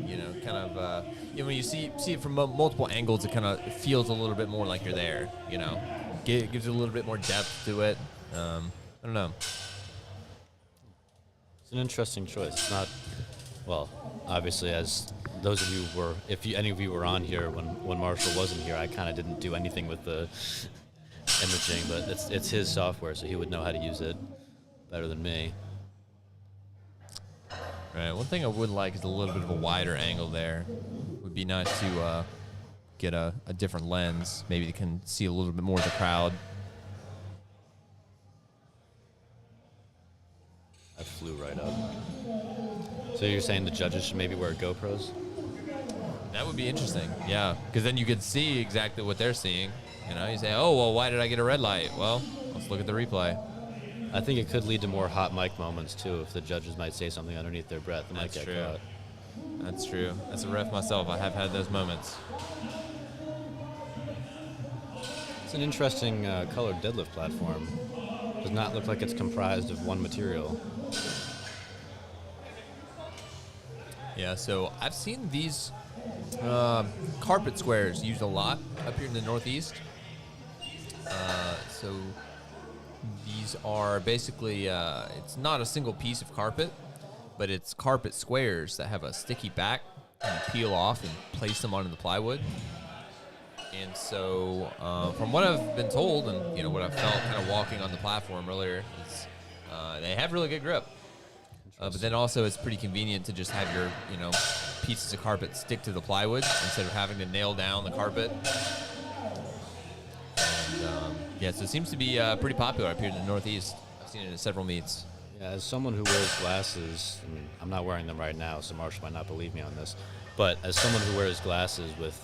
You know, kind of, you know, when you see it from multiple angles, it kind of feels a little bit more like you're there, you know. Gives you a little bit more depth to it. I don't know. It's an interesting choice. It's not, well, obviously, as those of you were, if any of you were on here when Marshall wasn't here, I kind of didn't do anything with the imaging, but it's his software, so he would know how to use it better than me. Right. One thing I would like is a little bit of a wider angle there. Would be nice to get a different lens. Maybe you can see a little bit more of the crowd. I flew right up. So you're saying the judges should maybe wear GoPros? That would be interesting. Yeah, because then you could see exactly what they're seeing. You know, you say, oh, well, why did I get a red light? Well, let's look at the replay. I think it could lead to more hot mic moments, too, if the judges might say something underneath their breath. It might get caught. That's true. As a ref myself, I have had those moments. It's an interesting colored deadlift platform. Does not look like it's comprised of one material. Yeah, so I've seen these carpet squares used a lot up here in the Northeast. So these are basically, it's not a single piece of carpet, but it's carpet squares that have a sticky back and you peel off and place them onto the plywood. And so from what I've been told and, you know, what I felt kind of walking on the platform earlier is they have really good grip. But then also it's pretty convenient to just have your, you know, pieces of carpet stick to the plywood instead of having to nail down the carpet. And yeah, so it seems to be pretty popular up here in the Northeast. I've seen it at several meets. Yeah, as someone who wears glasses, I mean, I'm not wearing them right now, so Marshall might not believe me on this, but as someone who wears glasses with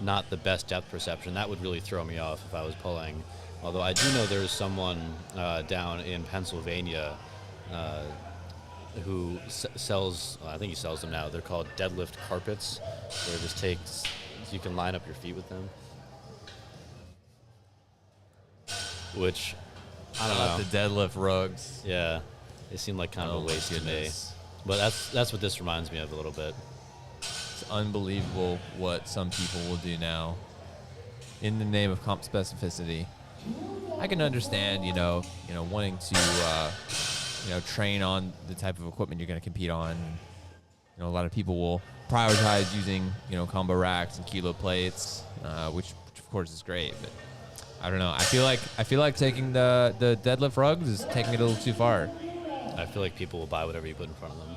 not the best depth perception, that would really throw me off if I was pulling. Although I do know there's someone down in Pennsylvania who sells, I think he sells them now, they're called deadlift carpets, where it just takes, you can line up your feet with them. Which, I don't know. The deadlift rugs. Yeah, they seem like kind of a waste to me. But that's what this reminds me of a little bit. It's unbelievable what some people will do now in the name of comp specificity. I can understand, you know, wanting to, train on the type of equipment you're going to compete on. You know, a lot of people will prioritize using, combo racks and kilo plates, which of course is great. But I don't know. I feel like taking the deadlift rugs is taking it a little too far. I feel like people will buy whatever you put in front of them.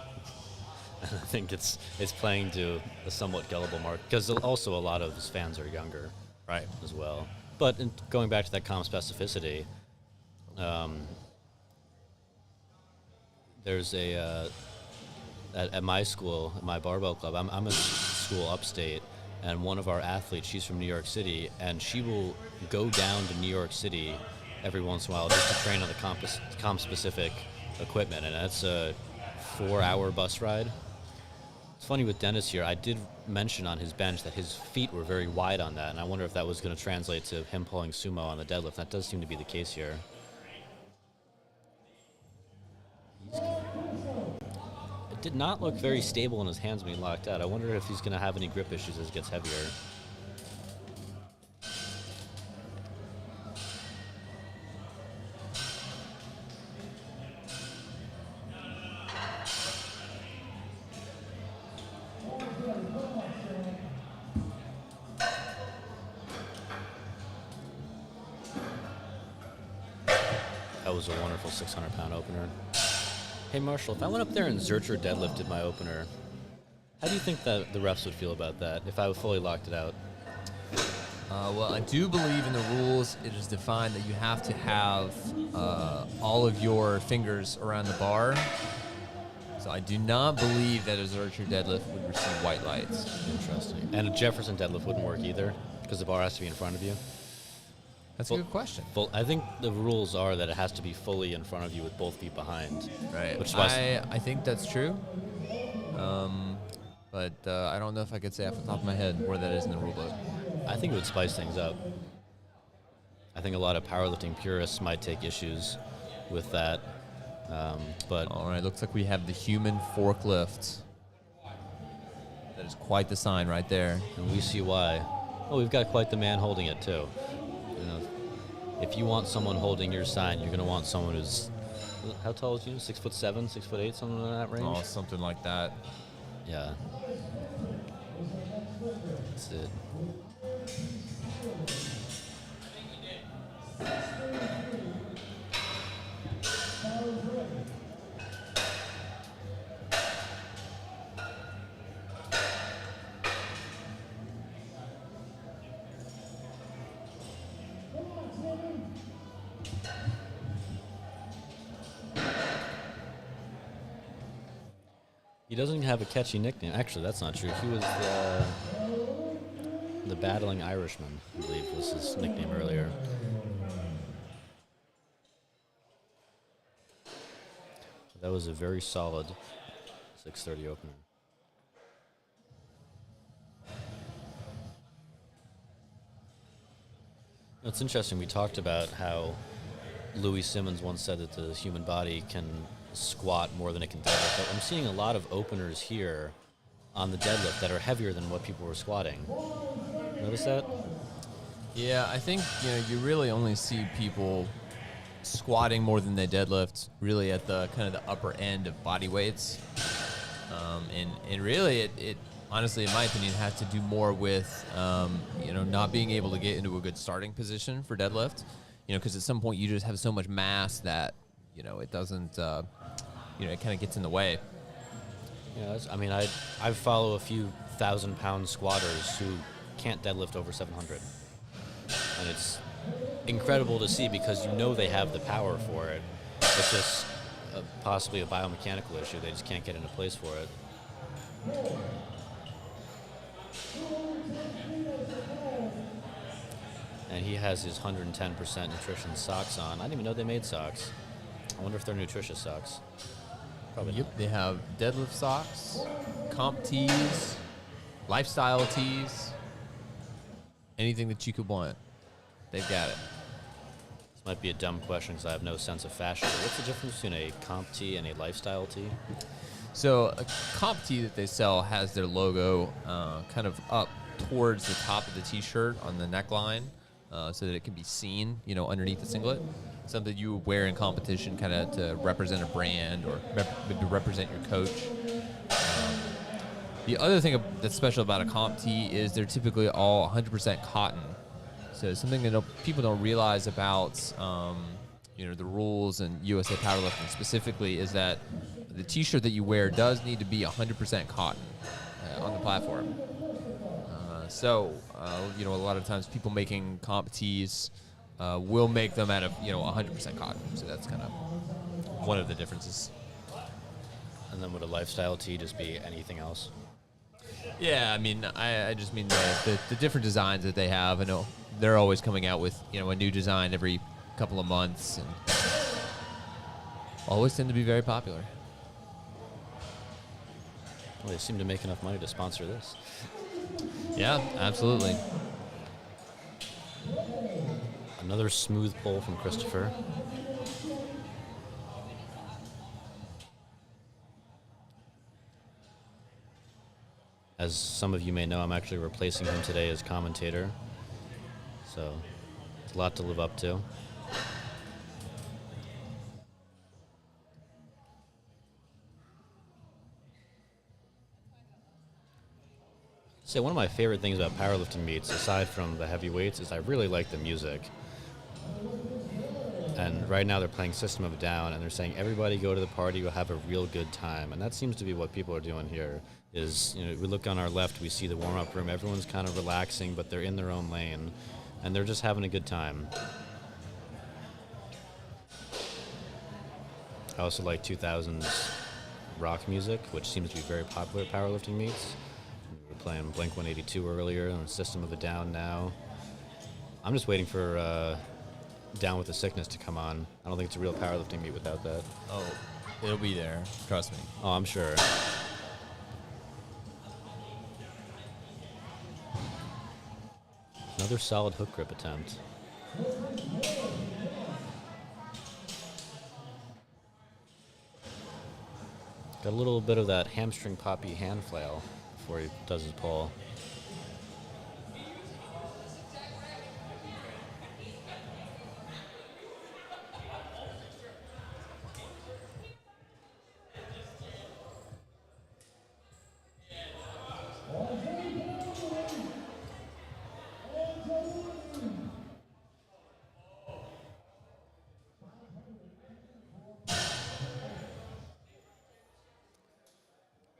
And I think it's playing to a somewhat gullible market, because also a lot of his fans are younger Right. as well. But going back to that comp specificity, there's at my school, at my barbell club, I'm a school upstate, and one of our athletes, she's from New York City, and she will go down to New York City every once in a while just to train on the comp-specific equipment, and that's a 4-hour bus ride. It's funny with Dennis here, I did mention on his bench that his feet were very wide on that, and I wonder if that was going to translate to him pulling sumo on the deadlift. That does seem to be the case here. It did not look very stable in his hands when he locked out. I wonder if he's going to have any grip issues as it gets heavier. That was a wonderful 600-pound opener. Hey, Marshall, if I went up there and Zercher deadlifted my opener, how do you think that the refs would feel about that if I fully locked it out? Well, I do believe in the rules it is defined that you have to have all of your fingers around the bar. So I do not believe that a Zercher deadlift would receive white lights. Interesting. And a Jefferson deadlift wouldn't work either, because the bar has to be in front of you? That's a good question. I think the rules are that it has to be fully in front of you with both feet behind. Right. Which is why I think that's true. But I don't know if I could say off the top of my head where that is in the rule book. I think it would spice things up. I think a lot of powerlifting purists might take issues with that. But All right, looks like we have the human forklift. That is quite the sign right there. and we see why. Oh, we've got quite the man holding it too. You know, if you want someone holding your sign, you're going to want someone who's, how tall is you? 6'7", 6'8", something in that range. Oh, something like that. Yeah. That's it. He doesn't have a catchy nickname. Actually, that's not true. He was the Battling Irishman, I believe was his nickname earlier. That was a very solid 6:30 opener. It's interesting. We talked about how Louis Simmons once said that the human body can squat more than it can deadlift. But I'm seeing a lot of openers here on the deadlift that are heavier than what people were squatting. Notice that? Yeah, I think you really only see people squatting more than they deadlift, really at the kind of the upper end of body weights. And really, it honestly, in my opinion, has to do more with not being able to get into a good starting position for deadlift. Because at some point you just have so much mass that it doesn't. It kind of gets in the way. Yeah, I follow a few 1,000-pound squatters who can't deadlift over 700, and it's incredible to see because they have the power for it. It's just possibly a biomechanical issue. They just can't get into place for it. And he has his 110% nutrition socks on. I didn't even know they made socks. I wonder if they're nutritious socks. Probably not. They have deadlift socks, comp tees, lifestyle tees, anything that you could want. They've got it. This might be a dumb question because I have no sense of fashion. But what's the difference between a comp tee and a lifestyle tee? So a comp tee that they sell has their logo kind of up towards the top of the t-shirt on the neckline so that it can be seen, underneath the singlet. Something you would wear in competition kind of to represent a brand or maybe represent your coach. The other thing that's special about a comp tee is they're typically all 100% cotton. So something that people don't realize about the rules and USA Powerlifting specifically is that the T-shirt that you wear does need to be 100% cotton on the platform. A lot of times people making comp tees will make them out of 100% cotton. So that's kind of one of the differences. And then would a lifestyle tee just be anything else? Yeah, I mean, I just mean the different designs that they have. I know they're always coming out with a new design every couple of months, and always tend to be very popular. Well, they seem to make enough money to sponsor this. Yeah, absolutely. Another smooth pull from Christopher. As some of you may know, I'm actually replacing him today as commentator. So, it's a lot to live up to. So one of my favorite things about powerlifting meets, aside from the heavy weights, is I really like the music. And right now they're playing System of a Down, and they're saying everybody go to the party, we'll have a real good time. And that seems to be what people are doing here. Is we look on our left, we see the warm-up room. Everyone's kind of relaxing, but they're in their own lane, and they're just having a good time. I also like 2000s rock music, which seems to be very popular at powerlifting meets. We were playing Blink-182 earlier, and System of a Down now. I'm just waiting for Down with the Sickness to come on. I don't think it's a real powerlifting meet without that. Oh, it'll be there. Trust me. Oh, I'm sure. Another solid hook grip attempt. Got a little bit of that hamstring poppy hand flail before he does his pull.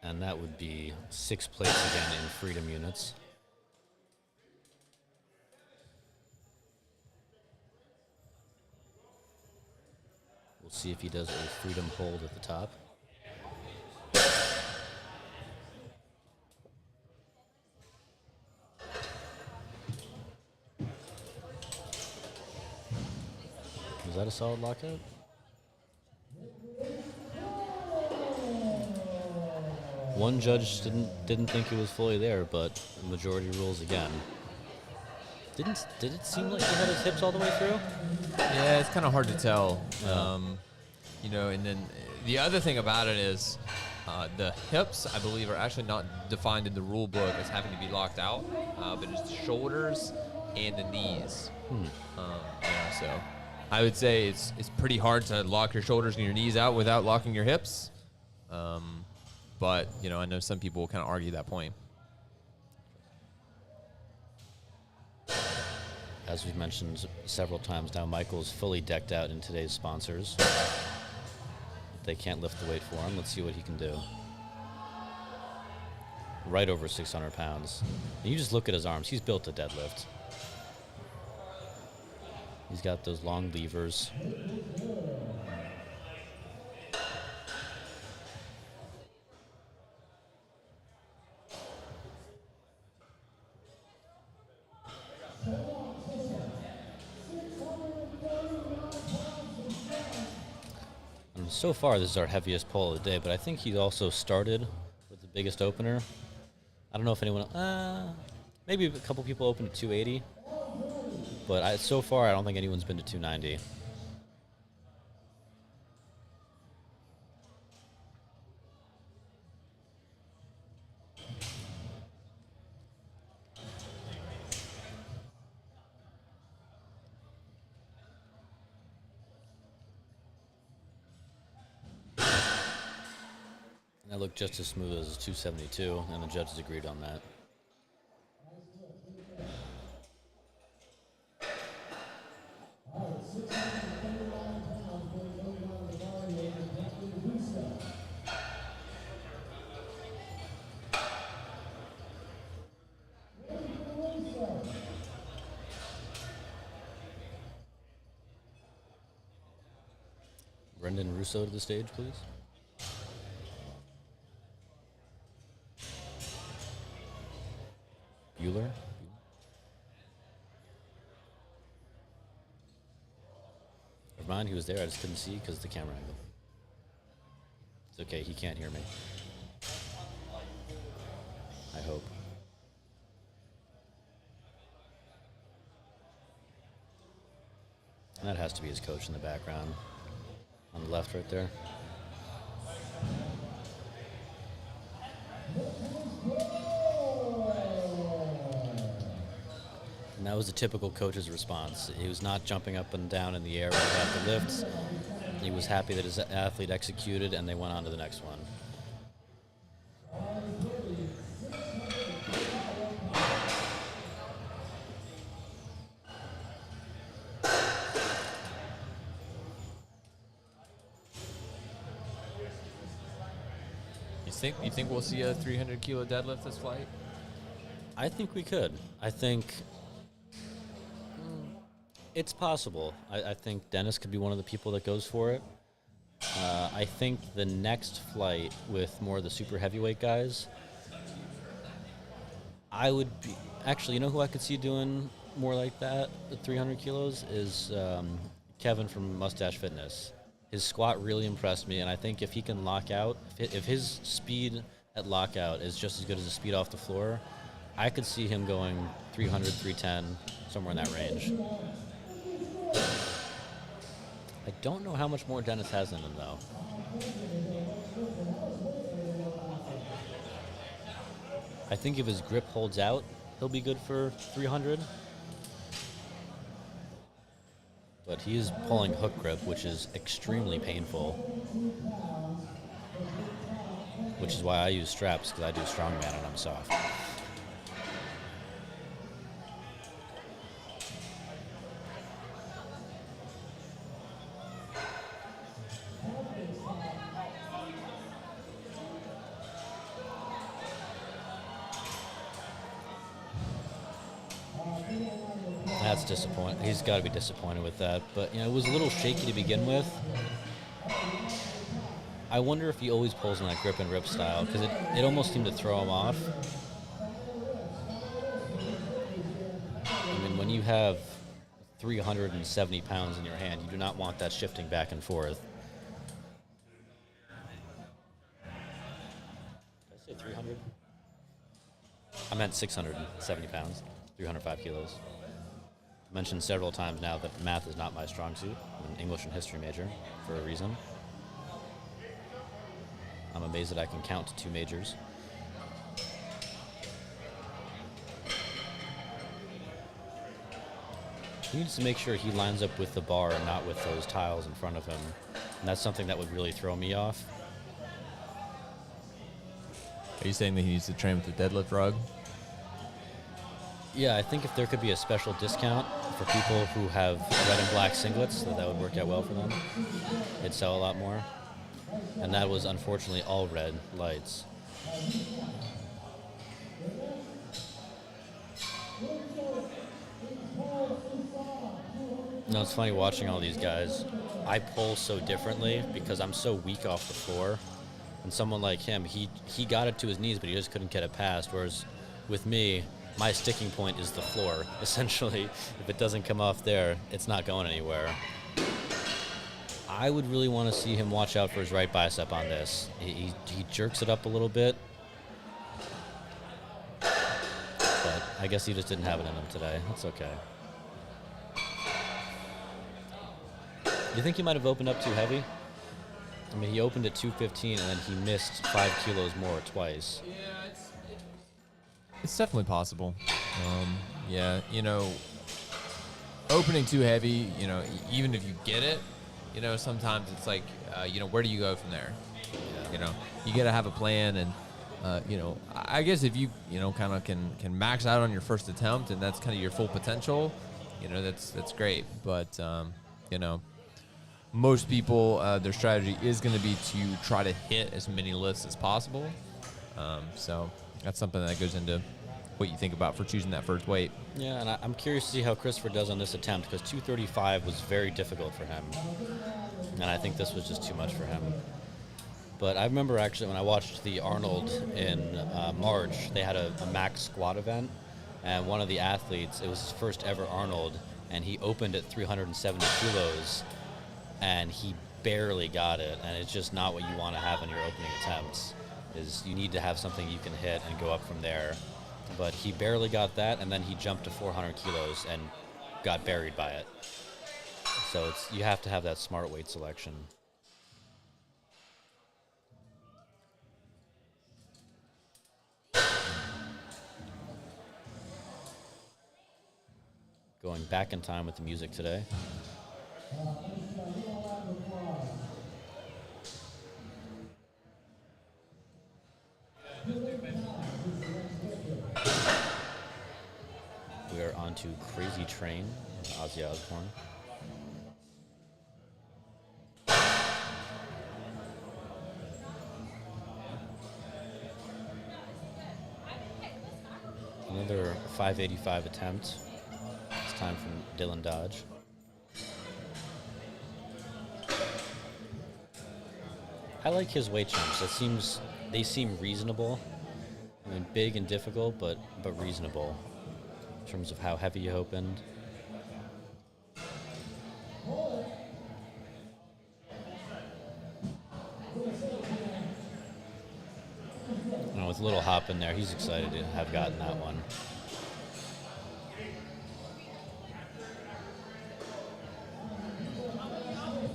And that would be 6 plates again in freedom units. We'll see if he does a freedom hold at the top. Was that a solid lockout? One judge didn't think it was fully there, but the majority rules again. Did it seem like he had his hips all the way through? Yeah, it's kind of hard to tell. And then the other thing about it is the hips, I believe, are actually not defined in the rule book as having to be locked out, but it's the shoulders and the knees. So I would say it's pretty hard to lock your shoulders and your knees out without locking your hips. But, I know some people will kind of argue that point. As we've mentioned several times now, Michael's fully decked out in today's sponsors. They can't lift the weight for him. Let's see what he can do. Right over 600 pounds. And you just look at his arms. He's built to deadlift. He's got those long levers. So far, this is our heaviest pull of the day, but I think he also started with the biggest opener. I don't know if anyone, maybe a couple people opened at 280, but so far, I don't think anyone's been to 290. That looked just as smooth as 272, and the judges agreed on that. Brendan Russo to the stage, please. Bueller. Never mind, he was there. I just couldn't see because of the camera angle. It's okay. He can't hear me. I hope. And that has to be his coach in the background. On the left right there. And that was a typical coach's response. He was not jumping up and down in the air about the lifts. He was happy that his athlete executed, and they went on to the next one. You think we'll see a 300 kilo deadlift this flight? I think we could. I think it's possible. I think Dennis could be one of the people that goes for it. I think the next flight with more of the super heavyweight guys, I would be... Actually, you know who I could see doing more like that at 300 kilos is Kevin from Mustache Fitness. His squat really impressed me, and I think if he can lock out, if his speed at lockout is just as good as his speed off the floor, I could see him going 300, 310, somewhere in that range. I don't know how much more Dennis has in him, though. I think if his grip holds out, he'll be good for 300. But he is pulling hook grip, which is extremely painful. Which is why I use straps, because I do strongman and I'm soft. That's disappointing. He's got to be disappointed with that. But, you know, it was a little shaky to begin with. I wonder if he always pulls in that grip and rip style, because it almost seemed to throw him off. I mean, when you have 370 pounds in your hand, you do not want that shifting back and forth. Did I say 300? I meant 670 pounds, 305 kilos. Mentioned several times now that math is not my strong suit. I'm an English and history major for a reason. I'm amazed that I can count to 2 majors. He needs to make sure he lines up with the bar and not with those tiles in front of him. And that's something that would really throw me off. Are you saying that he needs to train with the deadlift rug? Yeah, I think if there could be a special discount for people who have red and black singlets, that would work out well for them. It'd sell a lot more. And that was unfortunately all red lights. No, it's funny watching all these guys. I pull so differently because I'm so weak off the floor. And someone like him, he got it to his knees, but he just couldn't get it past. Whereas with me, my sticking point is the floor. Essentially, if it doesn't come off there, it's not going anywhere. I would really want to see him watch out for his right bicep on this. He jerks it up a little bit. But I guess he just didn't have it in him today. That's okay. Do you think he might have opened up too heavy? I mean, he opened at 215 and then he missed 5 kilos more twice. Yeah, it's definitely possible. Yeah, you know, opening too heavy, you know, even if you get it, you know, sometimes it's like, you know, where do you go from there? Yeah. You know, you got to have a plan, and you know, I guess if you know, kind of can max out on your first attempt, and that's kind of your full potential, you know, that's great. But you know, most people, their strategy is going to be to try to hit as many lifts as possible. So that's something that goes into what you think about for choosing that first weight. Yeah, and I'm curious to see how Christopher does on this attempt, because 235 was very difficult for him. and I think this was just too much for him. But I remember actually when I watched the Arnold in March, they had a max squat event, and one of the athletes, it was his first ever Arnold, and he opened at 370 kilos, and he barely got it, and it's just not what you want to have in your opening attempts. Is you need to have something you can hit and go up from there. But he barely got that, and then he jumped to 400 kilos and got buried by it. So you have to have that smart weight selection. Going back in time with the music today. We are on to Crazy Train with Ozzy Osbourne. Another 585 attempt. This time from Dylan Dodge. I like his weight jumps. They seem reasonable. I mean, big and difficult, but reasonable in terms of how heavy you opened. And with a little hop in there, he's excited to have gotten that one.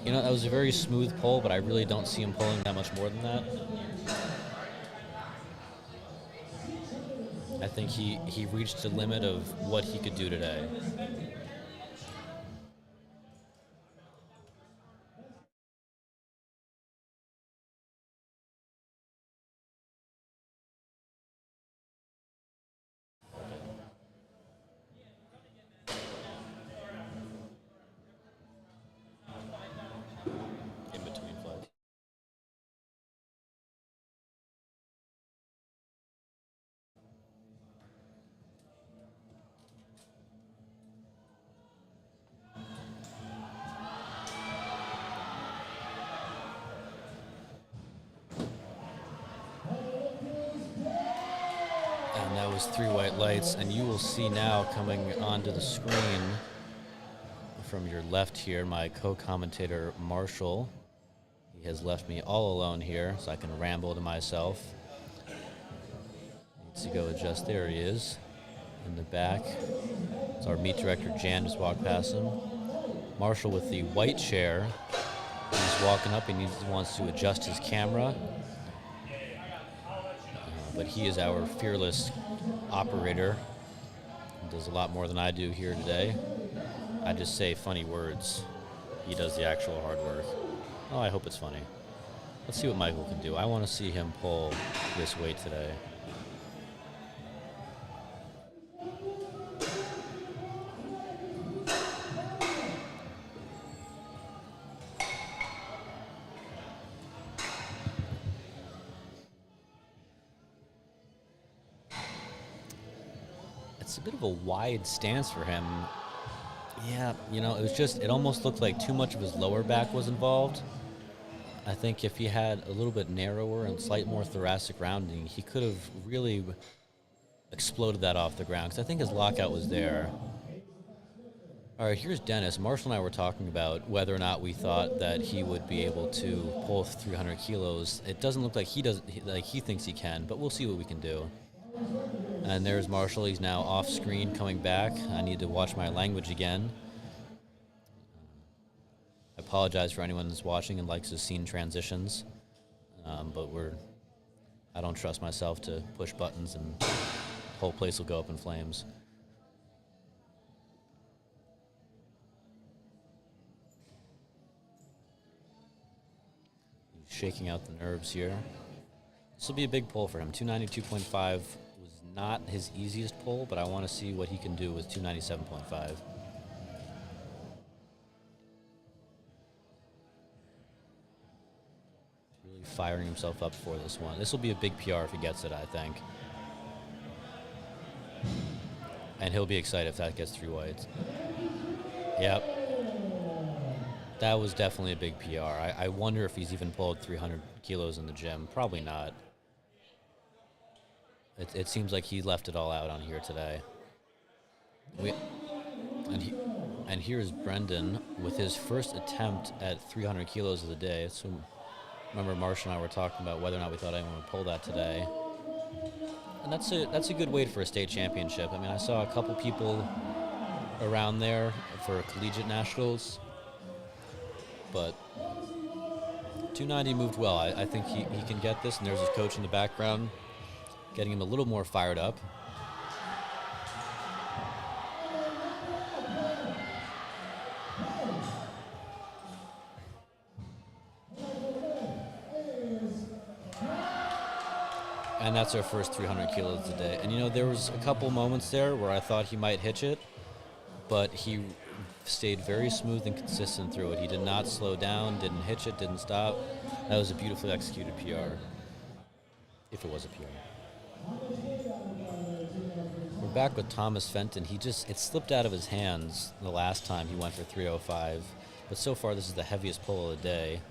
You know, that was a very smooth pull, but I really don't see him pulling that much more than that. I think he reached the limit of what he could do today. In between flights. And that was 3 white lights, and you will see now coming onto the screen from your left here, my co-commentator Marshall. He has left me all alone here, so I can ramble to myself. Needs to go adjust. There he is, in the back. It's our meet director Jan just walked past him. Marshall with the white chair. He's walking up. He wants to adjust his camera. But he is our fearless operator. He does a lot more than I do here today. I just say funny words. He does the actual hard work. Oh, I hope it's funny. Let's see what Michael can do. I want to see him pull this weight today. It's a bit of a wide stance for him. Yeah, you know, it almost looked like too much of his lower back was involved. I think if he had a little bit narrower and slight more thoracic rounding, he could have really exploded that off the ground, because I think his lockout was there. All right, here's Dennis. Marshall and I were talking about whether or not we thought that he would be able to pull 300 kilos. It doesn't look like he thinks he can, but we'll see what we can do. And there's Marshall. He's now off screen coming back. I need to watch my language again. I apologize for anyone that's watching and likes the scene transitions. But I don't trust myself to push buttons and the whole place will go up in flames. He's shaking out the nerves here. This will be a big pull for him. 292.5 was not his easiest pull, but I want to see what he can do with 297.5. Really firing himself up for this one. This will be a big PR if he gets it, I think. And he'll be excited if that gets 3 whites. Yep. That was definitely a big PR. I wonder if he's even pulled 300 kilos in the gym. Probably not. It seems like he left it all out on here today. And here's Brendan with his first attempt at 300 kilos of the day. So remember, Marsh and I were talking about whether or not we thought anyone would pull that today. And that's a good weight for a state championship. I mean, I saw a couple people around there for collegiate nationals, but 290 moved well. I think he can get this, and there's his coach in the background getting him a little more fired up. And that's our first 300 kilos a day. And you know, there was a couple moments there where I thought he might hitch it, but he stayed very smooth and consistent through it. He did not slow down, didn't hitch it, didn't stop. That was a beautifully executed PR, if it was a PR. We're back with Thomas Fenton. It slipped out of his hands the last time he went for 305, but so far this is the heaviest pull of the day.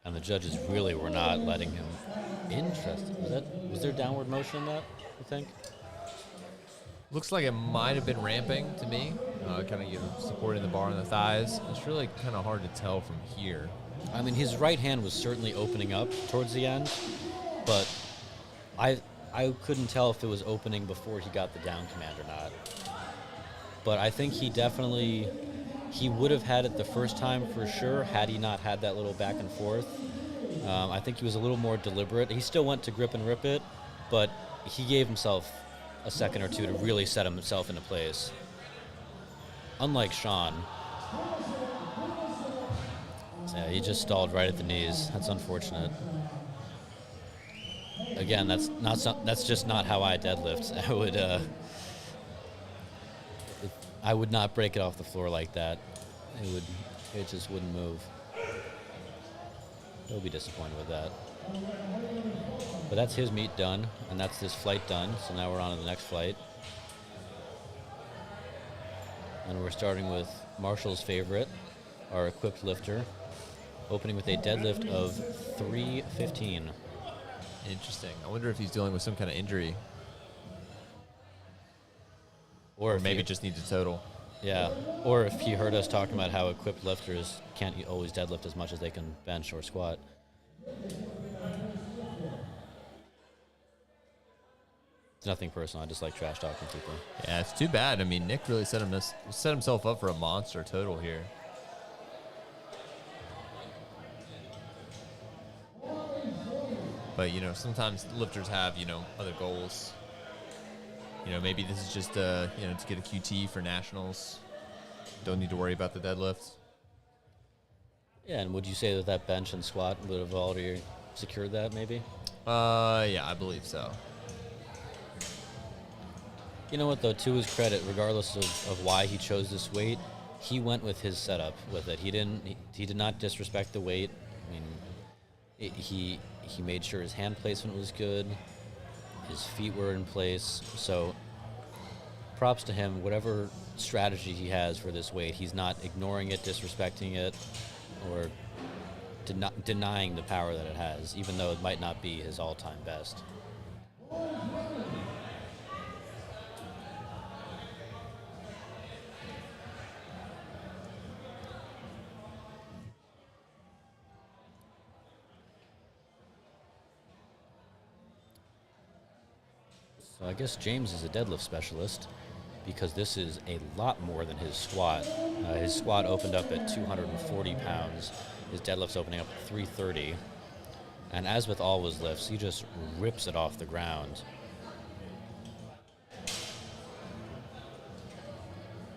And the judges really were not letting him. Interesting. Was there downward motion in that, you think? Looks like it might have been ramping to me, kind of supporting the bar on the thighs. It's really kind of hard to tell from here. I mean, his right hand was certainly opening up towards the end, but I couldn't tell if it was opening before he got the down command or not. But I think he would have had it the first time for sure had he not had that little back and forth. I think he was a little more deliberate. He still went to grip and rip it, but he gave himself a second or two to really set himself into place. Unlike Sean. Yeah, he just stalled right at the knees. That's unfortunate. Again, that's just not how I deadlift. I would not break it off the floor like that. It just wouldn't move. He'll be disappointed with that. But that's his meet done, and that's this flight done. So now we're on to the next flight. And we're starting with Marshall's favorite, our equipped lifter, opening with a deadlift of 315. Interesting. I wonder if he's dealing with some kind of injury. Or Maybe just needs a total. Yeah, or if he heard us talking about how equipped lifters can't always deadlift as much as they can bench or squat. It's nothing personal. I just like trash talking people. Yeah, it's too bad. I mean, Nick really set himself up for a monster total here. But, you know, sometimes lifters have, you know, other goals. You know, maybe this is just, you know, to get a QT for nationals. Don't need to worry about the deadlifts. Yeah, and would you say that bench and squat would have already secured that, maybe? Yeah, I believe so. You know what, though, to his credit, regardless of why he chose this weight, he went with his setup with it. He did not disrespect the weight. I mean, he made sure his hand placement was good. His feet were in place. So props to him. Whatever strategy he has for this weight, he's not ignoring it, disrespecting it, or denying the power that it has, even though it might not be his all-time best. So I guess James is a deadlift specialist because this is a lot more than his squat. His squat opened up at 240 pounds. His deadlift's opening up at 330. And as with all his lifts, he just rips it off the ground.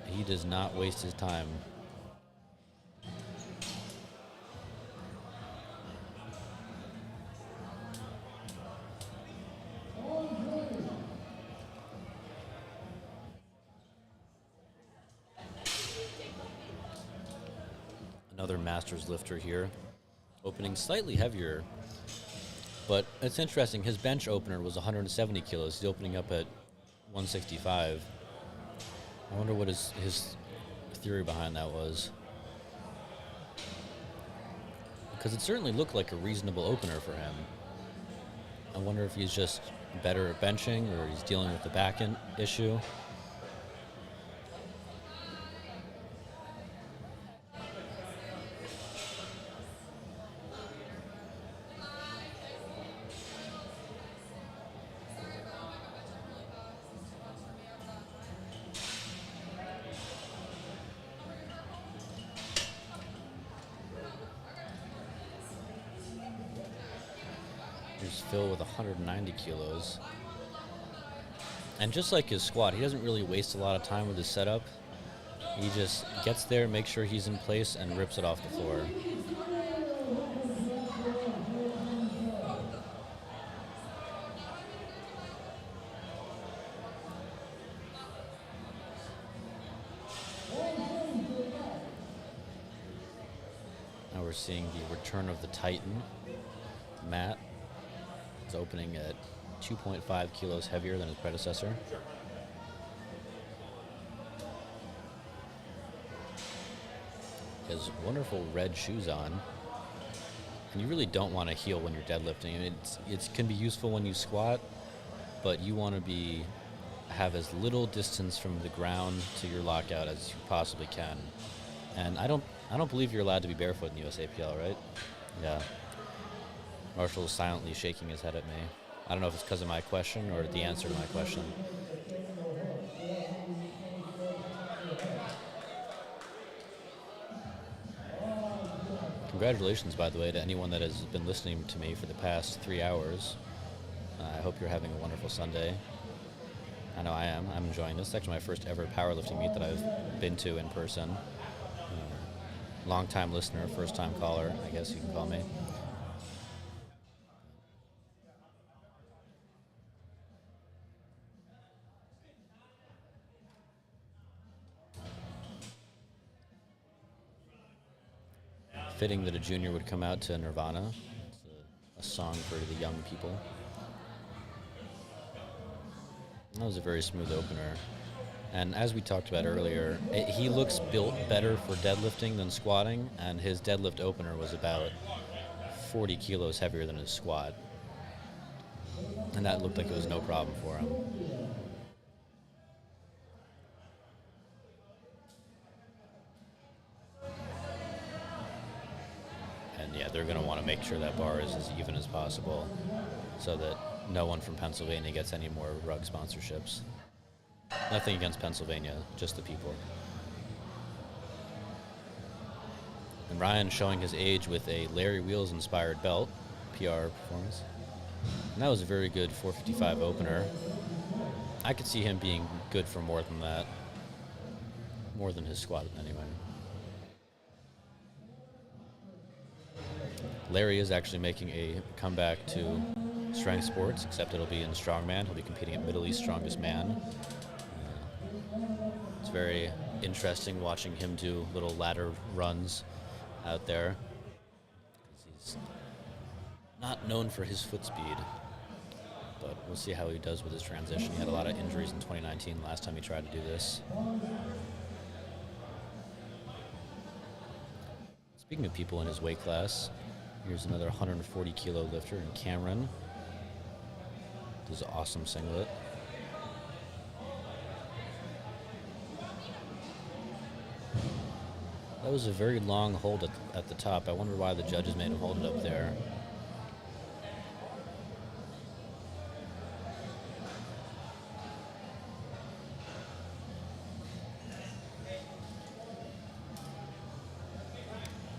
He does not waste his time. another Masters lifter here, opening slightly heavier. But it's interesting, his bench opener was 170 kilos. He's opening up at 165. I wonder what his theory behind that was. Because it certainly looked like a reasonable opener for him. I wonder if he's just better at benching or he's dealing with the back end issue. Here's Phil with 190 kilos. And just like his squat, he doesn't really waste a lot of time with his setup. He just gets there, makes sure he's in place, and rips it off the floor. Now we're seeing the return of the Titan. Matt is opening at 2.5 kilos heavier than his predecessor. He has wonderful red shoes on. And you really don't want to heel when you're deadlifting. I mean, it can be useful when you squat, but you want to have as little distance from the ground to your lockout as you possibly can. And I don't believe you're allowed to be barefoot in the USAPL, right? Yeah. Marshall's silently shaking his head at me. I don't know if it's because of my question or the answer to my question. Congratulations, by the way, to anyone that has been listening to me for the past 3 hours. I hope you're having a wonderful Sunday. I know I am. I'm enjoying this. It's actually my first ever powerlifting meet that I've been to in person. Long-time listener, first-time caller, I guess you can call me. Fitting that a junior would come out to Nirvana. It's a song for the young people. That was a very smooth opener. And as we talked about earlier, he looks built better for deadlifting than squatting, and his deadlift opener was about 40 kilos heavier than his squat. And that looked like it was no problem for him. And yeah, they're going to want to make sure that bar is as even as possible so that no one from Pennsylvania gets any more rug sponsorships. Nothing against Pennsylvania, just the people. And Ryan showing his age with a Larry Wheels inspired belt, PR performance. And that was a very good 455 opener. I could see him being good for more than that. More than his squat, anyway. Larry is actually making a comeback to strength sports, except it'll be in strongman. He'll be competing at Middle East Strongest Man. It's very interesting watching him do little ladder runs out there. He's not known for his foot speed, but we'll see how he does with his transition. He had a lot of injuries in 2019 last time he tried to do this. Speaking of people in his weight class, here's another 140 kilo lifter in Cameron. Does an awesome singlet. That was a very long hold at the top. I wonder why the judges made him hold it up there.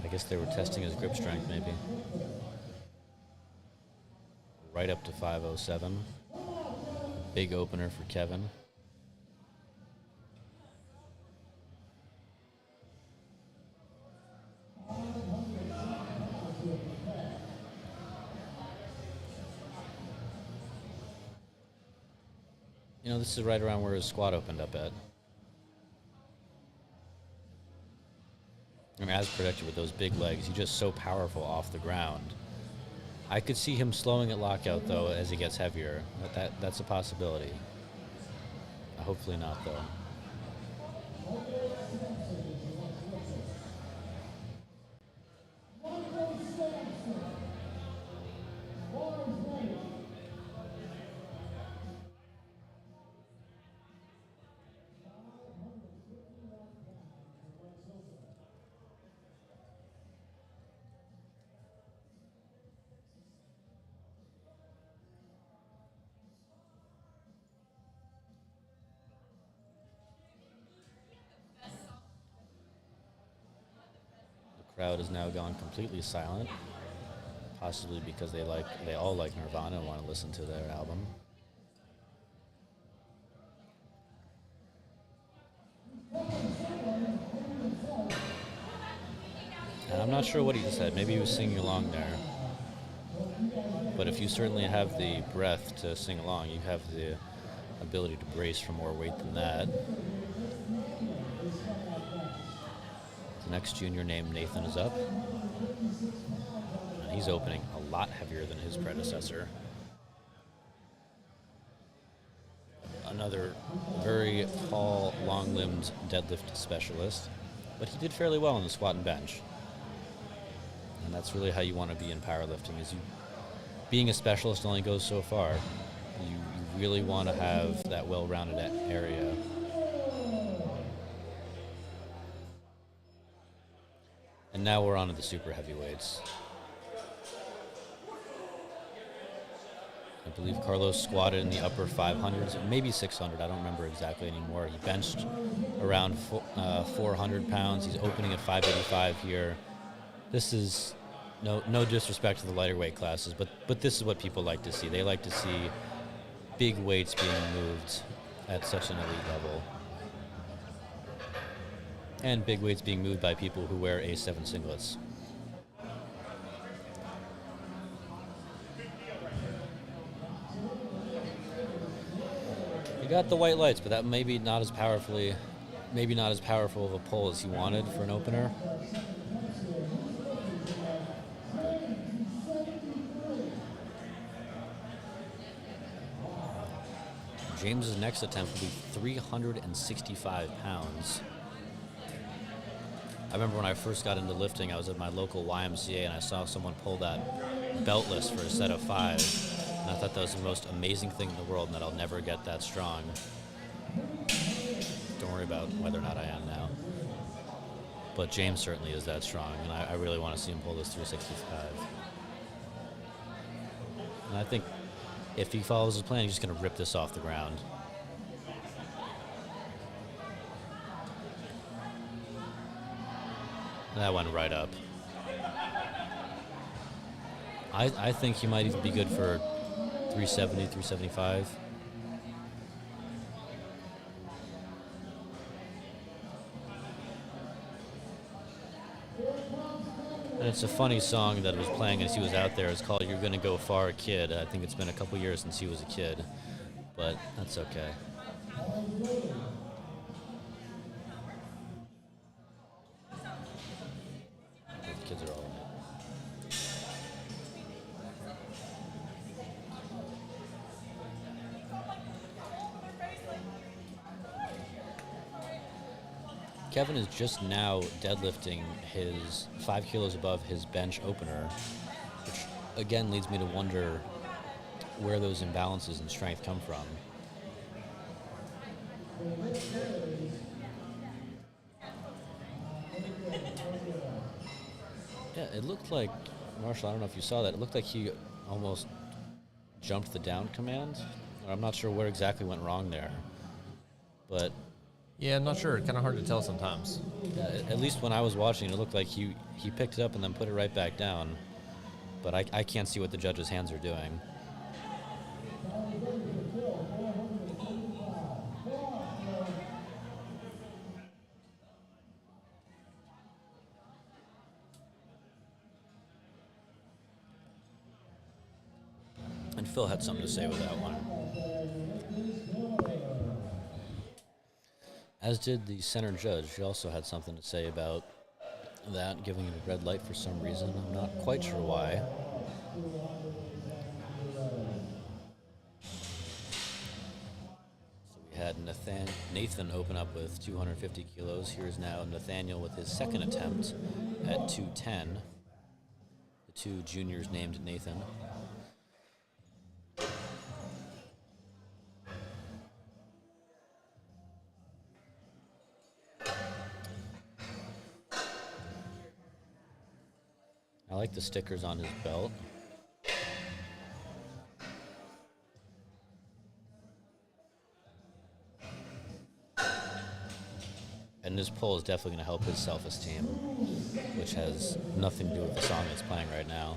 I guess they were testing his grip strength, maybe. Right up to 507. Big opener for Kevin. You know, this is right around where his squat opened up at. I mean, as predicted with those big legs, he's just so powerful off the ground. I could see him slowing at lockout, though, as he gets heavier. That's a possibility. Hopefully not, though. Crowd is now gone completely silent, possibly because they all like Nirvana and want to listen to their album. And I'm not sure what he said. Maybe he was singing along there. But if you certainly have the breath to sing along, you have the ability to brace for more weight than that. The next junior named Nathan is up. And he's opening a lot heavier than his predecessor. Another very tall, long-limbed deadlift specialist. But he did fairly well on the squat and bench. And that's really how you want to be in powerlifting, is being a specialist only goes so far. You really want to have that well-rounded area. And now we're on to the super heavyweights. I believe Carlos squatted in the upper 500s, maybe 600. I don't remember exactly anymore. He benched around 400 pounds. He's opening at 585 here. This is no disrespect to the lighter weight classes, but this is what people like to see. They like to see big weights being moved at such an elite level. And big weights being moved by people who wear A7 singlets. He got the white lights, but that maybe not as powerful of a pull as he wanted for an opener. James's next attempt will be 365 pounds. I remember when I first got into lifting, I was at my local YMCA and I saw someone pull that beltless for a set of 5. And I thought that was the most amazing thing in the world and that I'll never get that strong. Don't worry about whether or not I am now. But James certainly is that strong, and I really want to see him pull this 365. And I think if he follows his plan, he's just going to rip this off the ground. That went right up. I think he might even be good for 370, 375. And it's a funny song that was playing as he was out there. It's called You're Gonna Go Far, Kid. I think it's been a couple years since he was a kid, but that's okay. The kids are all in it. Kevin is just now deadlifting his 5 kilos above his bench opener, which again leads me to wonder where those imbalances in strength come from. Yeah, it looked like, Marshall, I don't know if you saw that, it looked like he almost jumped the down command. I'm not sure what exactly went wrong there, but Yeah, I'm not sure. Kind of hard to tell sometimes. at least when I was watching, it looked like he picked it up and then put it right back down. But I can't see what the judge's hands are doing. And Phil had something to say with that one. As did the center judge. He also had something to say about that, giving it a red light for some reason. I'm not quite sure why. So we had Nathan open up with 250 kilos. Here's now Nathaniel with his second attempt at 210. The two juniors named Nathan. I like the stickers on his belt. And this pull is definitely going to help his self-esteem, which has nothing to do with the song that's playing right now.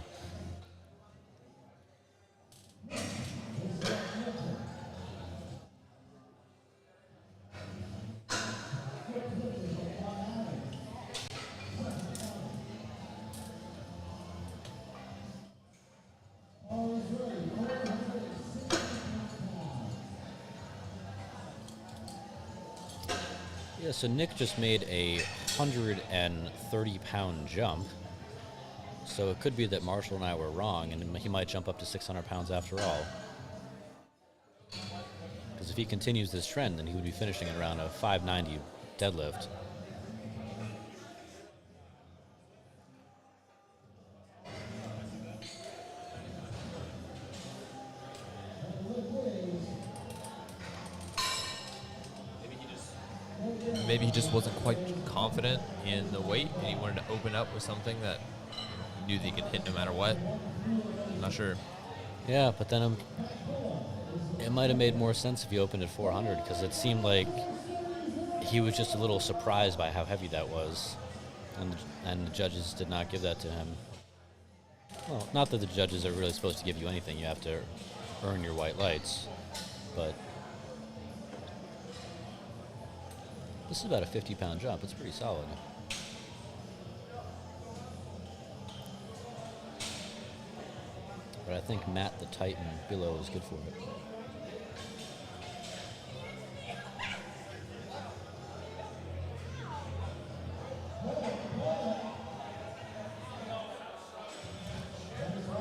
Yeah, so Nick just made a 130-pound jump. So it could be that Marshall and I were wrong, and he might jump up to 600 pounds after all. Because if he continues this trend, then he would be finishing at around a 590 deadlift. Maybe he just wasn't quite confident in the weight, and he wanted to open up with something that he knew that he could hit no matter what. I'm not sure. Yeah, but then it might have made more sense if he opened at 400, because it seemed like he was just a little surprised by how heavy that was, and the judges did not give that to him. Well, not that the judges are really supposed to give you anything. You have to earn your white lights, but this is about a 50-pound jump. It's pretty solid. But I think Matt the Titan below is good for it.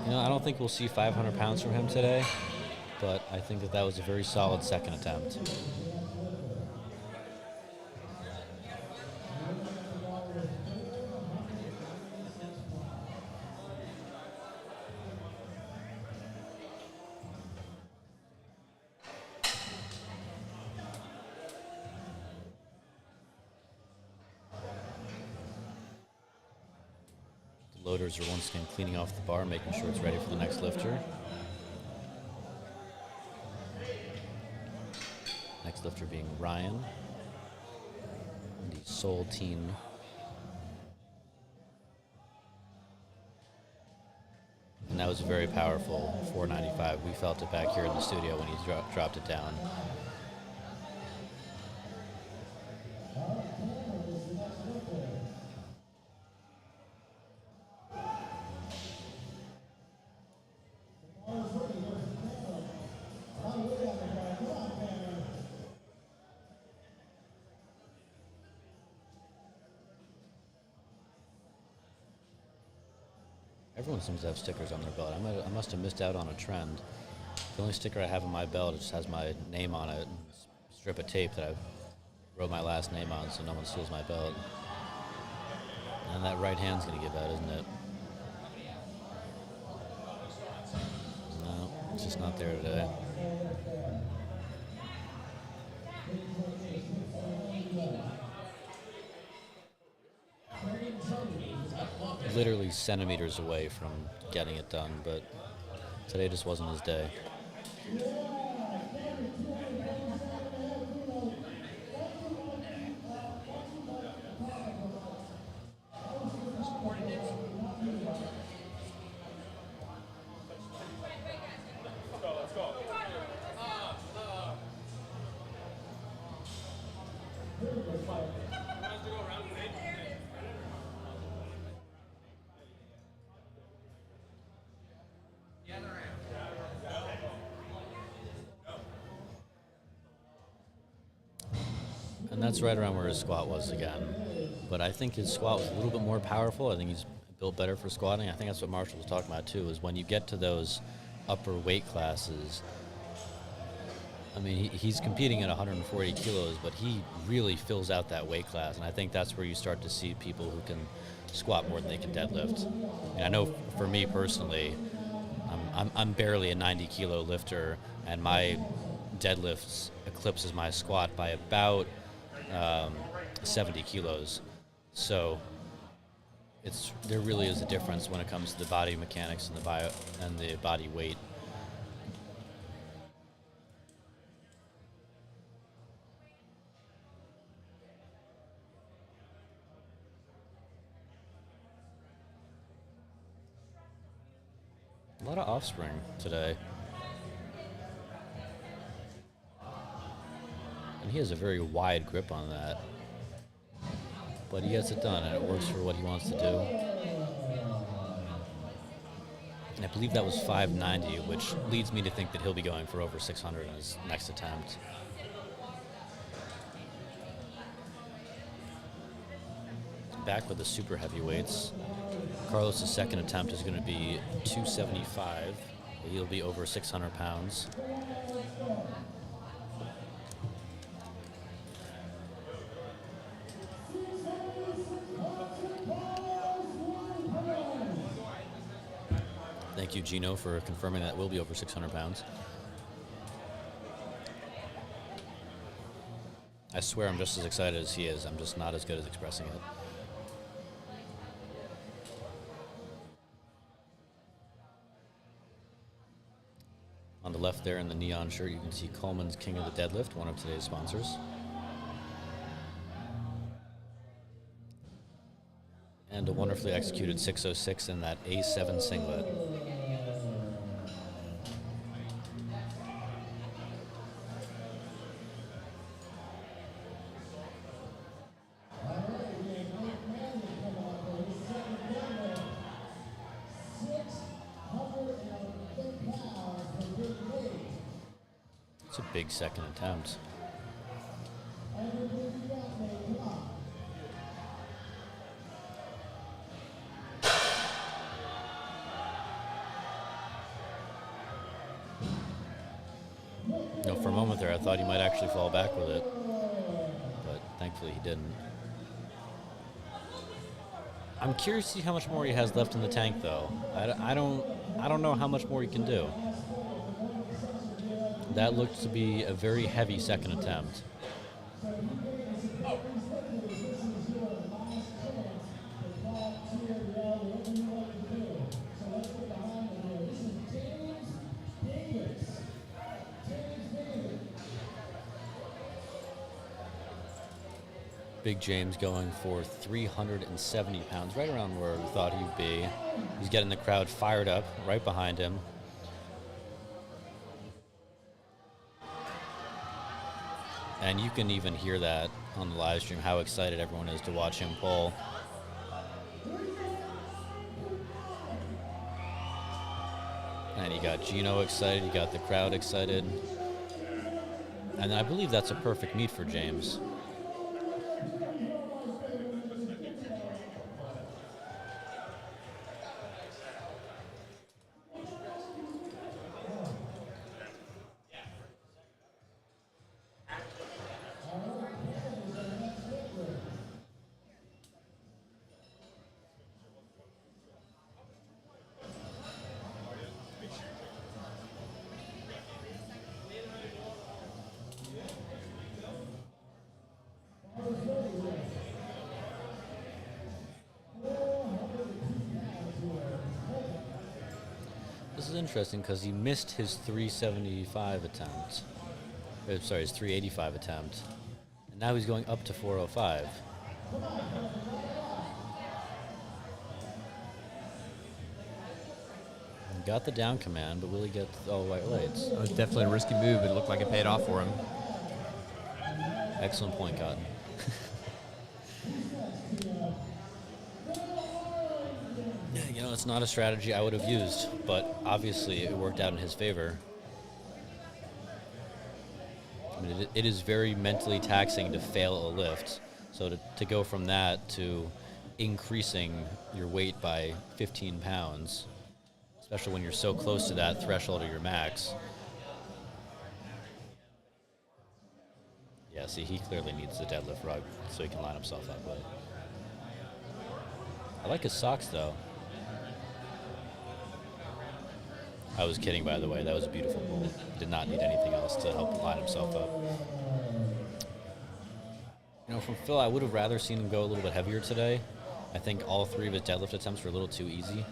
You know, I don't think we'll see 500 pounds from him today, but I think that was a very solid second attempt. Loaders are once again cleaning off the bar, making sure it's ready for the next lifter. Next lifter being Ryan, the Soul Teen. And that was a very powerful 495. We felt it back here in the studio when he dropped it down. Everyone seems to have stickers on their belt. I must have missed out on a trend. The only sticker I have on my belt just has my name on it, and a strip of tape that I wrote my last name on so no one steals my belt. And that right hand's going to give out, isn't it? No, it's just not there today. Literally centimeters away from getting it done, but today just wasn't his day. And that's right around where his squat was again. But I think his squat was a little bit more powerful. I think he's built better for squatting. I think that's what Marshall was talking about too, is when you get to those upper weight classes, I mean, he's competing at 140 kilos, but he really fills out that weight class. And I think that's where you start to see people who can squat more than they can deadlift. And I know for me personally, I'm barely a 90 kilo lifter, and my deadlifts eclipses my squat by about 70 kilos. So there really is a difference when it comes to the body mechanics and the body weight. A lot of offspring today. And he has a very wide grip on that. But he gets it done, and it works for what he wants to do. And I believe that was 590, which leads me to think that he'll be going for over 600 in his next attempt. Back with the super heavyweights. Carlos' second attempt is going to be 275. He'll be over 600 pounds. Thank you, Gino, for confirming that will be over 600 pounds. I swear I'm just as excited as he is. I'm just not as good at expressing it. On the left there in the neon shirt, you can see Coleman's King of the Deadlift, one of today's sponsors. And a wonderfully executed 606 in that A7 singlet. It's a big second attempt. No, for a moment there, I thought he might actually fall back with it, but thankfully he didn't. I'm curious to see how much more he has left in the tank, though. I don't know how much more he can do. That looked to be a very heavy second attempt. Big James going for 370 pounds, right around where we thought he'd be. He's getting the crowd fired up right behind him. And you can even hear that on the live stream, how excited everyone is to watch him pull. And you got Gino excited, you got the crowd excited. And I believe that's a perfect meet for James. This is interesting because he missed his 375 attempt. Sorry, his 385 attempt. And now he's going up to 405. He got the down command, but will he get all white lights? It was definitely a risky move. It looked like it paid off for him. Excellent point, Cotton. You know, it's not a strategy I would have used, but obviously it worked out in his favor. mean, it is very mentally taxing to fail a lift. So to go from that to increasing your weight by 15 pounds, especially when you're so close to that threshold of your max. Yeah, see, he clearly needs the deadlift rug so he can line himself up with it. I like his socks, though. I was kidding, by the way. That was a beautiful pull. Did not need anything else to help line himself up. You know, from Phil, I would have rather seen him go a little bit heavier today. I think all 3 of his deadlift attempts were a little too easy.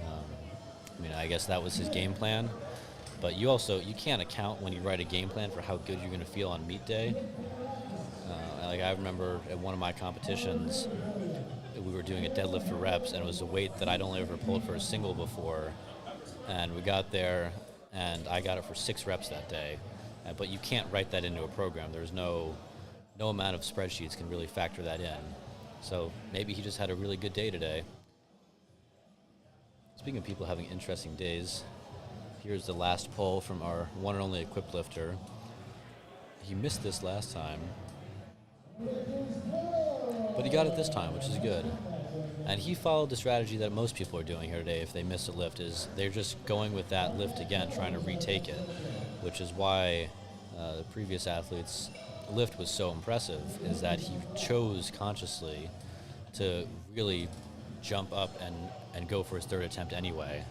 I mean, I guess that was his game plan. But you can't account when you write a game plan for how good you're going to feel on meet day. Like I remember at one of my competitions, we were doing a deadlift for reps, and it was a weight that I'd only ever pulled for a single before. And we got there, and I got it for 6 reps that day. But you can't write that into a program. There's no amount of spreadsheets can really factor that in. So maybe he just had a really good day today. Speaking of people having interesting days, here's the last pull from our one and only equipped lifter. He missed this last time, but he got it this time, which is good. And he followed the strategy that most people are doing here today if they miss a lift, is they're just going with that lift again, trying to retake it, which is why the previous athlete's lift was so impressive, is that he chose consciously to really jump up and go for his 3rd attempt anyway.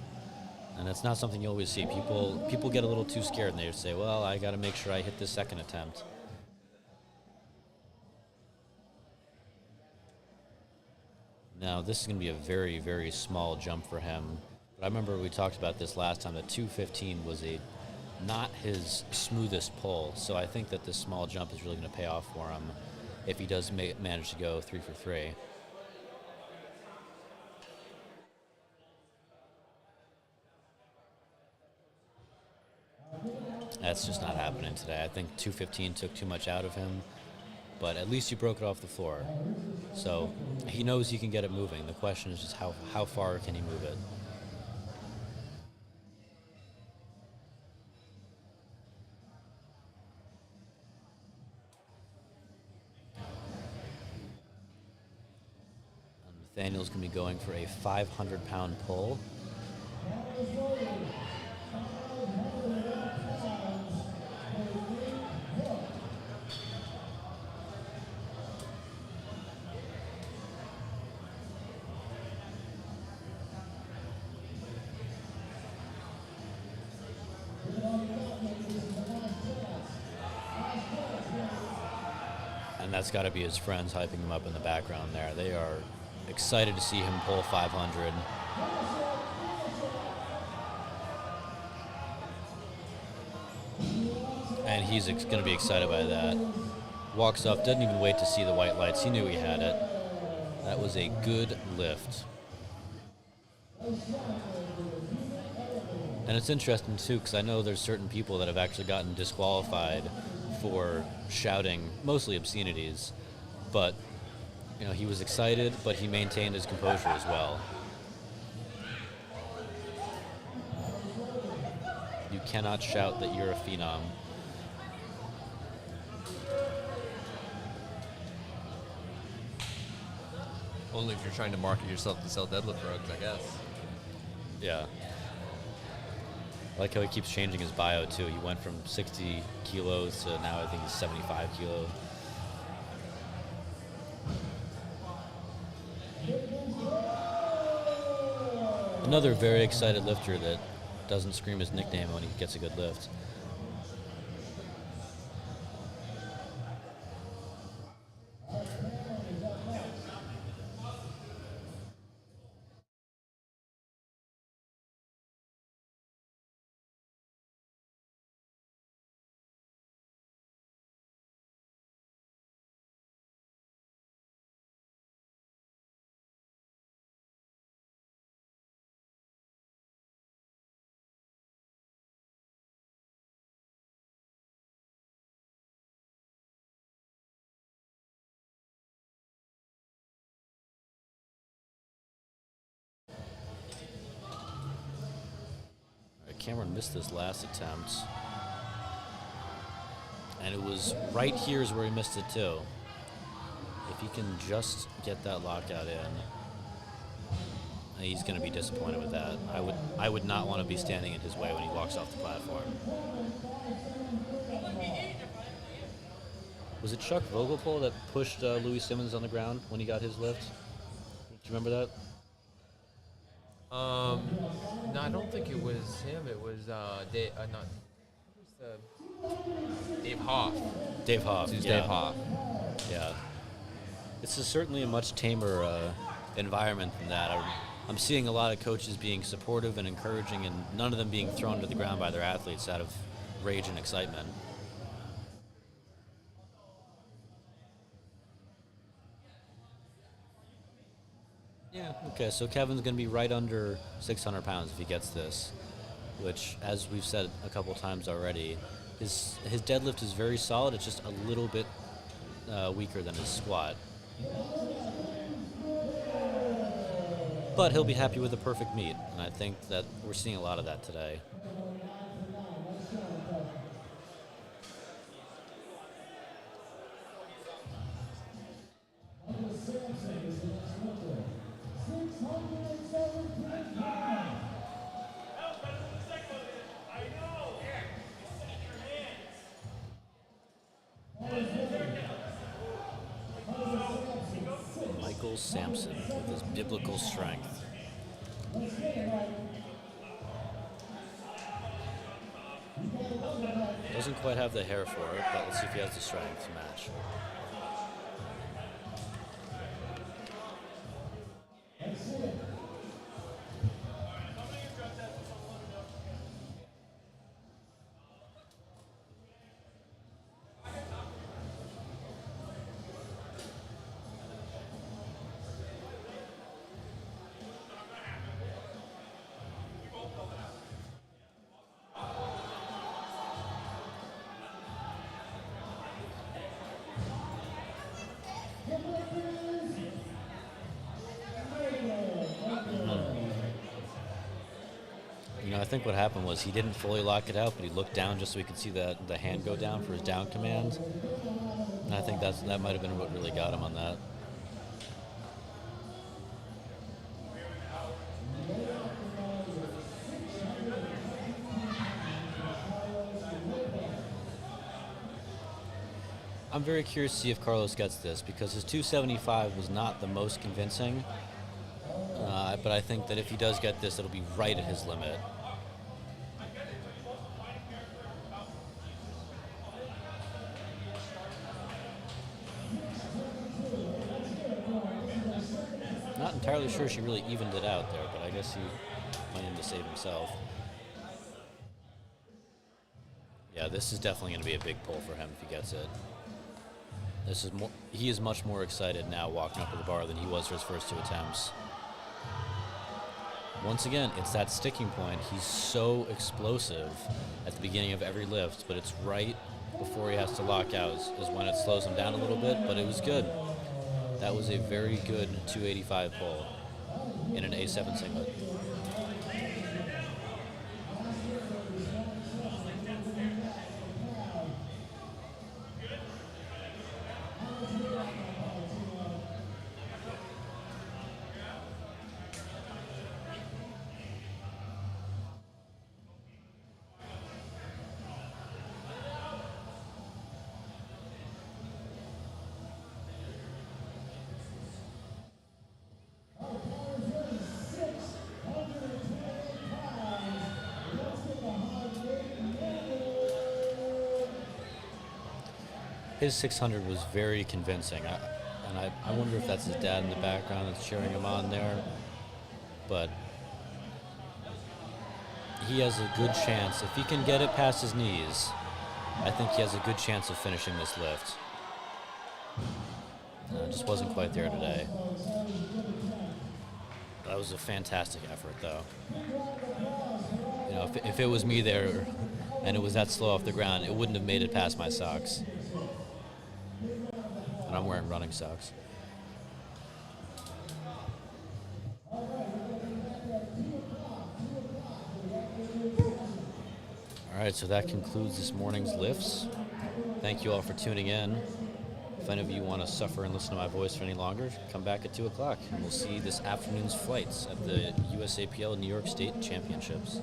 And that's not something you always see. People get a little too scared and they just say, well, I got to make sure I hit this 2nd attempt. Now, this is going to be a very, very small jump for him. But I remember we talked about this last time, that 215 was not his smoothest pull. So I think that this small jump is really going to pay off for him if he does manage to go 3 for 3. That's just not happening today. I think 215 took too much out of him, but at least you broke it off the floor. So he knows he can get it moving. The question is just how far can he move it? And Nathaniel's going to be going for a 500-pound pull. And that's got to be his friends hyping him up in the background there. They are excited to see him pull 500. And he's going to be excited by that. Walks up, doesn't even wait to see the white lights. He knew he had it. That was a good lift. And it's interesting, too, because I know there's certain people that have actually gotten disqualified for shouting mostly obscenities. But, you know, he was excited, but he maintained his composure as well. You cannot shout that you're a phenom. Only if you're trying to market yourself to sell deadlift rugs, I guess. Yeah. I like how he keeps changing his bio, too. He went from 60 kilos to now I think he's 75 kilos. Another very excited lifter that doesn't scream his nickname when he gets a good lift. Cameron missed this last attempt. And it was right here is where he missed it too. If he can just get that lockout in, he's going to be disappointed with that. I would not want to be standing in his way when he walks off the platform. Was it Chuck Vogelpohl that pushed Louis Simmons on the ground when he got his lift? Do you remember that? No, I don't think it was him. It was Dave. Dave Hoff. Dave Hoff. It was yeah. Dave Hoff. Yeah. This is certainly a much tamer environment than that. I'm seeing a lot of coaches being supportive and encouraging, and none of them being thrown to the ground by their athletes out of rage and excitement. Yeah. Okay, so Kevin's going to be right under 600 pounds if he gets this, which, as we've said a couple times already, his deadlift is very solid. It's just a little bit weaker than his squat. But he'll be happy with a perfect meet, and I think that we're seeing a lot of that today. Michael Sampson with his biblical strength. Doesn't quite have the hair for it, but let's see if he has the strength to match. You know, I think what happened was he didn't fully lock it out, but he looked down just so he could see the hand go down for his down command. And I think that might have been what really got him on that. I'm very curious to see if Carlos gets this, because his 275 was not the most convincing. But I think that if he does get this, it'll be right at his limit. Not entirely sure she really evened it out there, but I guess he went in to save himself. Yeah, this is definitely going to be a big pull for him if he gets it. This is more. He is much more excited now walking up to the bar than he was for his first 2 attempts. Once again, it's that sticking point. He's so explosive at the beginning of every lift, but it's right before he has to lock out is when it slows him down a little bit, but it was good. That was a very good 285 pull in an A7 singlet. His 600 was very convincing, I wonder if that's his dad in the background that's cheering him on there. But he has a good chance. If he can get it past his knees, I think he has a good chance of finishing this lift. It just wasn't quite there today. That was a fantastic effort, though. You know, if it was me there and it was that slow off the ground, it wouldn't have made it past my socks. And I'm wearing running socks. All right, so that concludes this morning's lifts. thank you all for tuning in. If any of you want to suffer and listen to my voice for any longer, come back at 2 o'clock, and we'll see this afternoon's flights at the USAPL New York State Championships.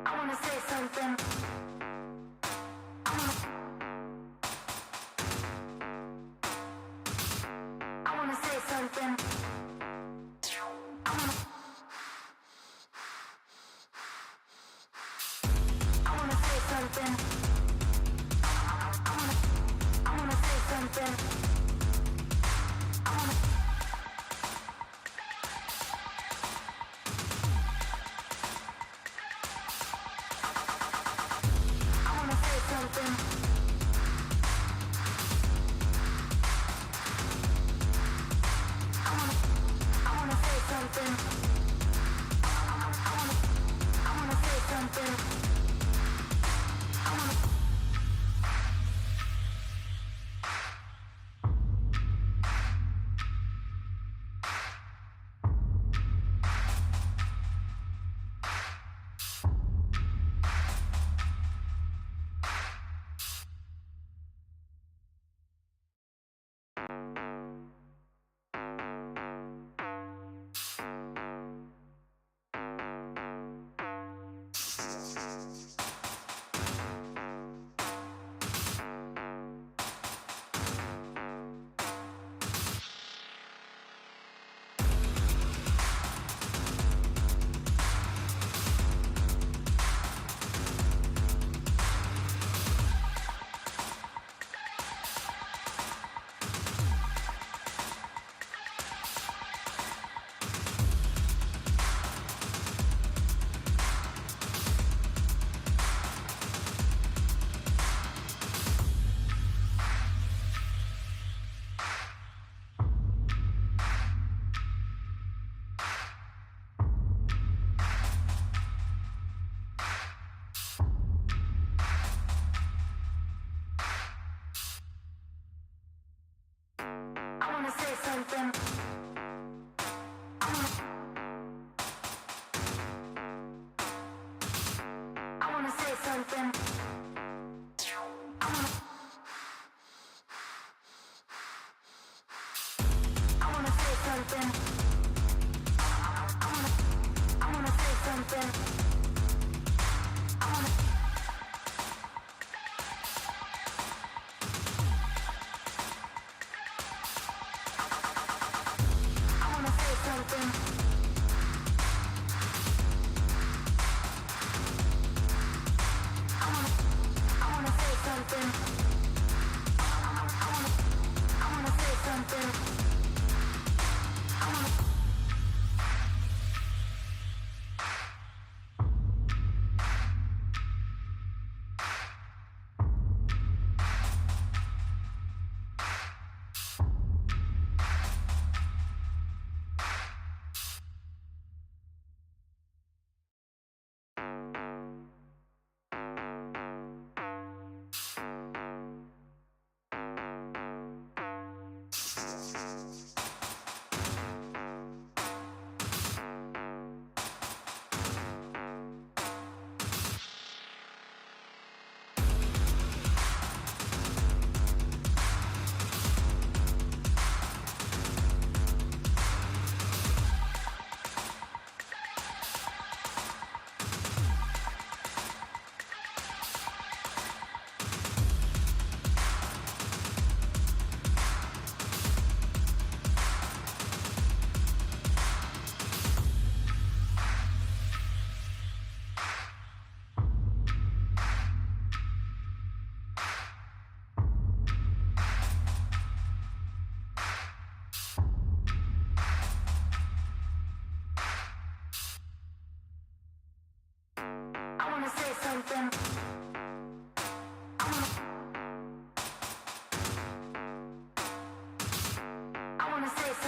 I wanna say something. I wanna say something. I wanna say something. I wanna say something. I wanna say something. I wanna say something. I wanna say something. I wanna say something. I wanna say something. I wanna say something. I wanna say something. I wanna say something. I wanna say something.